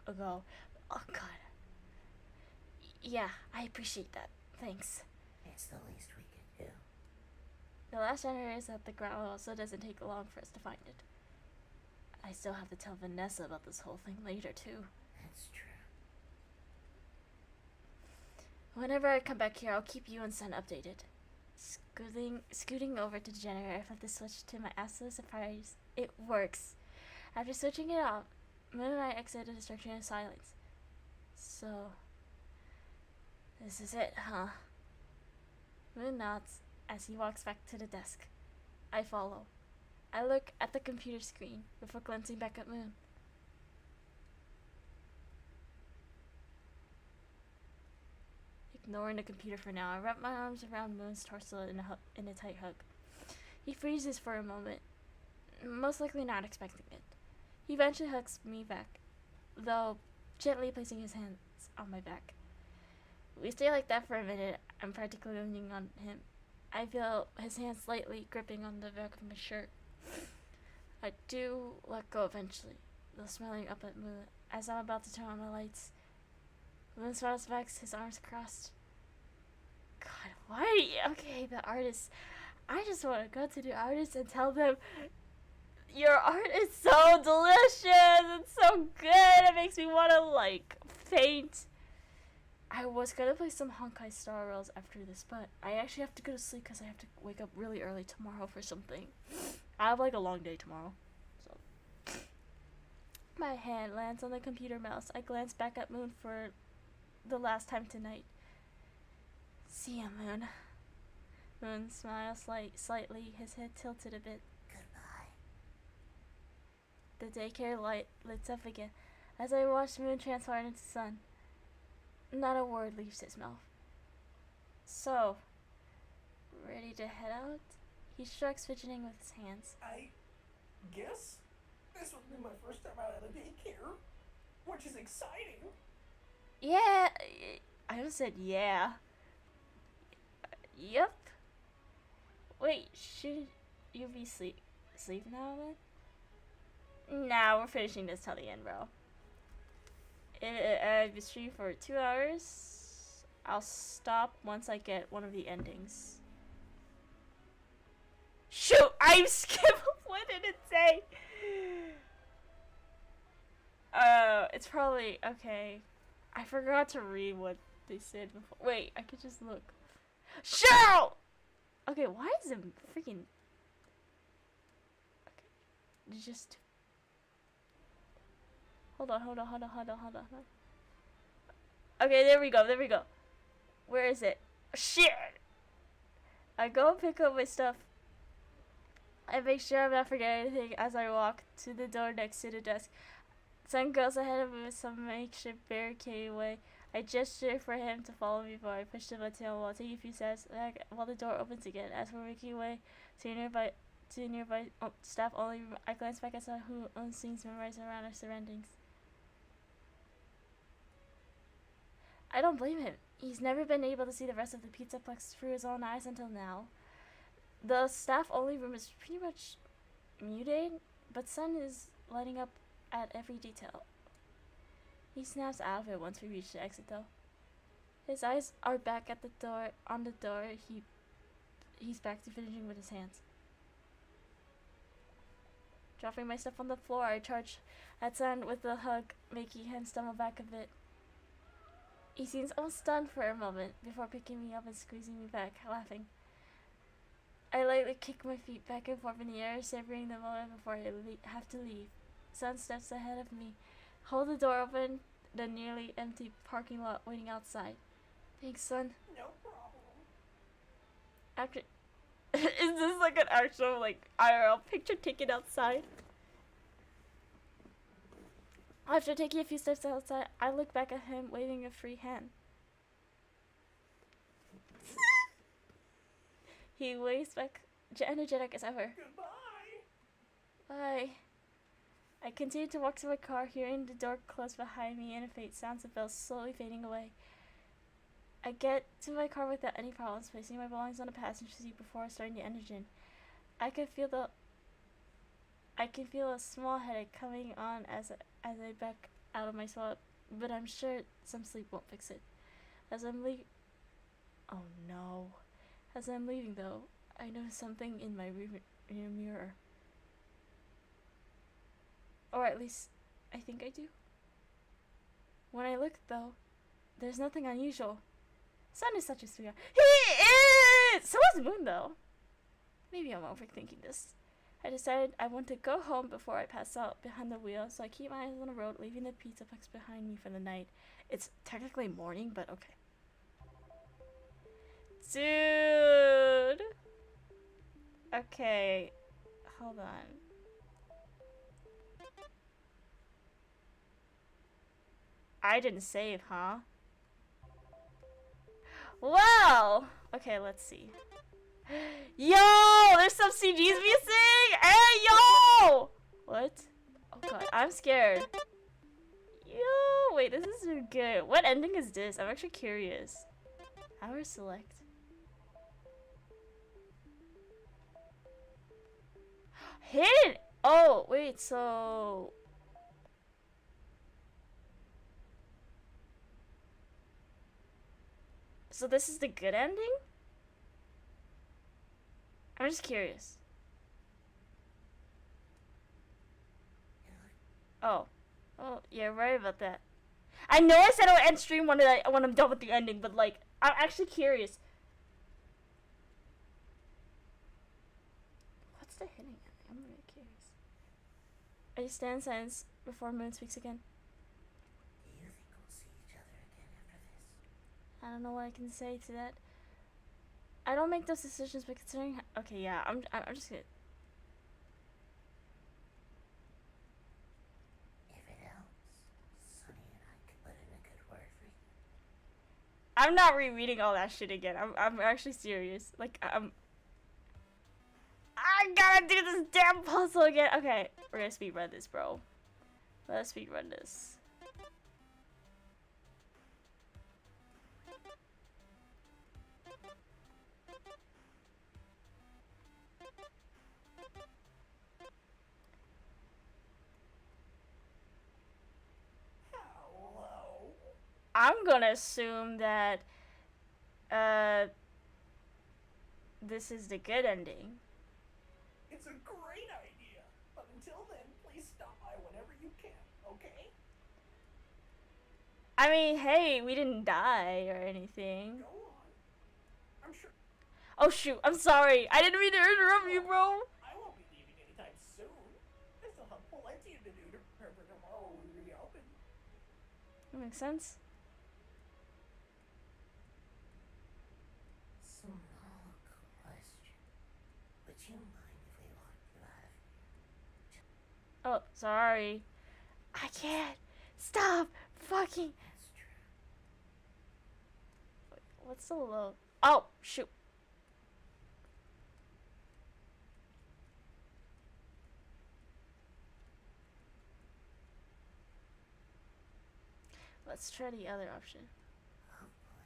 Oh god. Yeah, I appreciate that. Thanks. It's the least we could do. The last generator is at the ground level, so it doesn't take long for us to find it. I still have to tell Vanessa about this whole thing later, too. That's true. Whenever I come back here, I'll keep you and Sun updated. Scooting over to the generator, I flip the switch to my absolute surprise. It works. After switching it off, Moon and I exited the structure in silence. So, this is it, huh? Moon nods as he walks back to the desk. I follow. I look at the computer screen before glancing back at Moon. Ignoring the computer for now, I wrap my arms around Moon's torso in a tight hug. He freezes for a moment, most likely not expecting it. He eventually hugs me back, though gently placing his hands on my back. We stay like that for a minute. I'm practically leaning on him. I feel his hands lightly gripping on the back of my shirt. I do let go eventually, though smiling up at Moon as I'm about to turn on the lights. Moon smiles back, his arms crossed. God, why? Okay, the artist. I just want to go to the artist and tell them, your art is so delicious. It's so good. It makes me want to, faint. I was going to play some Honkai Star Rails after this, but I actually have to go to sleep because I have to wake up really early tomorrow for something. I have, a long day tomorrow. So, my hand lands on the computer mouse. I glance back at Moon for the last time tonight. See ya, Moon. Moon smiles slightly, his head tilted a bit. Goodbye. The daycare light lights up again as I watch Moon transform into Sun. Not a word leaves his mouth. So, ready to head out? He shrugs, fidgeting with his hands. I guess this will be my first time out of the daycare, which is exciting. Yeah, I just said yeah. Yep. Wait, should you be asleep now then? Nah, we're finishing this till the end, bro. I've been streaming for 2 hours. I'll stop once I get one of the endings. Shoot! I'm skipped. What did it say? It's probably okay. I forgot to read what they said before. Wait, I could just look. Shoot! Okay, why is it freaking? Okay, just. Hold on. Okay, there we go. Where is it? Shit! I go pick up my stuff. I make sure I'm not forgetting anything as I walk to the door next to the desk. Sun goes ahead of me with some makeshift barricade way. I gesture for him to follow me before I push the button while taking a few steps back while the door opens again. As we're making way to a nearby staff only room, I glance back at someone who owns things memorized around our surroundings. I don't blame him. He's never been able to see the rest of the Pizzaplex through his own eyes until now. The staff-only room is pretty much muted, but Sun is lighting up at every detail. He snaps out of it once we reach the exit, though. His eyes are back at the door. On the door, he's back to finishing with his hands. Dropping my stuff on the floor, I charge at Sun with a hug, making him stumble back a bit. He seems almost stunned for a moment before picking me up and squeezing me back, laughing. I lightly kick my feet back and forth in the air, savoring the moment before I have to leave. Son steps ahead of me. Hold the door open, the nearly empty parking lot waiting outside. Thanks, son. No problem. After is this like an actual like IRL picture taken outside? After taking a few steps outside, I look back at him waving a free hand. He waves back energetic as ever. Goodbye. Bye. I continue to walk to my car, hearing the door close behind me and a faint sounds of bells slowly fading away. I get to my car without any problems, placing my belongings on the passenger seat before starting the engine. I can feel a small headache coming on as I back out of my spot, but I'm sure some sleep won't fix it. As I'm leaving, oh no. As I'm leaving though, I notice something in my rear mirror. Or at least, I think I do. When I look though, there's nothing unusual. Sun is such a sweetheart. He is! So is Moon though. Maybe I'm overthinking this. I decided I want to go home before I pass out behind the wheel, so I keep my eyes on the road, leaving the pizza box behind me for the night. It's technically morning, but okay. Dude! Okay. Hold on. I didn't save, huh? Wow! Okay, let's see. Yo! There's some CGs missing! Hey, yo! What? Oh god, I'm scared. Yo! Wait, this is good. What ending is this? I'm actually curious. Hour select. Hidden! Oh, wait, so... So this is the good ending? I'm just curious. Oh. Oh, yeah, right about that. I know I said I'll end stream when I'm done with the ending, but like, I'm actually curious. What's the hidden ending? I'm really curious. I stand in silence before Moon speaks again. Do you think we'll see each other again after this? I don't know what I can say to that. I don't make those decisions, but considering okay, yeah, I'm just gonna. If it helps, Sunny and I could put in a good word for you. I'm not rereading all that shit again. I'm actually serious. Like I gotta do this damn puzzle again. Okay, we're gonna speedrun this, bro. Let's speedrun this. Hello. I'm gonna assume that this is the good ending. It's a great idea. But until then, please stop by whenever you can, okay? I mean, hey, we didn't die or anything. Go on. I'm sure Oh shoot, I'm sorry. I didn't mean to interrupt you, bro. I won't be leaving anytime soon. I still have plenty to do to prepare for tomorrow when we reopen. That makes sense. Small question. Would you mind if we walked you out of here? Oh, sorry. I can't. Stop fucking. That's true. What's so low? Oh, shoot. Let's try the other option. Oh boy.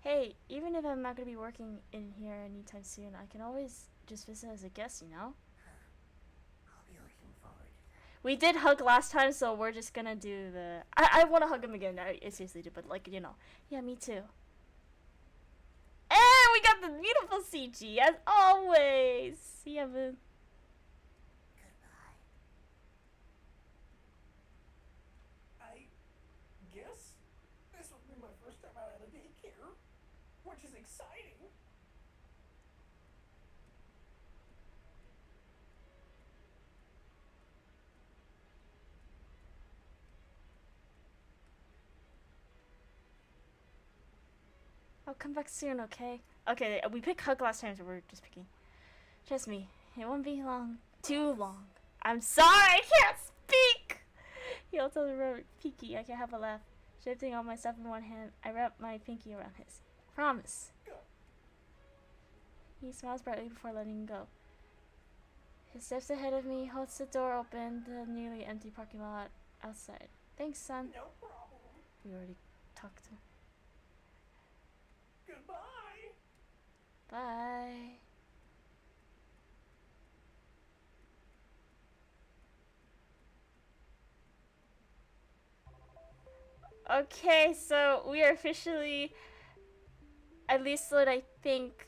Hey, even if I'm not gonna be working in here anytime soon, I can always just visit as a guest, you know? I'll be looking forward to that. We did hug last time, so we're just gonna do the... I want to hug him again, I seriously do, but like, you know. Yeah, me too. And we got the beautiful CG, as always! See ya, boo. Goodbye. I guess this will be my first time out of daycare, which is exciting. I'll come back soon, okay? Okay, we picked hug last time, so we're just picking. Trust me, it won't be long. Too long. I'm sorry, I can't speak! He also wrote Pinky, I can have a laugh. Shifting all my stuff in one hand, I wrap my pinky around his. Promise. He smiles brightly before letting go. He steps ahead of me, holds the door open, the nearly empty parking lot outside. Thanks, son. No problem. We already talked to him. Goodbye. Bye. Okay, so we are officially, at least what I think,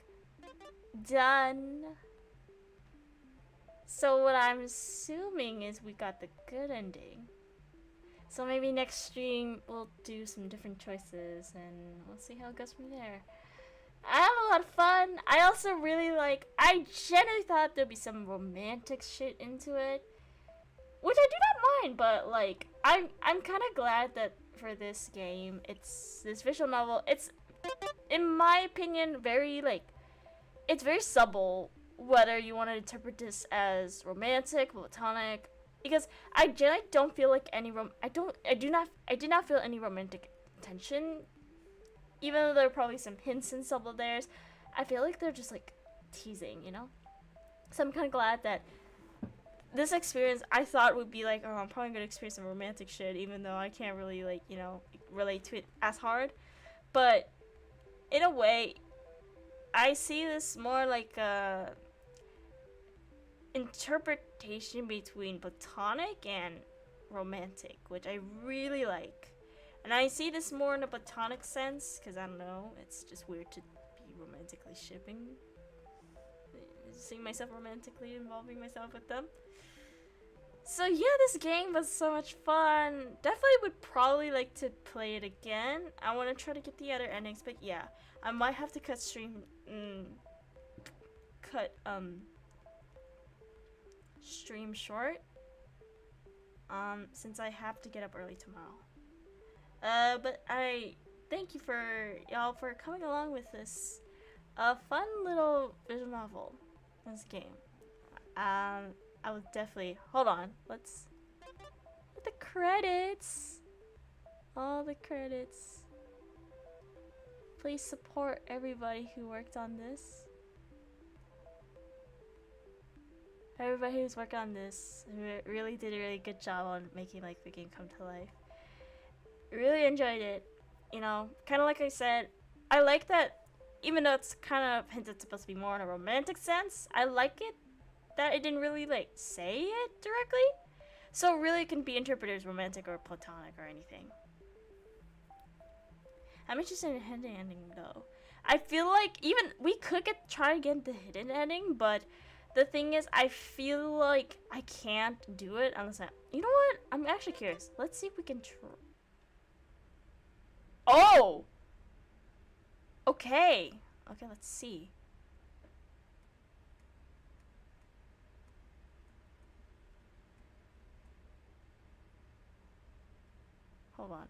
done. So what I'm assuming is we got the good ending. So maybe next stream we'll do some different choices and we'll see how it goes from there. I had a lot of fun. I also really I genuinely thought there'd be some romantic shit into it, which I do not mind, but I'm kind of glad that for this game, it's this visual novel. It's, in my opinion, very it's very subtle whether you want to interpret this as romantic, platonic, because I generally don't feel like any I did not feel any romantic tension, even though there are probably some hints and subtle theirs. I feel like they're just teasing, you know. So I'm kind of glad that this experience, I thought would be oh, I'm probably gonna experience some romantic shit, even though I can't really relate to it as hard. But in a way, I see this more like a interpretation between platonic and romantic, which I really like. And I see this more in a platonic sense, because I don't know, it's just weird to be romantically seeing myself romantically involving myself with them. So yeah, this game was so much fun. Definitely would probably like to play it again. I want to try to get the other endings, but yeah, I might have to cut stream short since I have to get up early tomorrow. But I thank you for y'all for coming along with this fun little visual novel, this game. I would definitely, hold on, let's get the credits. All the credits. Please support everybody who worked on this. Everybody who's worked on this really did a really good job on making the game come to life. Really enjoyed it. You know, kind of like I said, I like that even though it's kind of hinted supposed to be more in a romantic sense, I like it that it didn't really say it directly. So really it can be interpreted as romantic or platonic or anything. I'm interested in the hidden ending though. I feel like even we could try to get the hidden ending, but the thing is I feel like I can't do it unless you know what? I'm actually curious. Let's see if we can Oh! Okay. Okay, let's see. Hold on.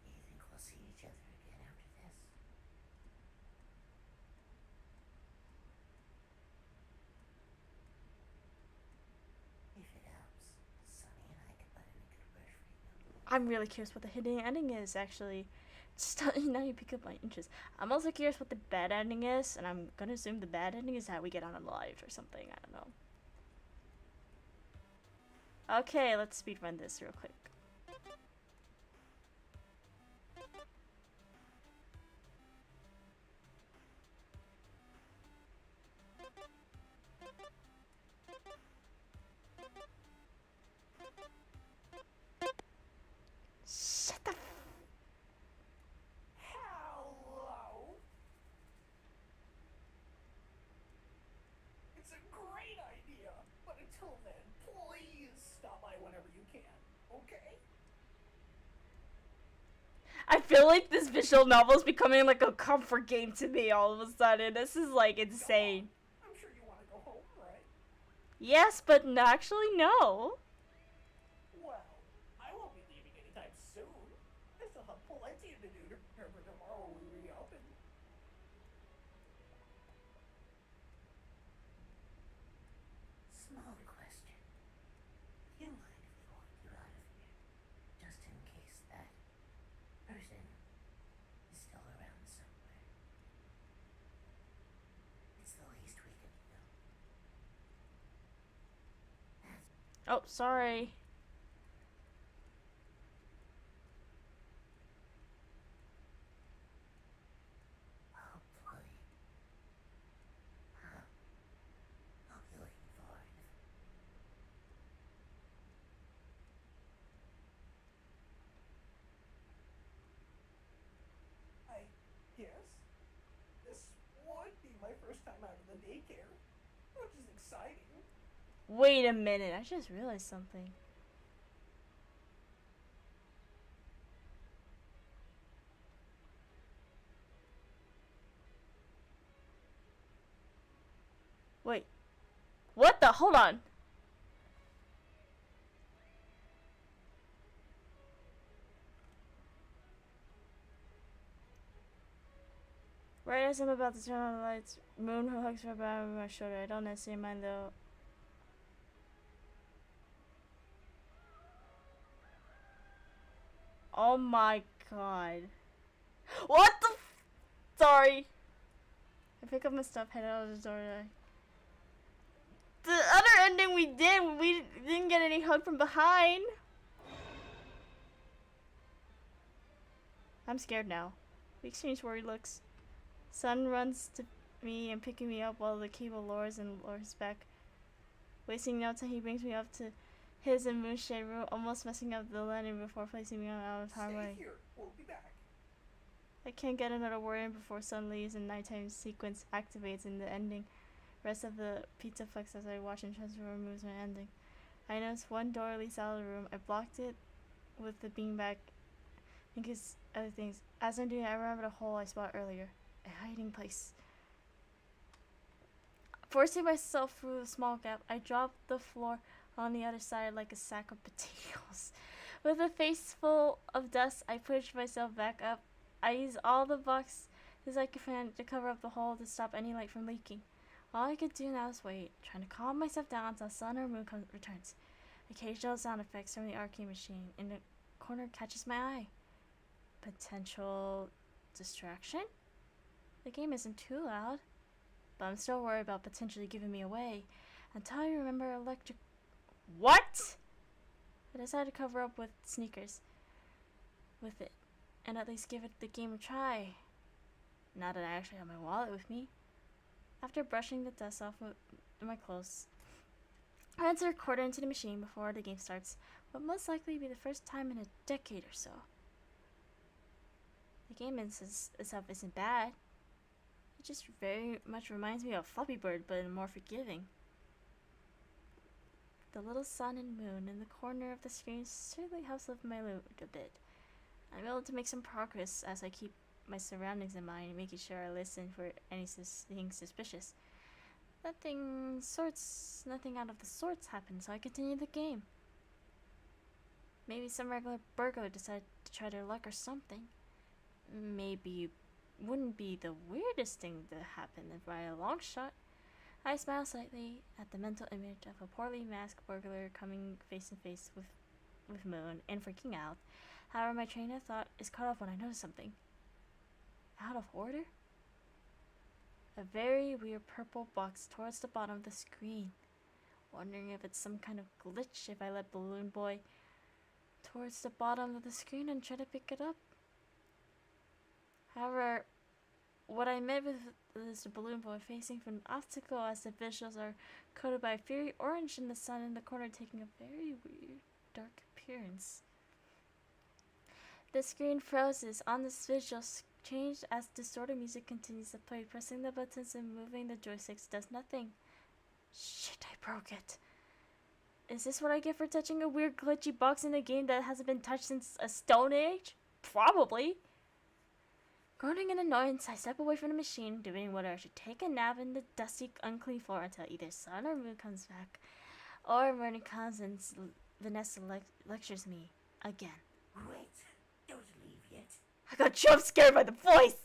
You think we'll see each other again after this? If it helps, Sonny and I could put in a good word for you. I'm really curious what the hidden ending is, actually. Just now you pick up my interest. I'm also curious what the bad ending is, and I'm gonna assume the bad ending is that we get unalived or something. I don't know. Okay, let's speedrun this real quick. Shut the Hello. It's a great idea, but until then, please stop by whenever you can, okay? I feel like this visual novel is becoming like a comfort game to me all of a sudden. This is insane. I'm sure you want to go home, right? Yes, but actually no. Well, I won't be leaving anytime Oh, sorry. Oh boy. Huh. I'll be looking forward. I guess this would be my first time out of the daycare, which is exciting. Wait a minute, I just realized something. Wait. What the? Hold on. Right as I'm about to turn on the lights, Moon hooks her back over my shoulder. I don't necessarily mind though. Oh my god. What the Sorry. I pick up my stuff, head out of the door. The other ending we didn't get any hug from behind. I'm scared now. We exchange worried looks. Sun runs to me and picking me up while the cable lowers back. Wasting no time, he brings me up to his and Moonshade room, almost messing up the landing before placing me out of harm's way. Stay here. We'll be back. I can't get another word in before Sun leaves and nighttime sequence activates in the ending. Rest of the pizza flex as I watch and transfer removes my ending. I noticed one door leads out of the room. I blocked it with the beanbag in case other things. As I'm doing it, I remember the hole I spotted earlier. A hiding place. Forcing myself through the small gap, I dropped the floor on the other side like a sack of potatoes. With a face full of dust, I pushed myself back up. I used all the boxes I could find to cover up the hole to stop any light from leaking. All I could do now is wait, trying to calm myself down until sun or moon returns. Occasional sound effects from the arcade machine in the corner catches my eye. Potential distraction? The game isn't too loud, but I'm still worried about potentially giving me away until I remember electric. What? I decided to cover up with sneakers with it and at least give it the game a try. Now that I actually have my wallet with me. After brushing the dust off with my clothes, I enter a quarter into the machine before the game starts. What most likely be the first time in a decade or so. The game itself isn't bad. It just very much reminds me of Flappy Bird, but more forgiving. The little sun and moon in the corner of the screen certainly helps lift my mood a bit. I'm able to make some progress as I keep my surroundings in mind, making sure I listen for anything suspicious. Nothing out of the sorts happened, so I continue the game. Maybe some regular burglar decided to try their luck or something. Maybe wouldn't be the weirdest thing to happen by a long shot. I smile slightly at the mental image of a poorly masked burglar coming face to face with Moon and freaking out. However, my train of thought is cut off when I notice something. Out of order? A very weird purple box towards the bottom of the screen. Wondering if it's some kind of glitch if I let Balloon Boy towards the bottom of the screen and try to pick it up. However, what I meant with is the Balloon Boy facing from an obstacle as the visuals are coated by fiery orange and the sun in the corner taking a very weird dark appearance. The screen freezes on this visual change as distorted music continues to play. Pressing the buttons and moving the joysticks does nothing. Shit, I broke it. Is this what I get for touching a weird glitchy box in a game that hasn't been touched since a Stone Age? Probably. Groaning in annoyance, I step away from the machine, debating whether I should take a nap in the dusty, unclean floor until either sun or moon comes back, or morning comes and Vanessa lectures me again. Wait, don't leave yet. I got jump scared by the voice.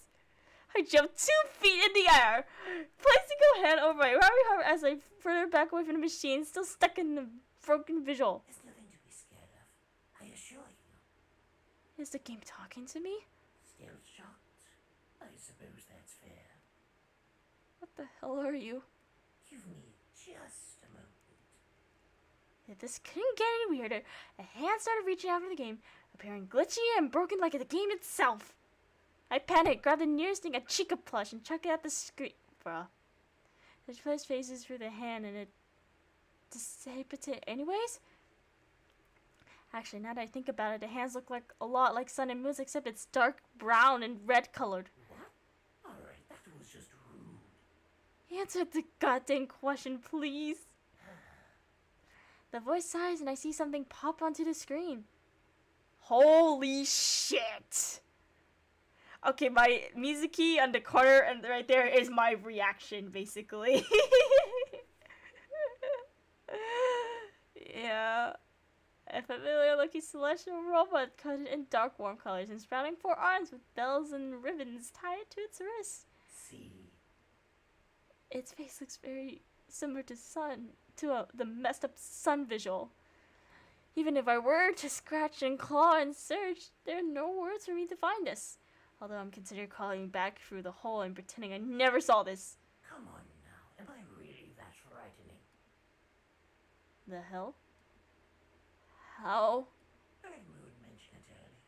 I jumped 2 feet in the air, placing a hand over my rabbit heart as I further back away from the machine, still stuck in the broken visual. There's nothing to be scared of, I assure you. Is the game talking to me? Still shocked? I suppose that's fair. What the hell are you? Give me just a moment. If this couldn't get any weirder, a hand started reaching out for the game, appearing glitchy and broken like the game itself. I panicked, grabbed the nearest thing, a Chica plush, and chucked it at the screen. Bruh. It flashed faces through the hand and it dissipated anyways? Actually, now that I think about it, the hands look like a lot like Sun and Moon's, except it's dark brown and red colored. What? Alright, that was just rude. Answer the goddamn question, please. The voice sighs and I see something pop onto the screen. Holy shit! Okay, my mizuki on the corner and right there is my reaction, basically. Yeah. A familiar looking celestial robot coated in dark warm colors and sprouting 4 arms with bells and ribbons tied to its wrists. See? Its face looks very similar to the messed up Sun visual. Even if I were to scratch and claw and search, there are no words for me to find this. Although I'm considering crawling back through the hole and pretending I never saw this. Come on now, am I really that frightening? The hell? How? Red Moon mentioned it earlier.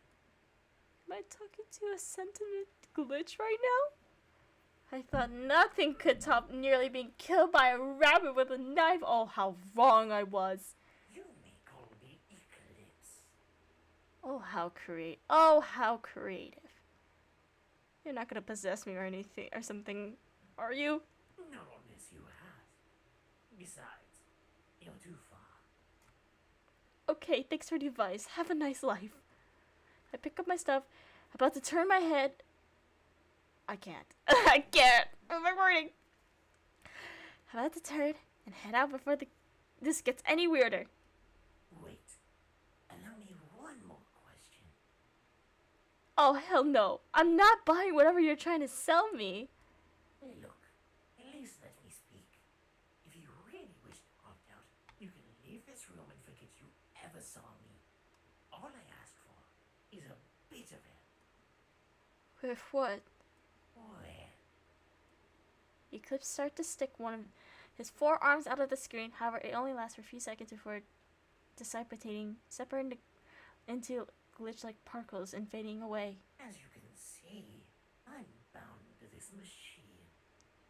Am I talking to a sentiment glitch right now? I thought nothing could top nearly being killed by a rabbit with a knife. Oh, how wrong I was. You may call me Eclipse. Oh, how creative. You're not gonna possess me or anything or something, are you? Not unless you have. Besides, you're too far. Okay, thanks for the advice. Have a nice life. I pick up my stuff, about to turn my head. I can't. I can't. I'm recording. I'm about to turn and head out before this gets any weirder. Wait. Allow me one more question. Oh, hell no. I'm not buying whatever you're trying to sell me. Look, at least let me speak. If you really wish to opt out, you can leave this room and forget you ever saw me. All I ask for is a bit of it. With what? Where? Eclipse started to stick one of his 4 arms out of the screen. However, it only lasts for a few seconds before dissipating, separating into glitch-like particles and fading away. As you can see, I'm bound to this machine.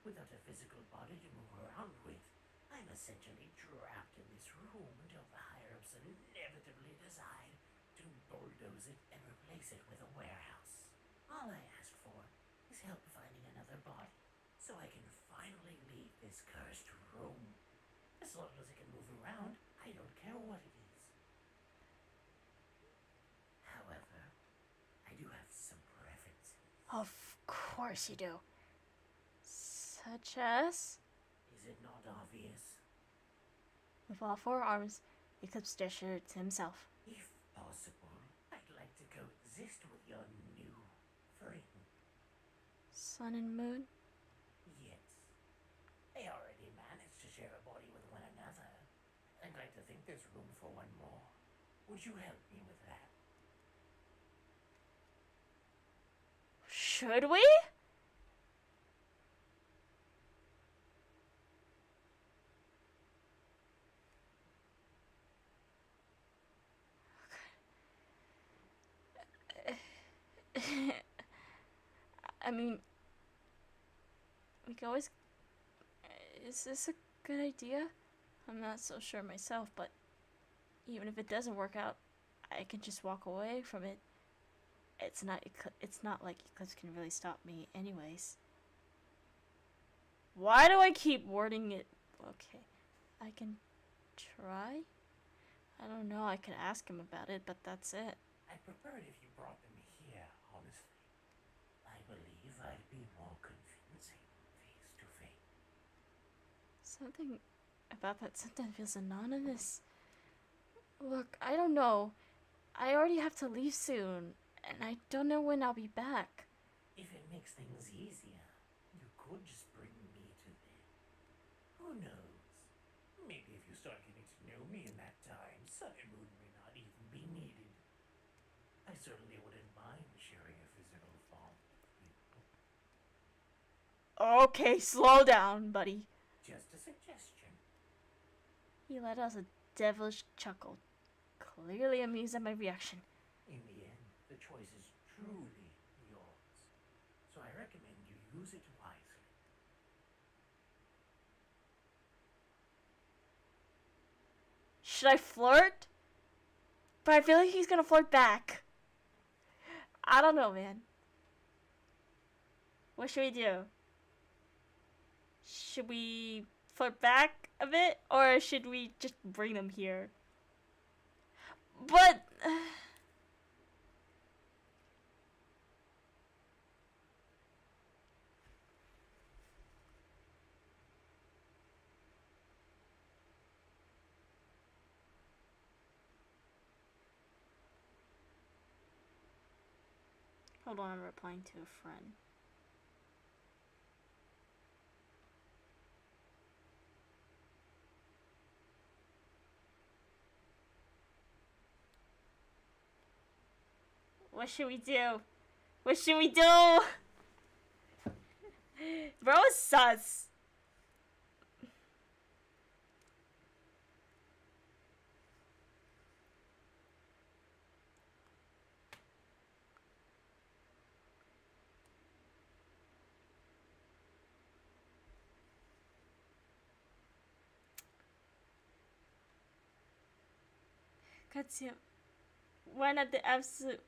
Without a physical body to move around with, I'm essentially trapped in this room until the higher-ups inevitably decide to bulldoze it and replace it with a warehouse. All I ask for is help finding another body, so I can finally leave this cursed room. As long as it can move around, I don't care what it is. However, I do have some preferences. Of course you do. Such as? Is it not obvious? With all 4 arms, Eclipse gestured to himself. If possible, I'd like to coexist with your new friend. Sun and Moon? Yes. They already managed to share a body with one another. I'd like to think there's room for one more. Would you help me with that? Should we? I mean, we can always. Is this a good idea? I'm not so sure myself, but even if it doesn't work out, I can just walk away from it. It's not like Eclipse can really stop me, anyways. Why do I keep wording it? Okay, I can try. I don't know. I could ask him about it, but that's it. I'd prefer it if you brought them here, honestly. I believe I'd be more convincing face to face. Something about that sentence feels anonymous. Look, I don't know. I already have to leave soon, and I don't know when I'll be back. If it makes things easier, you could just bring me to them. Who knows? Maybe if you start getting to know me in that time, Sun and Moon may not even be needed. I certainly wouldn't mind sharing a physical form with you. Okay, slow down, buddy. Just a suggestion. He let out a devilish chuckle, clearly amused at my reaction. In the end, the choice is truly yours. So I recommend you use it wisely. Should I flirt? But I feel like he's gonna flirt back. I don't know, man. What should we do? Should we flirt back a bit? Or should we just bring them here? But... hold on, I'm replying to a friend. What should we do? What should we do? Bro is sus. Katsuya, why not the absolute?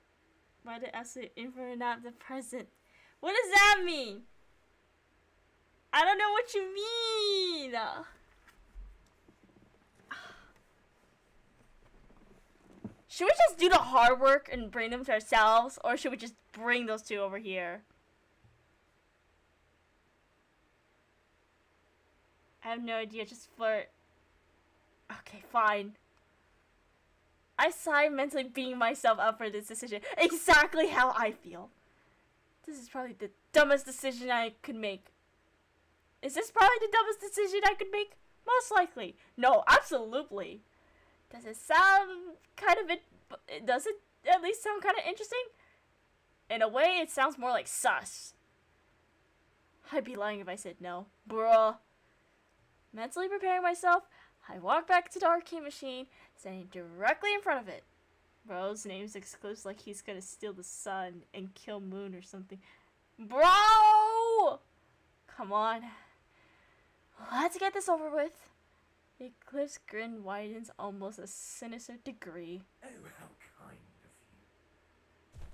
Why the absolute infinite, not the present? What does that mean? I don't know what you mean. Should we just do the hard work and bring them to ourselves, or should we just bring those two over here? I have no idea. Just flirt. Okay, fine. I sigh, mentally beating myself up for this decision. Exactly how I feel. This is probably the dumbest decision I could make. Is this probably the dumbest decision I could make? Most likely. No, absolutely. Does it sound kind of... does it at least sound kind of interesting? In a way, it sounds more like sus. I'd be lying if I said no. Bruh. Mentally preparing myself, I walk back to the arcade machine, standing directly in front of it. Bro's name's exclusive, like he's gonna steal the sun and kill Moon or something. Bro! Come on. Let's get this over with. Eclipse grin widens almost a sinister degree. Oh, how kind of you.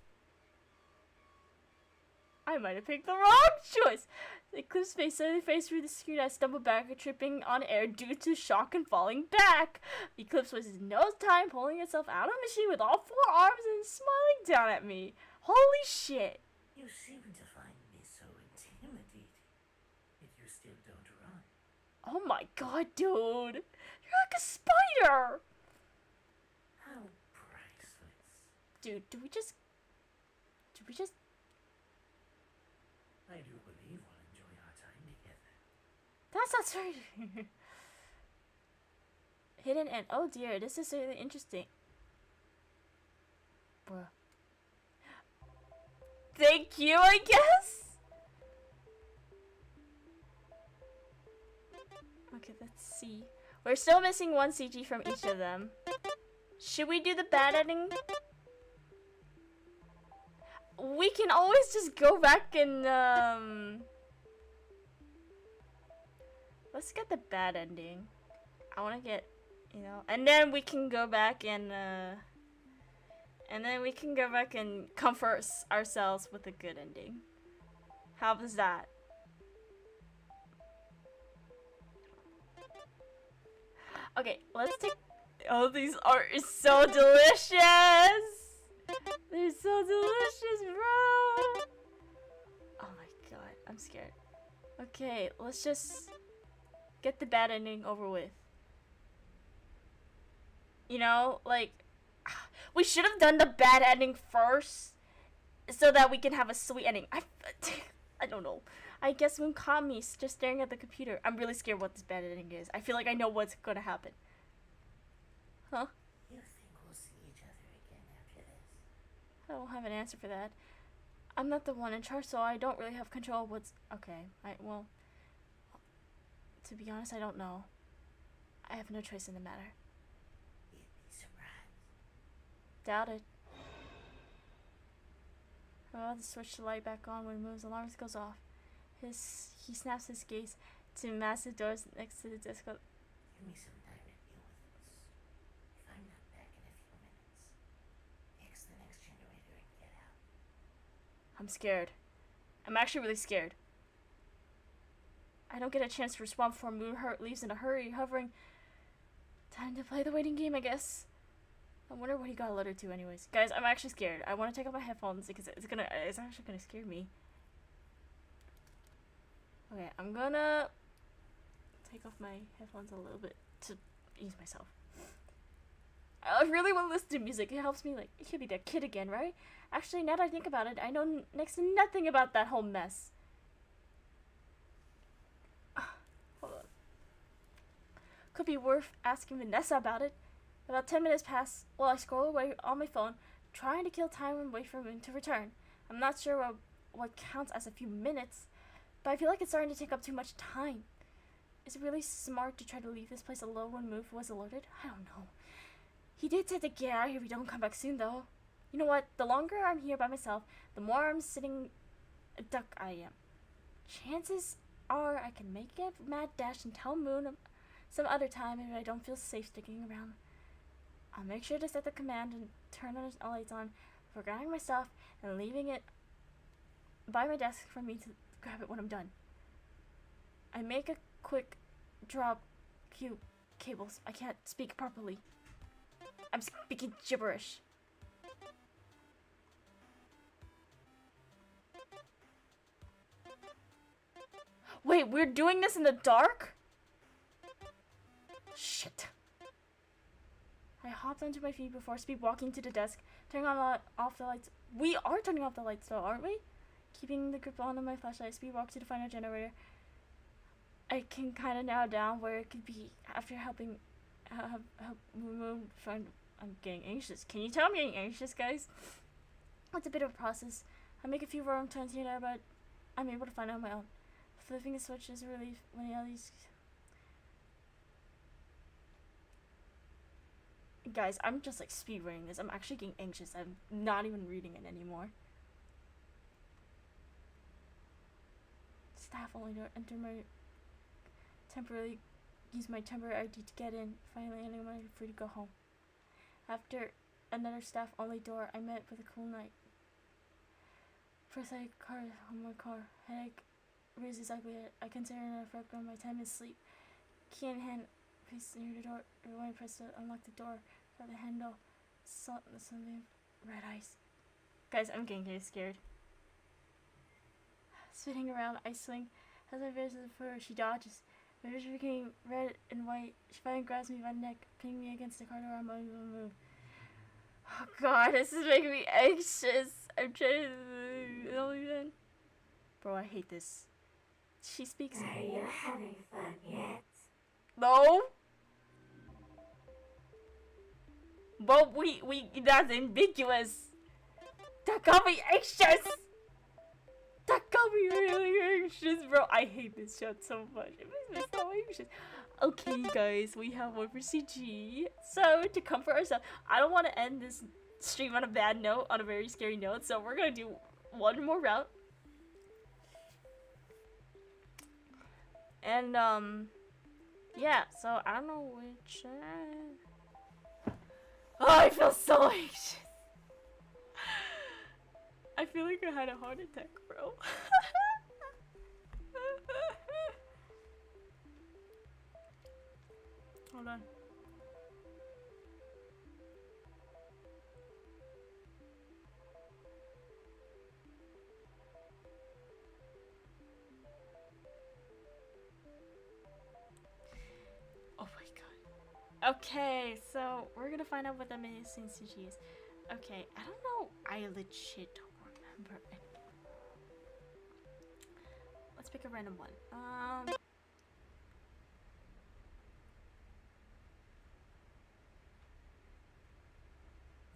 I might have picked the wrong choice. The Eclipse face suddenly faced through the screen. I stumbled back, tripping on air due to shock and falling back. Eclipse was in no time pulling itself out of the machine with all four arms and smiling down at me. Holy shit. You seem to find me so intimidating, yet you still don't run. Oh my god, dude. You're like a spider. How priceless. Dude, do we just... I do believe we'll enjoy our time together. That's not sorry. Hidden end. Oh dear, this is really interesting. Bruh. Thank you, I guess? Okay, let's see. We're still missing one CG from each of them. Should we do the bad ending? We can always just go back and, let's get the bad ending. I want to get, you know, and then we can go back and comfort ourselves with a good ending. How was that? Okay, let's take... Oh, these art is so delicious! They're so delicious, bro! Oh my god, I'm scared. Okay, let's just get the bad ending over with. You know, like... We should have done the bad ending first, so that we can have a sweet ending. I don't know. I guess Moon caught me just staring at the computer. I'm really scared what this bad ending is. I feel like I know what's gonna happen. Huh? You think we'll see each other again after this? I don't have an answer for that. I'm not the one in charge, so I don't really have control of what's... Okay, well... To be honest, I don't know. I have no choice in the matter. Doubt it. Oh, the switch the light back on when it moves. Alarm goes off. He snaps his gaze to massive doors next to the desk. Give me some time to deal with this. If I'm not back in a few minutes, fix the next generator and get out. I'm scared. I'm actually really scared. I don't get a chance to respond before Moon leaves in a hurry, hovering. Time to play the waiting game, I guess. I wonder what he got a letter to anyways. Guys, I'm actually scared. I want to take off my headphones because it's actually gonna scare me. Okay, I'm gonna take off my headphones a little bit to ease myself. I really want to listen to music. It helps me, like, it could be that kid again, right? Actually, now that I think about it, I know next to nothing about that whole mess. Hold on. Could be worth asking Vanessa about it. About 10 minutes pass while I scroll away on my phone, trying to kill time and wait for him to return. I'm not sure what counts as a few minutes, but I feel like it's starting to take up too much time. Is it really smart to try to leave this place alone when Move was alerted? I don't know. He did say to get out of here if we don't come back soon, though. You know what? The longer I'm here by myself, the more I'm sitting a duck I am. Chances are I can make a mad dash and tell Moon some other time if I don't feel safe sticking around. I'll make sure to set the command and turn the lights on for grabbing my stuff and leaving it by my desk for me to grab it when I'm done. I make a quick drop cue cables. I can't speak properly. I'm speaking gibberish. Wait, we're doing this in the dark? Shit. I hopped onto my feet before speed walking to the desk, turning off the lights. We are turning off the lights though, aren't we? Keeping the grip on my flashlight, speed walk to the final generator. I can kind of narrow down where it could be after helping help Moon find. I'm getting anxious. Can you tell I'm getting anxious, guys? It's a bit of a process. I make a few wrong turns here and there, but I'm able to find it on my own. Flipping the switch is a relief when the LEDs. Guys, I'm just like speed running this. I'm actually getting anxious. I'm not even reading it anymore. Staff only door. Enter my temporarily. Use my temporary ID to get in. Finally, I'm free to go home. After another staff only door, I met with a cool night. First, I car on my car. Headache raises ugly. I consider an effect on my 10 minutes sleep. Key in hand, face near the door. When I press to unlock the door, grab the handle. Something red eyes. Guys, I'm getting kind of scared. Spinning around, I swing. As I visit her, she dodges. My vision became red and white. She finally grabs me by the neck, pinning me against the car door. I'm unable to move. Oh god, this is making me anxious. I'm trying to. Bro, I hate this. She speaks. Are you having fun yet? No. But that's ambiguous. That got me anxious. That got me really anxious, bro. I hate this show so much. It makes me so anxious. Okay, guys, we have one for CG. So, to comfort ourselves, I don't want to end this stream on a bad note, on a very scary note. So, we're going to do one more route. And, yeah, so I don't know which. Oh, I feel so anxious. I feel like I had a heart attack, bro. Hold on. Oh my god. Okay, so we're gonna find out what the missing CG is. Okay, I don't know. I legit don't remember it. Let's pick a random one.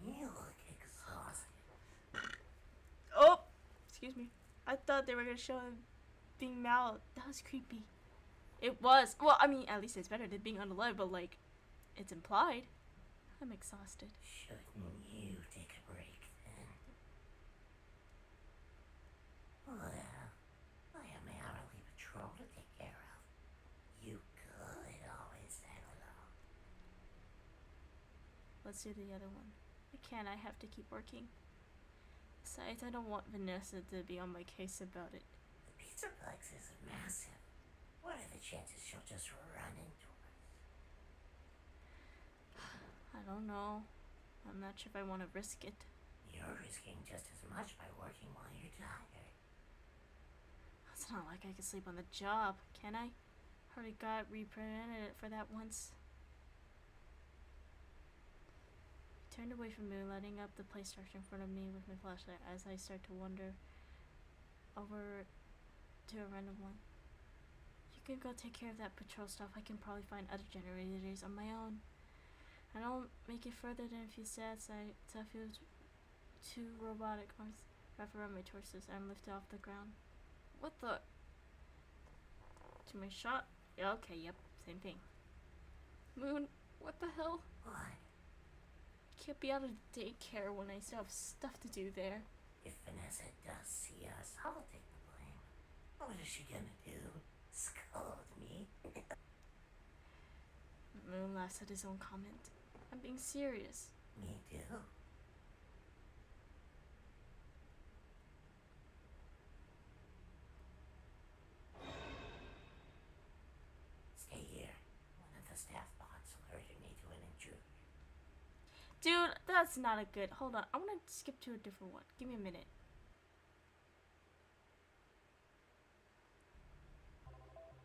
You look exhausted. Oh! Excuse me. I thought they were gonna show him being mauled. That was creepy. It was. Well, I mean, at least it's better than being unalive, but like, it's implied. I'm exhausted. Shouldn't you take a break then? Well, I have my hourly patrol to take care of. You could always tag along. Let's do the other one. I can't, I have to keep working. Besides, I don't want Vanessa to be on my case about it. The pizza plex is massive. What are the chances she'll just run into us? I don't know. I'm not sure if I want to risk it. You're risking just as much by working while you're tired. It's not like I can sleep on the job, can I? Already got reprinted for that once. I turned away from Moon, lighting up the play structure in front of me with my flashlight as I start to wander over to a random one. You can go take care of that patrol stuff. I can probably find other generators on my own. I don't make it further than a few steps. I feel two robotic arms wrap around my torso as I'm lifted off the ground. What the? To my shot? Yeah, okay, yep, same thing. Moon, what the hell? What? Can't be out of daycare when I still have stuff to do there. If Vanessa does see us, I'll take the blame. What is she gonna do? Scold me? Moon laughs at his own comment. I'm being serious. Me too. Stay here. One of the staff bots alerted me to an intruder. Dude, that's not a good. Hold on, I want to skip to a different one. Give me a minute.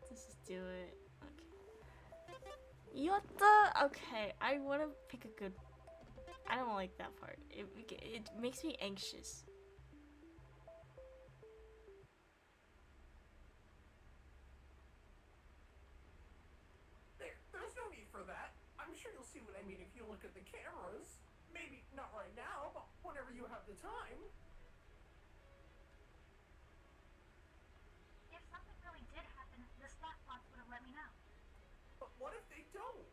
Let's just do it. Okay. Yotta! Okay, I want to pick a good. I don't like that part. It makes me anxious. There's no need for that. I'm sure you'll see what I mean if you look at the cameras. Maybe not right now, but whenever you have the time. If something really did happen, the staff bots would have let me know. But what if they don't?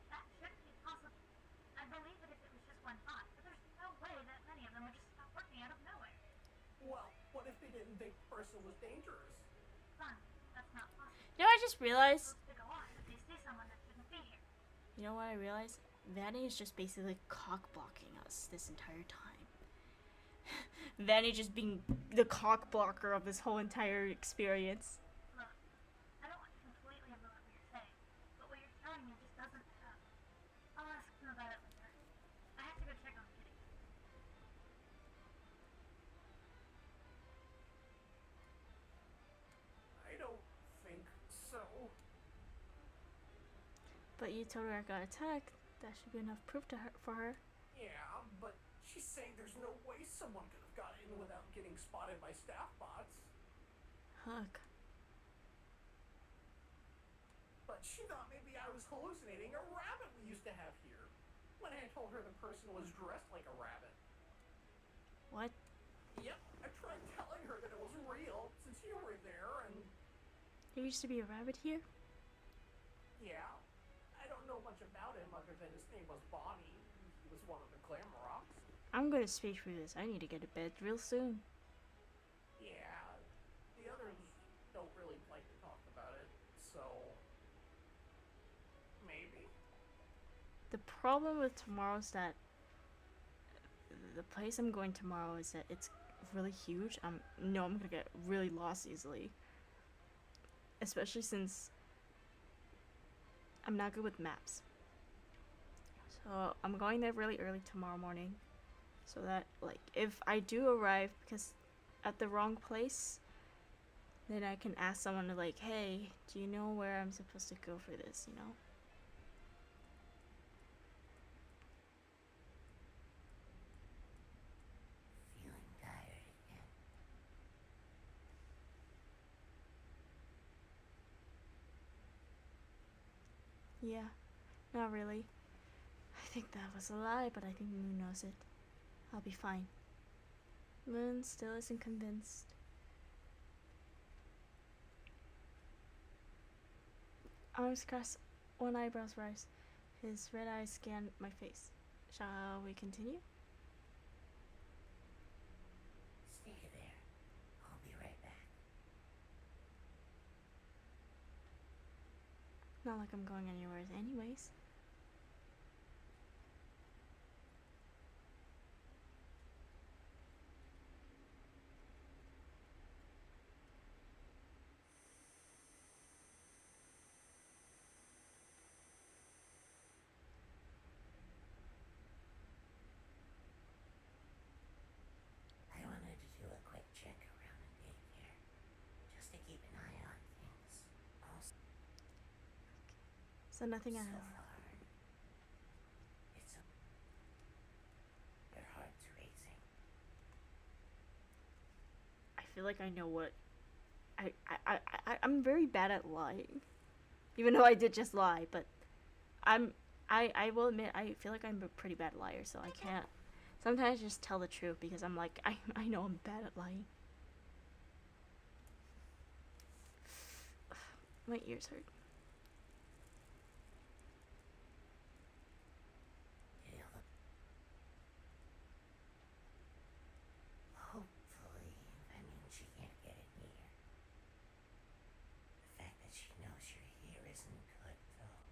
That shouldn't be possible. I believe it if it was just one bot, but there's no way that many of them would just stop working out of nowhere. Well, what if they didn't think the person was dangerous? Son, that's not possible. You know what I just realized? It's supposed to go on if they see someone that shouldn't be here. You know what I realized? Vanny is just basically cock blocking us this entire time. Vanny just being the cock blocker of this whole entire experience. Look, I don't want to completely rule out what you're saying, but what you're telling me just doesn't add up. I'll ask him about it later. I have to go check on Kitty. I don't think so. But you told her I got attacked. That should be enough proof for her. Yeah, but she's saying there's no way someone could have got in without getting spotted by staff bots. Huck. But she thought maybe I was hallucinating a rabbit we used to have here. When I told her the person was dressed like a rabbit. What? Yep, I tried telling her that it was real since you were there and... There used to be a rabbit here? Yeah. I don't know much about him other than his name was Bonnie. He was one of the Glamrocks. I'm gonna speak through this. I need to get to bed real soon. Yeah, the others don't really like to talk about it, so... maybe? The problem with tomorrow is that the place I'm going tomorrow is that it's really huge. I'm gonna get really lost easily. Especially since I'm not good with maps. So I'm going there really early tomorrow morning. So that, like, if I do arrive because at the wrong place, then I can ask someone to, like, hey, do you know where I'm supposed to go for this, you know? Feeling tired again. Yeah, not really. I think that was a lie, but I think Moon knows it. I'll be fine. Moon still isn't convinced. Arms crossed, one eyebrow's rise. His red eyes scan my face. Shall we continue? Stay there. I'll be right back. Not like I'm going anywhere anyways. I wanted to do a quick check around the daycare, just to keep an eye on things. Also, So nothing so else. far, it's your heart's racing. I feel like I know what. I'm very bad at lying, even though I did just lie. But I will admit I feel like I'm a pretty bad liar, so I can't sometimes just tell the truth because I'm like I know I'm bad at lying. My ears hurt. Hopefully, she can't get it near. The fact that she knows you're here isn't good, though.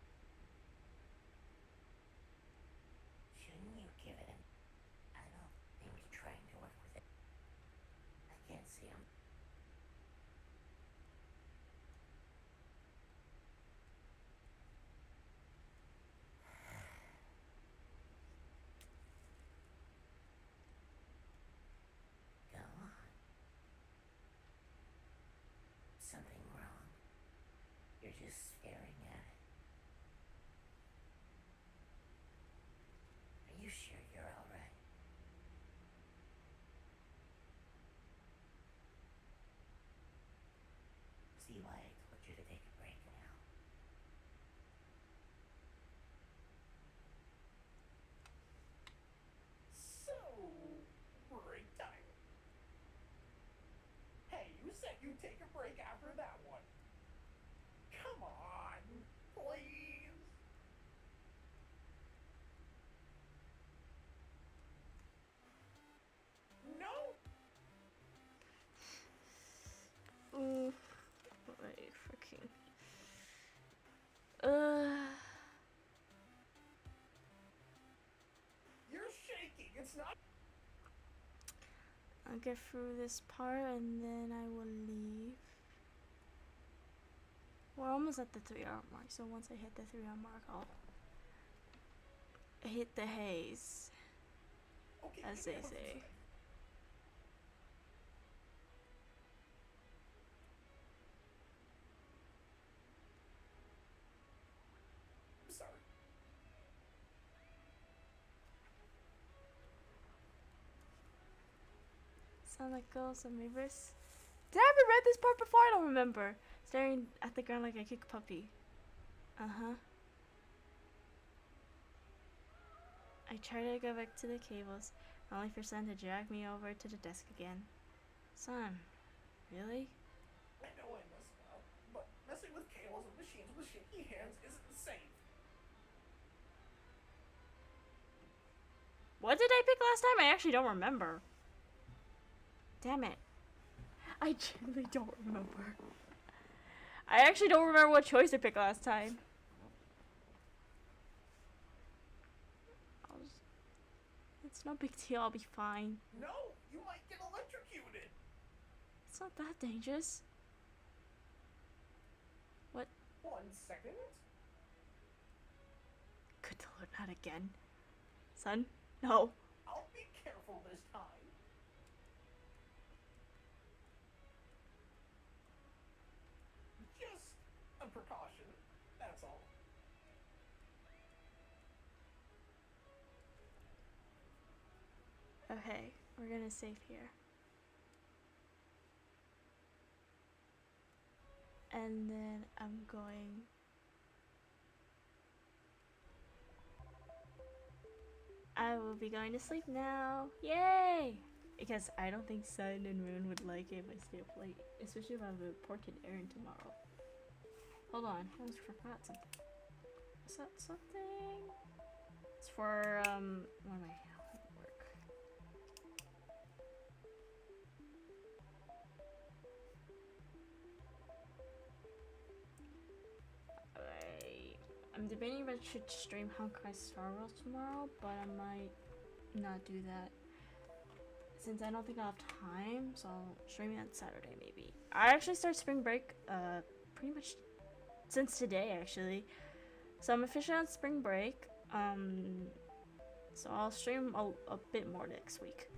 Shouldn't you give it an... I don't think trying to work with it. I can't see him. Go on. Something wrong. You're just staring at it. Are you sure you're alright? See why I told you to take a break now. So, break time. Hey, you said you'd take a break after that one. Come on, please. No? Ooh, wait, freaking. You're shaking. It's not. I'll get through this part and then I will leave. We're almost at the 3-hour mark, so once I hit the 3-hour mark, I'll hit the haze, Okay, as they say. I'm sorry. Sound like girls and reverse. Did I ever read this part before? I don't remember. Staring at the ground like a kick puppy. Uh-huh. I try to go back to the cables, only for Son to drag me over to the desk again. Son, really? I know I messed up, but messing with cables and machines with shaky hands isn't safe. What did I pick last time? I actually don't remember. Damn it. I genuinely don't remember. I actually don't remember what choice I picked last time. It's no big deal, I'll be fine. No, you might get electrocuted. It's not that dangerous. What? 1 second. Good lord, not again. Son? No. I'll be careful this time. Just a precaution, that's all. Okay, we're gonna save here. And then I'm going... I will be going to sleep now. Yay! Because I don't think Sun and Moon would like it if I stay up late. Especially if I have an important errand tomorrow. Hold on, I almost forgot something. Is that something? It's for what am I homework? I'm debating if I should stream Honkai Star Rail tomorrow, but I might not do that since I don't think I'll have time. So I'll stream it on Saturday maybe. I actually start spring break pretty much since today actually. So I'm officially on spring break. So I'll stream a bit more next week.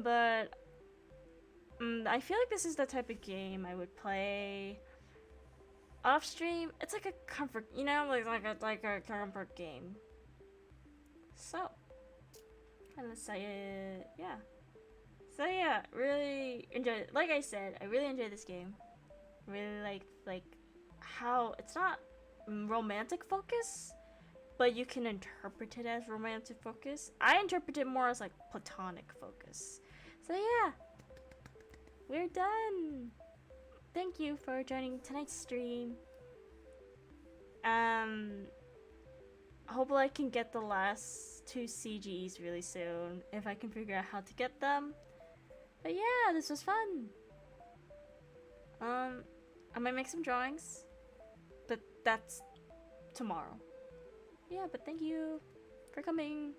But I feel like this is the type of game I would play off stream. It's like a comfort, you know, like a comfort game. So, and let's say yeah. So yeah, really enjoy it. Like I said, I really enjoy this game. Really like how it's not romantic focus, but you can interpret it as romantic focus. I interpret it more as like platonic focus. So yeah, we're done. Thank you for joining tonight's stream. Hopefully I can get the last 2 CGs really soon if I can figure out how to get them. But yeah, this was fun. I might make some drawings, but that's tomorrow. Yeah, but thank you for coming.